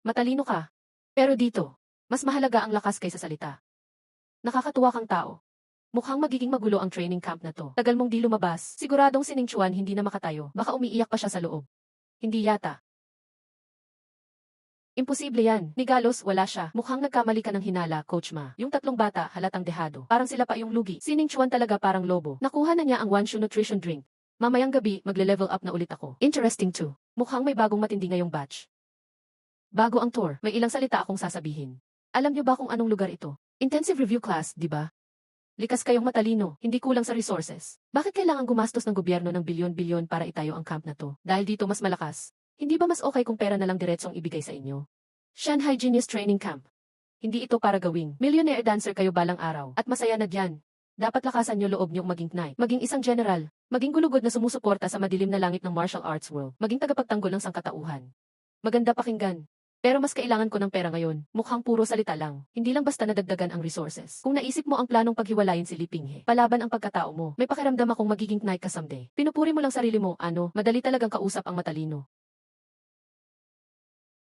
Matalino ka. Pero dito, mas mahalaga ang lakas kaysa salita. Nakakatuwa kang tao. Mukhang magiging magulo ang training camp na to. Tagal mong di lumabas. Siguradong si Ning Chuan hindi na makatayo. Baka umiiyak pa siya sa loob. Hindi yata. Imposible yan. Ni Galos, wala siya. Mukhang nagkamali ka ng hinala, Coach Ma. Yung 3 bata, halatang dehado. Parang sila pa yung lugi. Si Ning Chuan talaga parang lobo. Nakuha na niya ang Wanshu Nutrition Drink. Mamayang gabi, magle-level up na ulit ako. Interesting too. Mukhang may bagong matindi ngayong batch. Bago ang tour, may ilang salita akong sasabihin. Alam niyo ba kung anong lugar ito? Intensive review class, di ba? Likas kayong matalino, hindi kulang sa resources. Bakit kailangan gumastos ng gobyerno ng bilyon-bilyon para itayo ang camp na to? Dahil dito mas malakas. Hindi ba mas okay kung pera na lang diretsong ibigay sa inyo? Shanghai Genius Training Camp. Hindi ito para gawing millionaire dancer kayo balang araw at masaya na diyan. Dapat lakasan niyo loob niyong maging knight, maging isang general, maging gulugod na sumusuporta sa madilim na langit ng martial arts world, maging tagapagtanggol ng sangkatauhan. Maganda pakinggan. Pero mas kailangan ko ng pera ngayon. Mukhang puro salita lang. Hindi lang basta nadagdagan ang resources. Kung naisip mo ang planong paghiwalayin si Li Pinghe, palaban ang pagkatao mo. May pakiramdam akong magiging knight ka someday. Pinupuri mo lang sarili mo, madali talagang kausap ang matalino.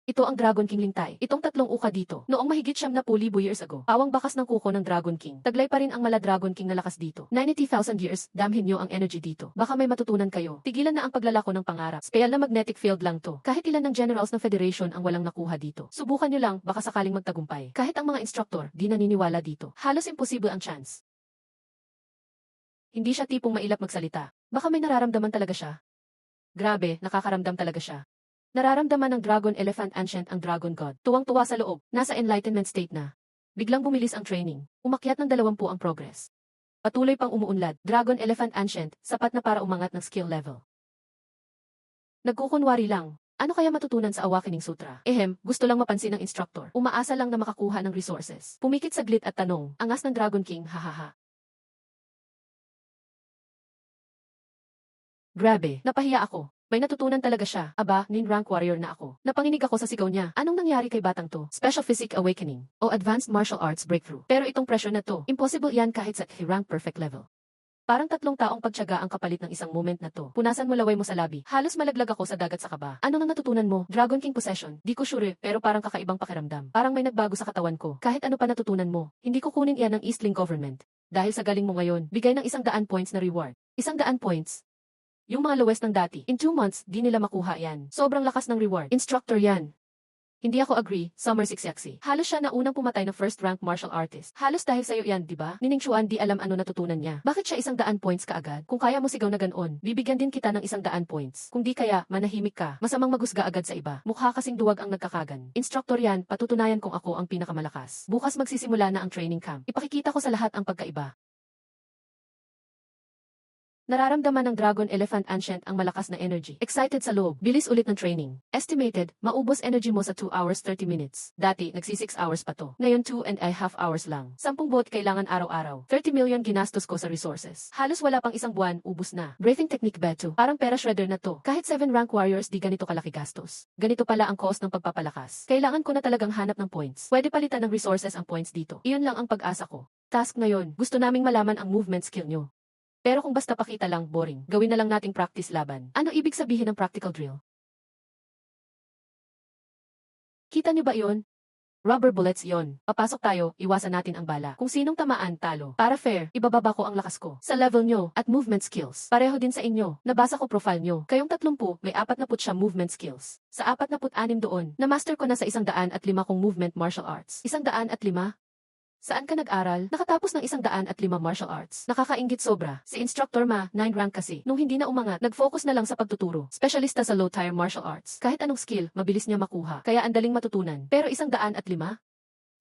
Ito ang Dragon King Lingtai. Itong tatlong uka dito. Noong mahigit 70,000 years ago, pawang bakas ng kuko ng Dragon King. Taglay pa rin ang mala Dragon King na lakas dito. 90,000 years, damhin nyo ang energy dito. Baka may matutunan kayo. Tigilan na ang paglalako ng pangarap. Spell na magnetic field lang to. Kahit ilan ng generals ng Federation ang walang nakuha dito. Subukan nyo lang, baka sakaling magtagumpay. Kahit ang mga instructor, di naniniwala dito. Halos imposible ang chance. Hindi siya tipong mailap magsalita. Baka may nararamdaman talaga siya. Grabe, nakakaramdam talaga siya. Nararamdaman ng Dragon Elephant Ancient ang Dragon God. Tuwang-tuwa sa loob, nasa enlightenment state na. Biglang bumilis ang training. Umakyat ng 20 ang progress. Patuloy pang umuunlad, Dragon Elephant Ancient, sapat na para umangat ng skill level. Nagkukunwari lang. Ano kaya matutunan sa Awakening Sutra? Gusto lang mapansin ng instructor. Umaasa lang na makakuha ng resources. Pumikit saglit at tanong, angas ng Dragon King, hahaha. Grabe, napahiya ako. May natutunan talaga siya. Aba, nin-rank warrior na ako. Napanginig ako sa sigaw niya. Anong nangyari kay batang to? Special Physique Awakening o Advanced Martial Arts Breakthrough. Pero itong pressure na to, impossible yan kahit sa rank perfect level. Parang 3 taong pagtiyaga ang kapalit ng isang moment na to. Punasan mo laway mo sa labi. Halos malaglag ako sa dagat sa kaba. Ano nang natutunan mo? Dragon King Possession. Di ko sure, pero parang kakaibang pakiramdam. Parang may nagbago sa katawan ko. Kahit ano pa natutunan mo, hindi ko kunin yan ng Eastling Government. Dahil sa galing mo ngayon, bigay ng 100 points na reward. 100 points? Yung mga lowest ng dati, in 2 months, di nila makuha yan. Sobrang lakas ng reward. Instructor yan. Hindi ako agree, Summer Sixiaxi. Halos siya na unang pumatay na first rank martial artist. Halos dahil sa'yo yan, di ba? Ni Ning Xuan di alam ano natutunan niya. Bakit siya 100 points kaagad? Kung kaya mo sigaw na ganon, bibigyan din kita ng 100 points. Kung di kaya, manahimik ka. Masamang magusga agad sa iba. Mukha kasing duwag ang nagkakagan. Instructor yan, patutunayan kung ako ang pinakamalakas. Bukas magsisimula na ang training camp. Ipakikita ko sa lahat ang pagkaiba. Nararamdaman ng Dragon Elephant Ancient ang malakas na energy. Excited sa loob. Bilis ulit ng training. Estimated, maubos energy mo sa 2 hours 30 minutes. Dati, nagsi 6 hours pa to. Ngayon 2.5 hours lang. 10 bot kailangan araw-araw. 30 million ginastos ko sa resources. Halos wala pang isang buwan, ubus na. Breathing technique beto. Parang pera shredder na to. Kahit 7 rank warriors di ganito kalaki gastos. Ganito pala ang cost ng pagpapalakas. Kailangan ko na talagang hanap ng points. Pwede palitan ng resources ang points dito. Iyon lang ang pag-asa ko. Task ngayon, gusto naming malaman ang movement skill nyo. Pero kung basta pakita lang, boring. Gawin na lang nating practice laban. Ano ibig sabihin ng practical drill? Kita niyo ba iyon? Rubber bullets yon. Papasok tayo, iwasan natin ang bala. Kung sinong tamaan, talo. Para fair, ibababa ko ang lakas ko. Sa level nyo, at movement skills. Pareho din sa inyo. Nabasa ko profile nyo. Kayong 30, may 40 siya movement skills. Sa 46 doon, na-master ko na sa 105 kong movement martial arts. 105? Saan ka nag-aral? Nakatapos ng 105 martial arts. Nakakainggit sobra. Si instructor 9 rank kasi. Nung hindi na umangat, nag-focus na lang sa pagtuturo. Specialista sa low-tier martial arts. Kahit anong skill, mabilis niya makuha. Kaya andaling matutunan. Pero 105?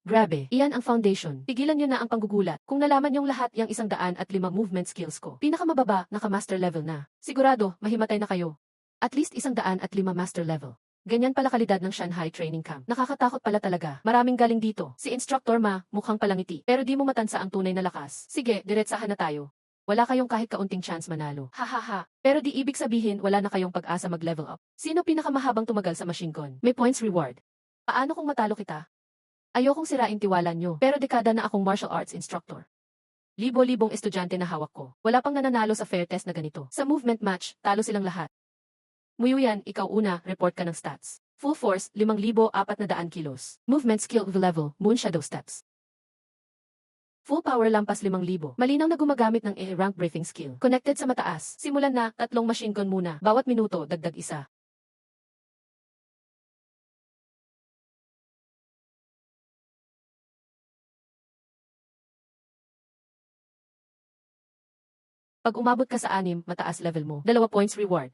Grabe, iyan ang foundation. Tigilan niyo na ang panggugulat. Kung nalaman niyong lahat yung 105 movement skills ko, pinakamababa, naka-master level na. Sigurado, mahimatay na kayo. At least 105 master level. Ganyan pala kalidad ng Shanghai Training Camp. Nakakatakot pala talaga. Maraming galing dito. Si Instructor mukhang palangiti. Pero di mo matansa ang tunay na lakas. Sige, diretsahan na tayo. Wala kayong kahit kaunting chance manalo. Hahaha. Pero di ibig sabihin wala na kayong pag-asa mag-level up. Sino pinakamahabang tumagal sa machine gun? May points reward. Paano kung matalo kita? Ayokong sirain tiwala nyo. Pero dekada na akong martial arts instructor. Libo-libong estudyante na hawak ko. Wala pang nananalo sa fair test na ganito. Sa movement match, talo silang lahat. Muyuyan, ikaw una, report ka ng stats. Full force, 5,400 kilos. Movement skill level, moon shadow steps. Full power lampas 5,000. Malinaw na gumagamit ng rank breathing skill. Connected sa mataas. Simulan na, 3 machine gun muna. Bawat minuto, dagdag 1. Pag umabot ka sa 6, mataas level mo. 2 points reward.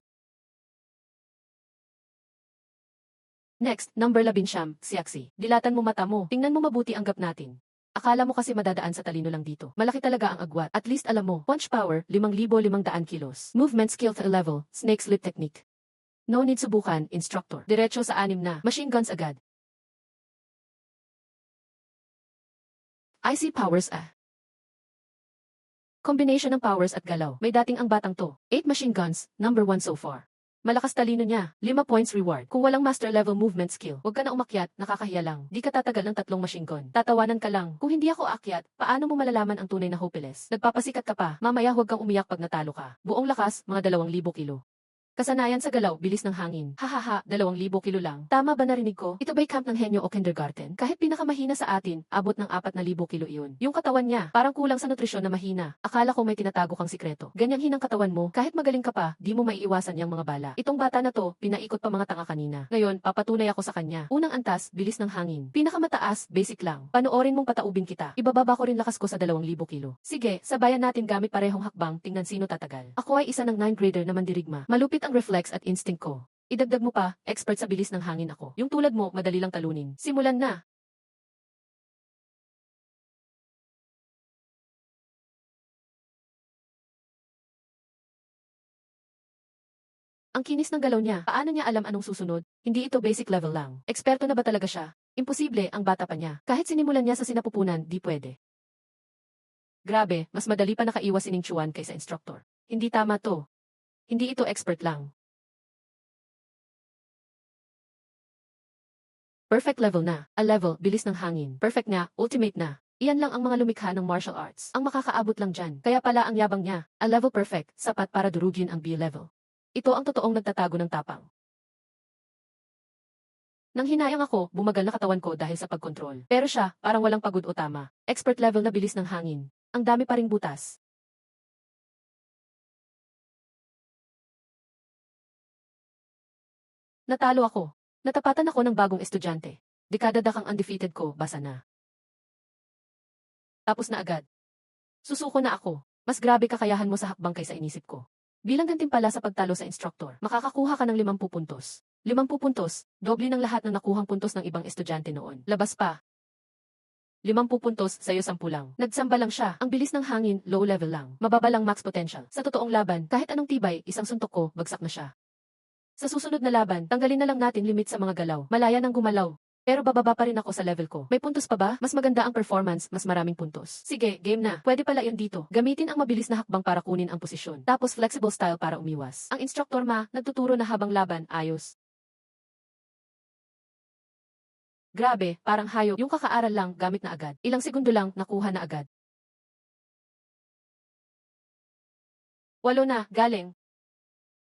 Next, number 11, Siaxi. Dilatan mo mata mo. Tingnan mo mabuti ang gap natin. Akala mo kasi madadaan sa talino lang dito. Malaki talaga ang agwat. At least alam mo, punch power, 5,500 kilos. Movement skill level, snake slip technique. No need subukan, instructor. Diretso sa 6 na. Machine guns agad. IC powers Combination ng powers at galaw. May dating ang batang to. 8 machine guns, number 1 so far. Malakas talino niya. 5 points reward. Kung walang master level movement skill, huwag ka na umakyat, nakakahiya lang. Di ka tatagal ng 3 machine gun. Tatawanan ka lang. Kung hindi ako akyat, paano mo malalaman ang tunay na hopeless? Nagpapasikat ka pa. Mamaya huwag kang umiyak pag natalo ka. Buong lakas, mga 2,000 kilo. Kasanayan sa galaw, bilis ng hangin. Hahaha, 2,000 kilo lang. Tama ba narinig ko? Ito ba'y camp ng henyo o kindergarten? Kahit pinakamahina sa atin, abot ng 4,000 kilo iyon. Yung katawan niya, parang kulang sa nutrisyon na mahina. Akala ko may tinatago kang sikreto. Ganyang hinang katawan mo, kahit magaling ka pa, di mo maiiwasan yang mga bala. Itong bata na to, pinaikot pa mga tanga kanina. Ngayon, papatunay ako sa kanya. Unang antas, bilis ng hangin. Pinakamataas, basic lang. Panoorin mong pataubin kita. Ibababa ko rin lakas ko sa 2,000 kilo. Sige, sabayan natin gamit parehong hakbang, tingnan sino tatagal. Ako ay isa ng 9th grader na mandirigma. Malupit ang reflex at instinct ko. Idagdag mo pa, expert sa bilis ng hangin ako. Yung tulad mo, madali lang talunin. Simulan na. Ang kinis ng galaw niya. Paano niya alam anong susunod? Hindi ito basic level lang. Eksperto na ba talaga siya? Imposible, ang bata pa niya. Kahit sinimulan niya sa sinapupunan, di pwede. Grabe, mas madali pa nakaiwas si Ning Chuan kaysa instructor. Hindi tama to. Hindi ito expert lang. Perfect level na. A level, bilis ng hangin. Perfect na, ultimate na. Iyan lang ang mga lumikha ng martial arts. Ang makakaabot lang dyan. Kaya pala ang yabang niya. A level perfect, sapat para durugin ang B level. Ito ang totoong nagtatago ng tapang. Nang hinayang ako, bumagal na katawan ko dahil sa pagkontrol. Pero siya, parang walang pagod o tama. Expert level na bilis ng hangin. Ang dami pa ring butas. Natalo ako. Natapatan ako ng bagong estudyante. Dekada-dakang undefeated ko, basa na. Tapos na agad. Susuko na ako. Mas grabe kakayahan mo sa hakbang kaysa inisip ko. Bilang gantimpala sa pagtalo sa instructor, makakakuha ka ng 50 puntos. 50 puntos, doble ng lahat ng nakuhang puntos ng ibang estudyante noon. Labas pa. 50 puntos, sa'yo 10 lang. Nagsamba lang siya. Ang bilis ng hangin, low level lang. Mababa lang max potential. Sa totoong laban, kahit anong tibay, isang suntok ko, bagsak na siya. Sa susunod na laban, tanggalin na lang natin limit sa mga galaw. Malaya nang gumalaw. Pero bababa pa rin ako sa level ko. May puntos pa ba? Mas maganda ang performance, mas maraming puntos. Sige, game na. Pwede pala yun dito. Gamitin ang mabilis na hakbang para kunin ang posisyon. Tapos flexible style para umiwas. Ang instructor nagtuturo na habang laban, ayos. Grabe, parang hayop. Yung kakaaral lang, gamit na agad. Ilang segundo lang, nakuha na agad. 8 na, galing.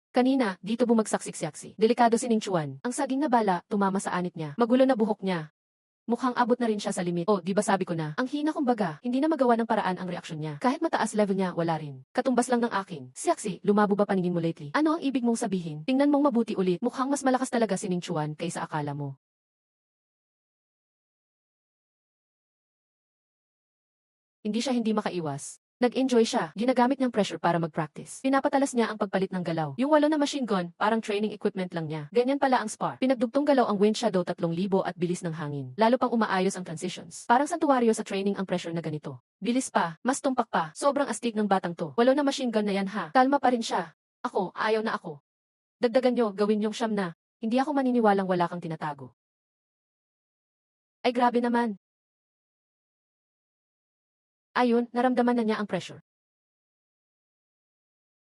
Kanina, dito bumagsak si Xiaxi. Delikado si Ning Chuan. Ang saging na bala, tumama sa anit niya. Magulo na buhok niya. Mukhang abot na rin siya sa limit. Oh, di ba sabi ko na? Ang hina kumbaga, hindi na magawa ng paraan ang reaksyon niya. Kahit mataas level niya, wala rin. Katumbas lang ng akin. Xiaxi, lumabo ba paningin mo lately? Ano ang ibig mong sabihin? Tingnan mong mabuti ulit. Mukhang mas malakas talaga si Ning Chuan kaysa akala mo. Hindi siya hindi makaiwas. Nag-enjoy siya, ginagamit niyang pressure para mag-practice. Pinapatalas niya ang pagpalit ng galaw. Yung 8 na machine gun, parang training equipment lang niya. Ganyan pala ang spar. Pinagdugtong galaw ang wind shadow 3,000 at bilis ng hangin. Lalo pang umaayos ang transitions. Parang santuario sa training ang pressure na ganito. Bilis pa, mas tumpak pa, sobrang astig ng batang to. 8 na machine gun na yan ha. Kalma pa rin siya. Ako, ayaw na ako. Dagdagan nyo, gawin yung siyam na. Hindi ako maniniwalang wala kang tinatago. Ay grabe naman. Ayun, naramdaman na niya ang pressure.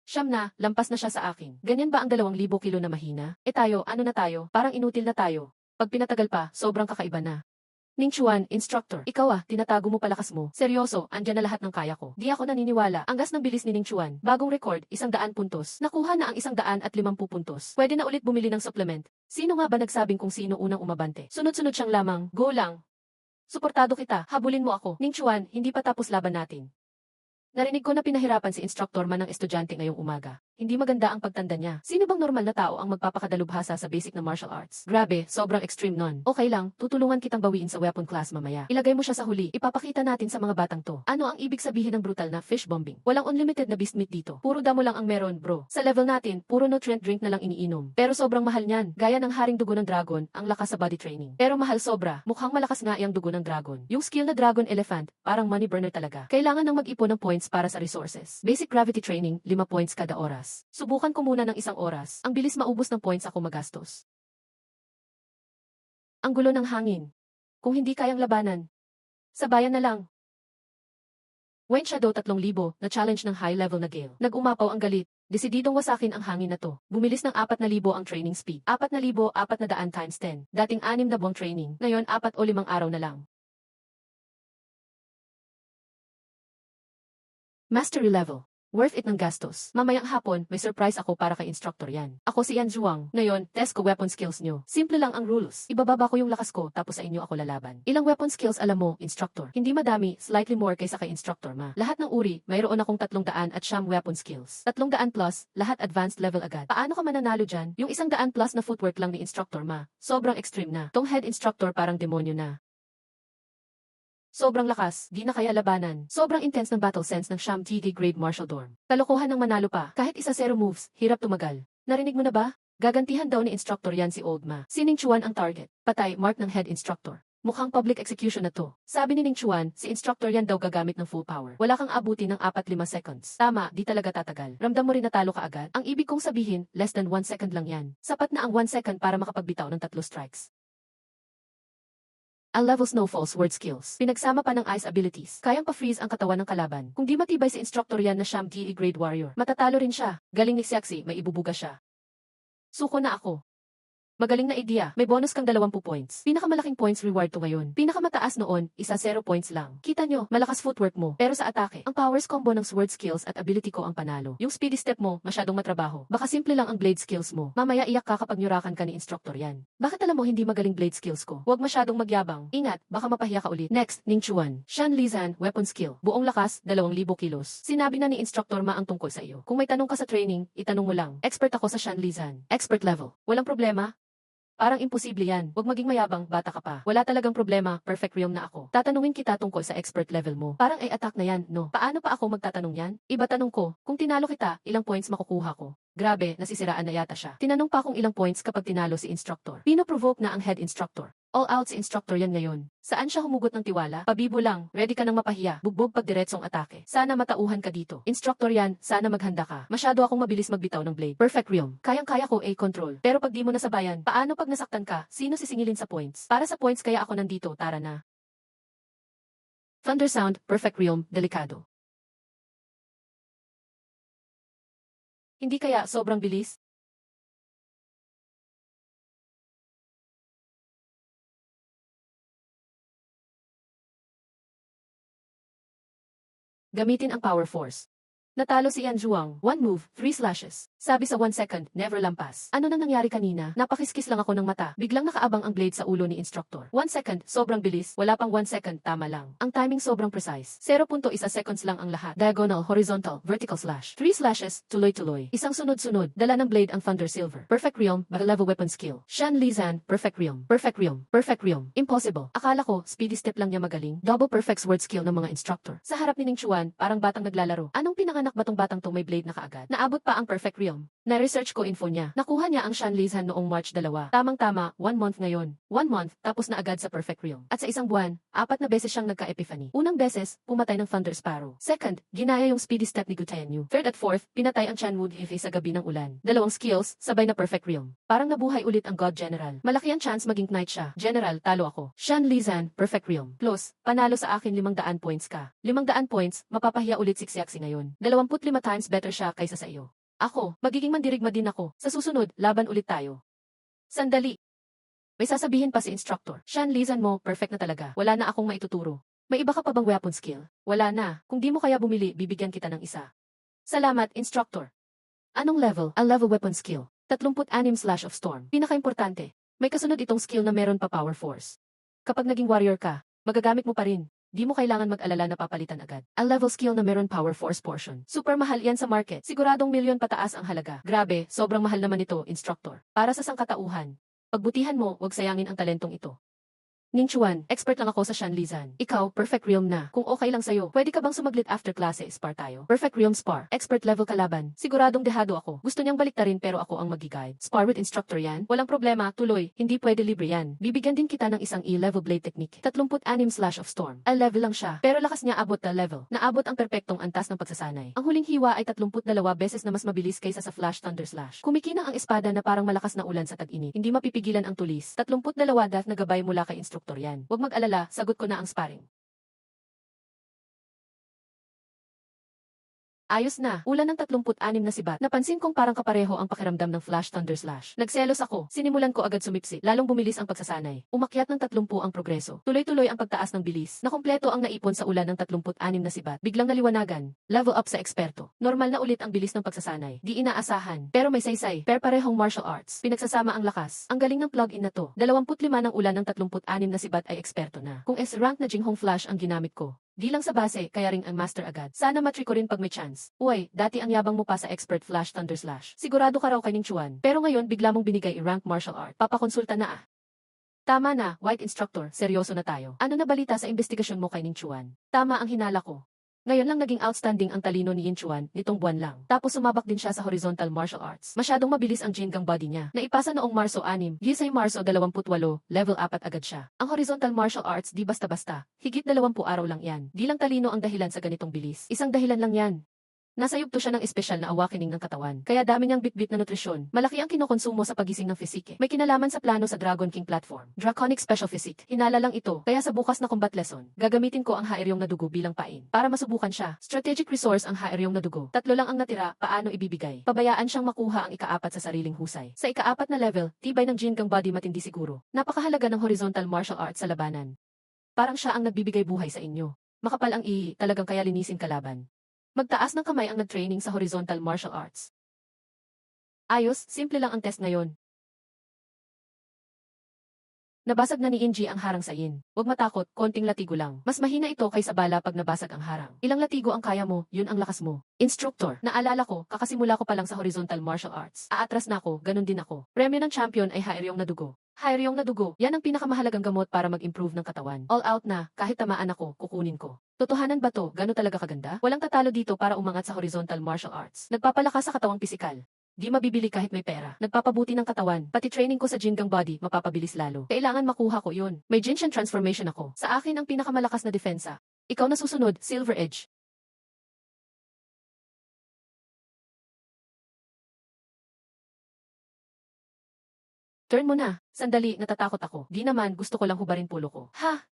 Siyam na, lampas na siya sa akin. Ganyan ba ang 2,000 kilo na mahina? Tayo, ano na tayo? Parang inutil na tayo. Pag pinatagal pa, sobrang kakaiba na. Ning Chuan, instructor. Ikaw tinatago mo palakas mo. Seryoso, andyan na lahat ng kaya ko. Di ako naniniwala. Ang gas ng bilis ni Ning Chuan. Bagong record, 100 puntos. Nakuha na ang 150 puntos. Pwede na ulit bumili ng supplement. Sino nga ba nagsabing kung sino unang umabante? Sunod-sunod siyang lamang. Go lang. Suportado kita, habulin mo ako. Ning Chuan, hindi pa tapos laban natin. Narinig ko na pinahirapan si instructor man ng estudyante ngayong umaga. Hindi maganda ang pagtanda niya. Sino bang normal na tao ang magpapakadalubhasa sa basic na martial arts? Grabe, sobrang extreme nun. Okay lang, tutulungan kitang bawiin sa weapon class mamaya. Ilagay mo siya sa huli, ipapakita natin sa mga batang to. Ano ang ibig sabihin ng brutal na fish bombing? Walang unlimited na beast meat dito. Puro damo lang ang meron, bro. Sa level natin, puro nutrient drink na lang iniinom. Pero sobrang mahal niyan. Gaya ng haring dugo ng dragon, ang lakas sa body training. Pero mahal sobra. Mukhang malakas nga iyang dugo ng dragon. Yung skill na dragon elephant, parang money burner talaga. Kailangan nang mag-ipon ng points para sa resources. Basic gravity training, 5 points kada oras. Subukan ko muna ng 1 oras. Ang bilis maubos ng points ako magastos. Ang gulo ng hangin. Kung hindi kayang labanan, sabayan na lang. Wind Shadow 3,000, na challenge ng high level na gale. Nag-umapaw ang galit. Desididong wasakin ang hangin na to. Bumilis ng 4,000 ang training speed. 4,400 times 10. Dating 6 na buwang training. Ngayon 4 o 5 araw na lang. Mastery level. Worth it ng gastos. Mamayang hapon, may surprise ako para kay instructor yan. Ako si Yan Zhuang. Ngayon, test ko weapon skills nyo. Simple lang ang rules. Ibababa ko yung lakas ko, tapos sa inyo ako lalaban. Ilang weapon skills alam mo, instructor? Hindi madami, slightly more kaysa kay instructor ma. Lahat ng uri, mayroon akong 300 at siyam weapon skills. 300 plus, lahat advanced level agad. Paano ka mananalo dyan? Yung 100 plus na footwork lang ni instructor ma. Sobrang extreme na. Tong head instructor parang demonyo na. Sobrang lakas, di na kaya labanan. Sobrang intense ng battle sense ng Sham TD Grade Martial Dorm. Kalokohan ng manalo pa, kahit isa zero moves, hirap tumagal. Narinig mo na ba? Gagantihan daw ni instructor yan si Old Ma. Si Ning Chuan ang target. Patay, mark ng head instructor. Mukhang public execution na to. Sabi ni Ning Chuan, si instructor yan daw gagamit ng full power. Wala kang abuti ng 4-5 seconds. Tama, di talaga tatagal. Ramdam mo rin natalo ka agad. Ang ibig kong sabihin, less than 1 second lang yan. Sapat na ang 1 second para makapagbitaw ng 3 strikes. Ang level Snowfall Sword Skills. Pinagsama pa ng Ice Abilities. Kayang pa-freeze ang katawan ng kalaban. Kung di matibay si instructor yan na Sham DE Grade Warrior, matatalo rin siya. Galing ni Xiaxi, may ibubuga siya. Suko na ako. Magaling na idea, may bonus kang 20 points. Pinakamalaking points reward to ngayon. Pinakamataas noon, isa 0 points lang. Kita nyo, malakas footwork mo, pero sa atake, ang powers combo ng sword skills at ability ko ang panalo. Yung speedy step mo, masyadong matrabaho. Baka simple lang ang blade skills mo. Mamaya iyak ka kapag nyurakan ka ni instructor yan. Bakit alam mo hindi magaling blade skills ko? Huwag masyadong magyabang. Ingat, baka mapahiya ka ulit. Next, Ning Chuan. Shan Lizan, weapon skill. Buong lakas, 2,000 kilos. Sinabi na ni instructor ma ang tungkol sa iyo. Kung may tanong ka sa training, itanong mo lang. Expert ako sa Shan Lizan. Expert level. Walang problema. Parang imposible yan. Huwag maging mayabang, bata ka pa. Wala talagang problema, perfect realm na ako. Tatanungin kita tungkol sa expert level mo. Parang ay attack na yan, no? Paano pa ako magtatanong yan? Iba tanong ko, kung tinalo kita, ilang points makukuha ko? Grabe, nasisiraan na yata siya. Tinanong pa kung ilang points kapag tinalo si instructor. Pino-provoke na ang head instructor. All out si instructor yan ngayon. Saan siya humugot ng tiwala? Pabibo lang, ready ka nang mapahiya, bugbog pag diretsong atake. Sana matauhan ka dito. Instructor yan, sana maghanda ka. Masyado akong mabilis magbitaw ng blade. Perfect realm. Kayang-kaya ko A-control. Pero pag di mo nasabayan, paano pag nasaktan ka? Sino sisingilin sa points? Para sa points kaya ako nandito, tara na. Thunder sound, perfect realm, delikado. Hindi kaya sobrang bilis? Gamitin ang power force. Natalo si Yan Zhuang. 1 move, 3 slashes. Sabi sa 1 second, never lampas. Ano nang nangyari kanina? Napakiskis lang ako ng mata. Biglang nakaabang ang blade sa ulo ni instructor. 1 second, sobrang bilis. Wala pang 1 second, tama lang. Ang timing sobrang precise. 0.1 seconds lang ang lahat. Diagonal, horizontal, vertical slash. 3 slashes, tuloy-tuloy. Isang sunod-sunod. Dala ng blade ang Thunder Silver. Perfect realm, level weapon skill. Shan Lizan, perfect realm. Perfect realm. Perfect realm. Impossible. Akala ko, speedy step lang niya magaling. Double perfect sword skill ng mga instructor. Sa harap ni Ning Chuan, parang batang naglalaro. Anong pinanganak ba tong batang to may blade na kaagad? Naabot pa ang perfect realm. Na-research ko info niya. Nakuha niya ang Shan Lizan noong March 2. Tamang-tama, 1 month ngayon. 1 month, tapos na agad sa perfect realm. At sa isang buwan, 4 na beses siyang nagka-epiphany. Unang beses, pumatay ng Thunder Sparrow. Second, ginaya yung speedy step ni Gutayanyu. Third at fourth, pinatay ang Chanwood Hefe sa gabi ng ulan. Dalawang skills, sabay na perfect realm. Parang nabuhay ulit ang God General. Malaki ang chance maging knight siya. General, talo ako. Shan Lizan, perfect realm. Plus, panalo sa akin 500 points ka. 500 points, mapapahiya ulit si Xiaxi ngayon. 25 times better siya kaysa sa iyo. Ako, magiging mandirigma din ako. Sa susunod, laban ulit tayo. Sandali. May sasabihin pa si instructor. Shan Lizan mo, perfect na talaga. Wala na akong maituturo. May iba ka pa bang weapon skill? Wala na. Kung di mo kaya bumili, bibigyan kita ng isa. Salamat, instructor. Anong level? Ang level weapon skill. 36 Slash of Storm. Pinaka-importante. May kasunod itong skill na meron pa power force. Kapag naging warrior ka, magagamit mo pa rin. Di mo kailangan mag-alala na papalitan agad. Ang level skill na meron power force portion. Super mahal yan sa market. Siguradong milyon pataas ang halaga. Grabe, sobrang mahal naman ito, instructor. Para sa sangkatauhan. Pagbutihan mo, huwag sayangin ang talentong ito. Ning Chuan, expert lang ako sa Shan Lizan. Ikaw, perfect realm na. Kung okay lang sa'yo, pwede ka bang sumaglit after klase, spar tayo? Perfect realm spar. Expert level kalaban. Siguradong dehado ako. Gusto niyang baliktarin pero ako ang magi-guide. Spar with instructor yan? Walang problema, tuloy. Hindi pwede libre yan. Bibigyan din kita ng isang E-level blade technique. 36 Slash of Storm. A level lang siya. Pero lakas niya abot na level. Naabot ang perpektong antas ng pagsasanay. Ang huling hiwa ay 32 beses na mas mabilis kaysa sa Flash Thunder Slash. Kumikinang ang espada na parang malakas na ulan sa tag-init. Hindi mapipigilan ang tulis. 32 death na gabay mula kay instructor yan. Huwag mag-alala, sagot ko na ang sparring. Ayos na, ulan ng 36 na sibat. Napansin kong parang kapareho ang pakiramdam ng Flash Thunder Slash. Nagselos ako, sinimulan ko agad sumipsik, lalong bumilis ang pagsasanay. Umakyat ng 30 ang progreso. Tuloy-tuloy ang pagtaas ng bilis. Nakumpleto ang naipon sa ulan ng 36 na sibat. Biglang naliwanagan. Level up sa eksperto. Normal na ulit ang bilis ng pagsasanay. Di inaasahan, pero may saysay. Parehong martial arts. Pinagsasama ang lakas. Ang galing ng plug-in na to. 25 ng ulan ng 36 na sibat ay eksperto na. Kung S-rank na Jinghong Flash ang ginamit ko, di lang sa base, kaya ring ang master agad. Sana matry ko rin pag may chance. Uy, dati ang yabang mo pa sa expert Flash Thunder Slash. Sigurado ka raw kay Ning Chuan. Pero ngayon bigla mong binigay i-rank martial art. Papakonsulta na ah. Tama na, White Instructor, seryoso na tayo. Ano na balita sa investigasyon mo kay Ning Chuan? Tama ang hinala ko. Ngayon lang naging outstanding ang talino ni Yin Chuan, nitong buwan lang. Tapos sumabak din siya sa horizontal martial arts. Masyadong mabilis ang Jingang body niya. Naipasa noong Marso 6, Gisay Marso 28, level 4 agad siya. Ang horizontal martial arts di basta-basta. Higit 20 araw lang yan. Di lang talino ang dahilan sa ganitong bilis. Isang dahilan lang yan. Nasa yugto siya ng espesyal na awakening ng katawan. Kaya dami niyang bitbit na nutrisyon. Malaki ang kinokonsumo sa pagising ng fisike. May kinalaman sa plano sa Dragon King platform. Draconic Special Physique. Hinala lang ito. Kaya sa bukas na combat lesson, gagamitin ko ang haeryong na dugo bilang pain. Para masubukan siya. Strategic resource ang haeryong na dugo. 3 lang ang natira, paano ibibigay? Pabayaan siyang makuha ang ika-4 sa sariling husay. Sa ika-4 na level, tibay ng Jingang body matindi siguro. Napakahalaga ng horizontal martial arts sa labanan. Parang siya ang nagbibigay buhay sa inyo. Makapal ang talagang kaya linisin kalaban. Magtaas ng kamay ang nag-training sa horizontal martial arts. Ayos, simple lang ang test ngayon. Nabasag na ni Inji ang harang sa Yin. Huwag matakot, konting latigo lang. Mas mahina ito kaysa bala pag nabasag ang harang. Ilang latigo ang kaya mo, yun ang lakas mo. Instructor, naalala ko, kakasimula ko pa lang sa horizontal martial arts. Aatras na ako, ganun din ako. Premyo ng champion ay haeryong na dugo. Haeryong na dugo, yan ang pinakamahalagang gamot para mag-improve ng katawan. All out na, kahit tamaan ako, kukunin ko. Totohanan ba to, gano'n talaga kaganda? Walang tatalo dito para umangat sa horizontal martial arts. Nagpapalakas sa katawang pisikal. Di mabibili kahit may pera. Nagpapabuti ng katawan. Pati training ko sa Jingang body, mapapabilis lalo. Kailangan makuha ko yun. May Jinshan transformation ako. Sa akin ang pinakamalakas na depensa. Ikaw na susunod, Silver Edge. Turn mo na. Sandali, natatakot ako. Di naman, gusto ko lang hubarin pulo ko. Ha?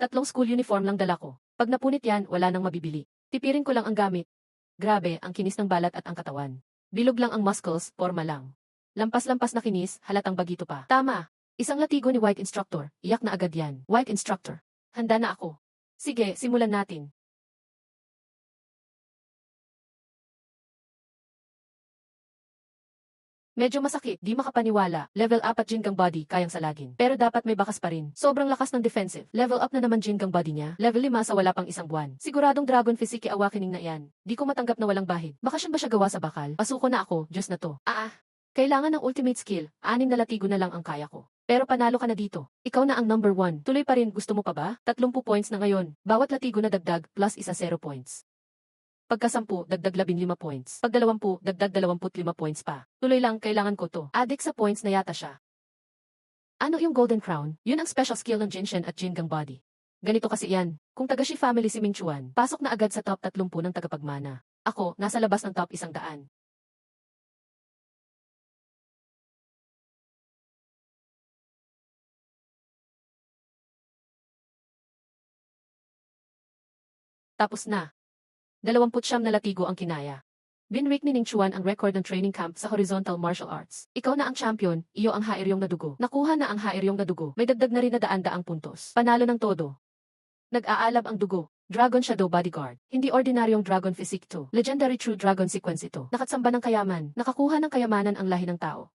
3 school uniform lang dala ko. Pag napunit yan, wala nang mabibili. Tipirin ko lang ang gamit. Grabe, ang kinis ng balat at ang katawan. Bilog lang ang muscles, forma lang. Lampas-lampas na kinis, halatang bagito pa. Tama. Isang latigo ni White Instructor. Iyak na agad yan. White Instructor. Handa na ako. Sige, simulan natin. Medyo masakit, di makapaniwala. Level 4 Jingang body, kayang salagin. Pero dapat may bakas pa rin. Sobrang lakas ng defensive. Level up na naman Jingang body niya. Level 5 sa wala pang isang buwan. Siguradong Dragon Physique awakening na yan. Di ko matanggap na walang bahid. Bakasyon ba siya gawa sa bakal? Pasuko na ako, Diyos na to. Kailangan ng ultimate skill. 6 na latigo na lang ang kaya ko. Pero panalo ka na dito. Ikaw na ang number 1. Tuloy pa rin, gusto mo pa ba? 30 points na ngayon. Bawat latigo na dagdag, plus isa 0 points. Pagka 10, dagdag 15 points. Pag 20, dagdag 25 points pa. Tuloy lang, kailangan ko to. Addict sa points na yata siya. Ano yung Golden Crown? Yun ang special skill ng Jinshan at Jingang body. Ganito kasi yan. Kung taga-Shi family si Ming Chuan, pasok na agad sa top 30 ng tagapagmana. Ako, nasa labas ng top 100. Tapos na. 29 na latigo ang kinaya. Binrake ni Ning Chuan ang record ng training camp sa horizontal martial arts. Ikaw na ang champion, iyo ang haeryong na dugo. Nakuha na ang haeryong na dugo. May dagdag na rin na daan-daang puntos. Panalo ng todo. Nag-aalab ang dugo. Dragon Shadow Bodyguard. Hindi ordinaryong Dragon Physique to. Legendary True Dragon Sequence ito. Nakatsamba ng kayaman. Nakakuha ng kayamanan ang lahi ng tao.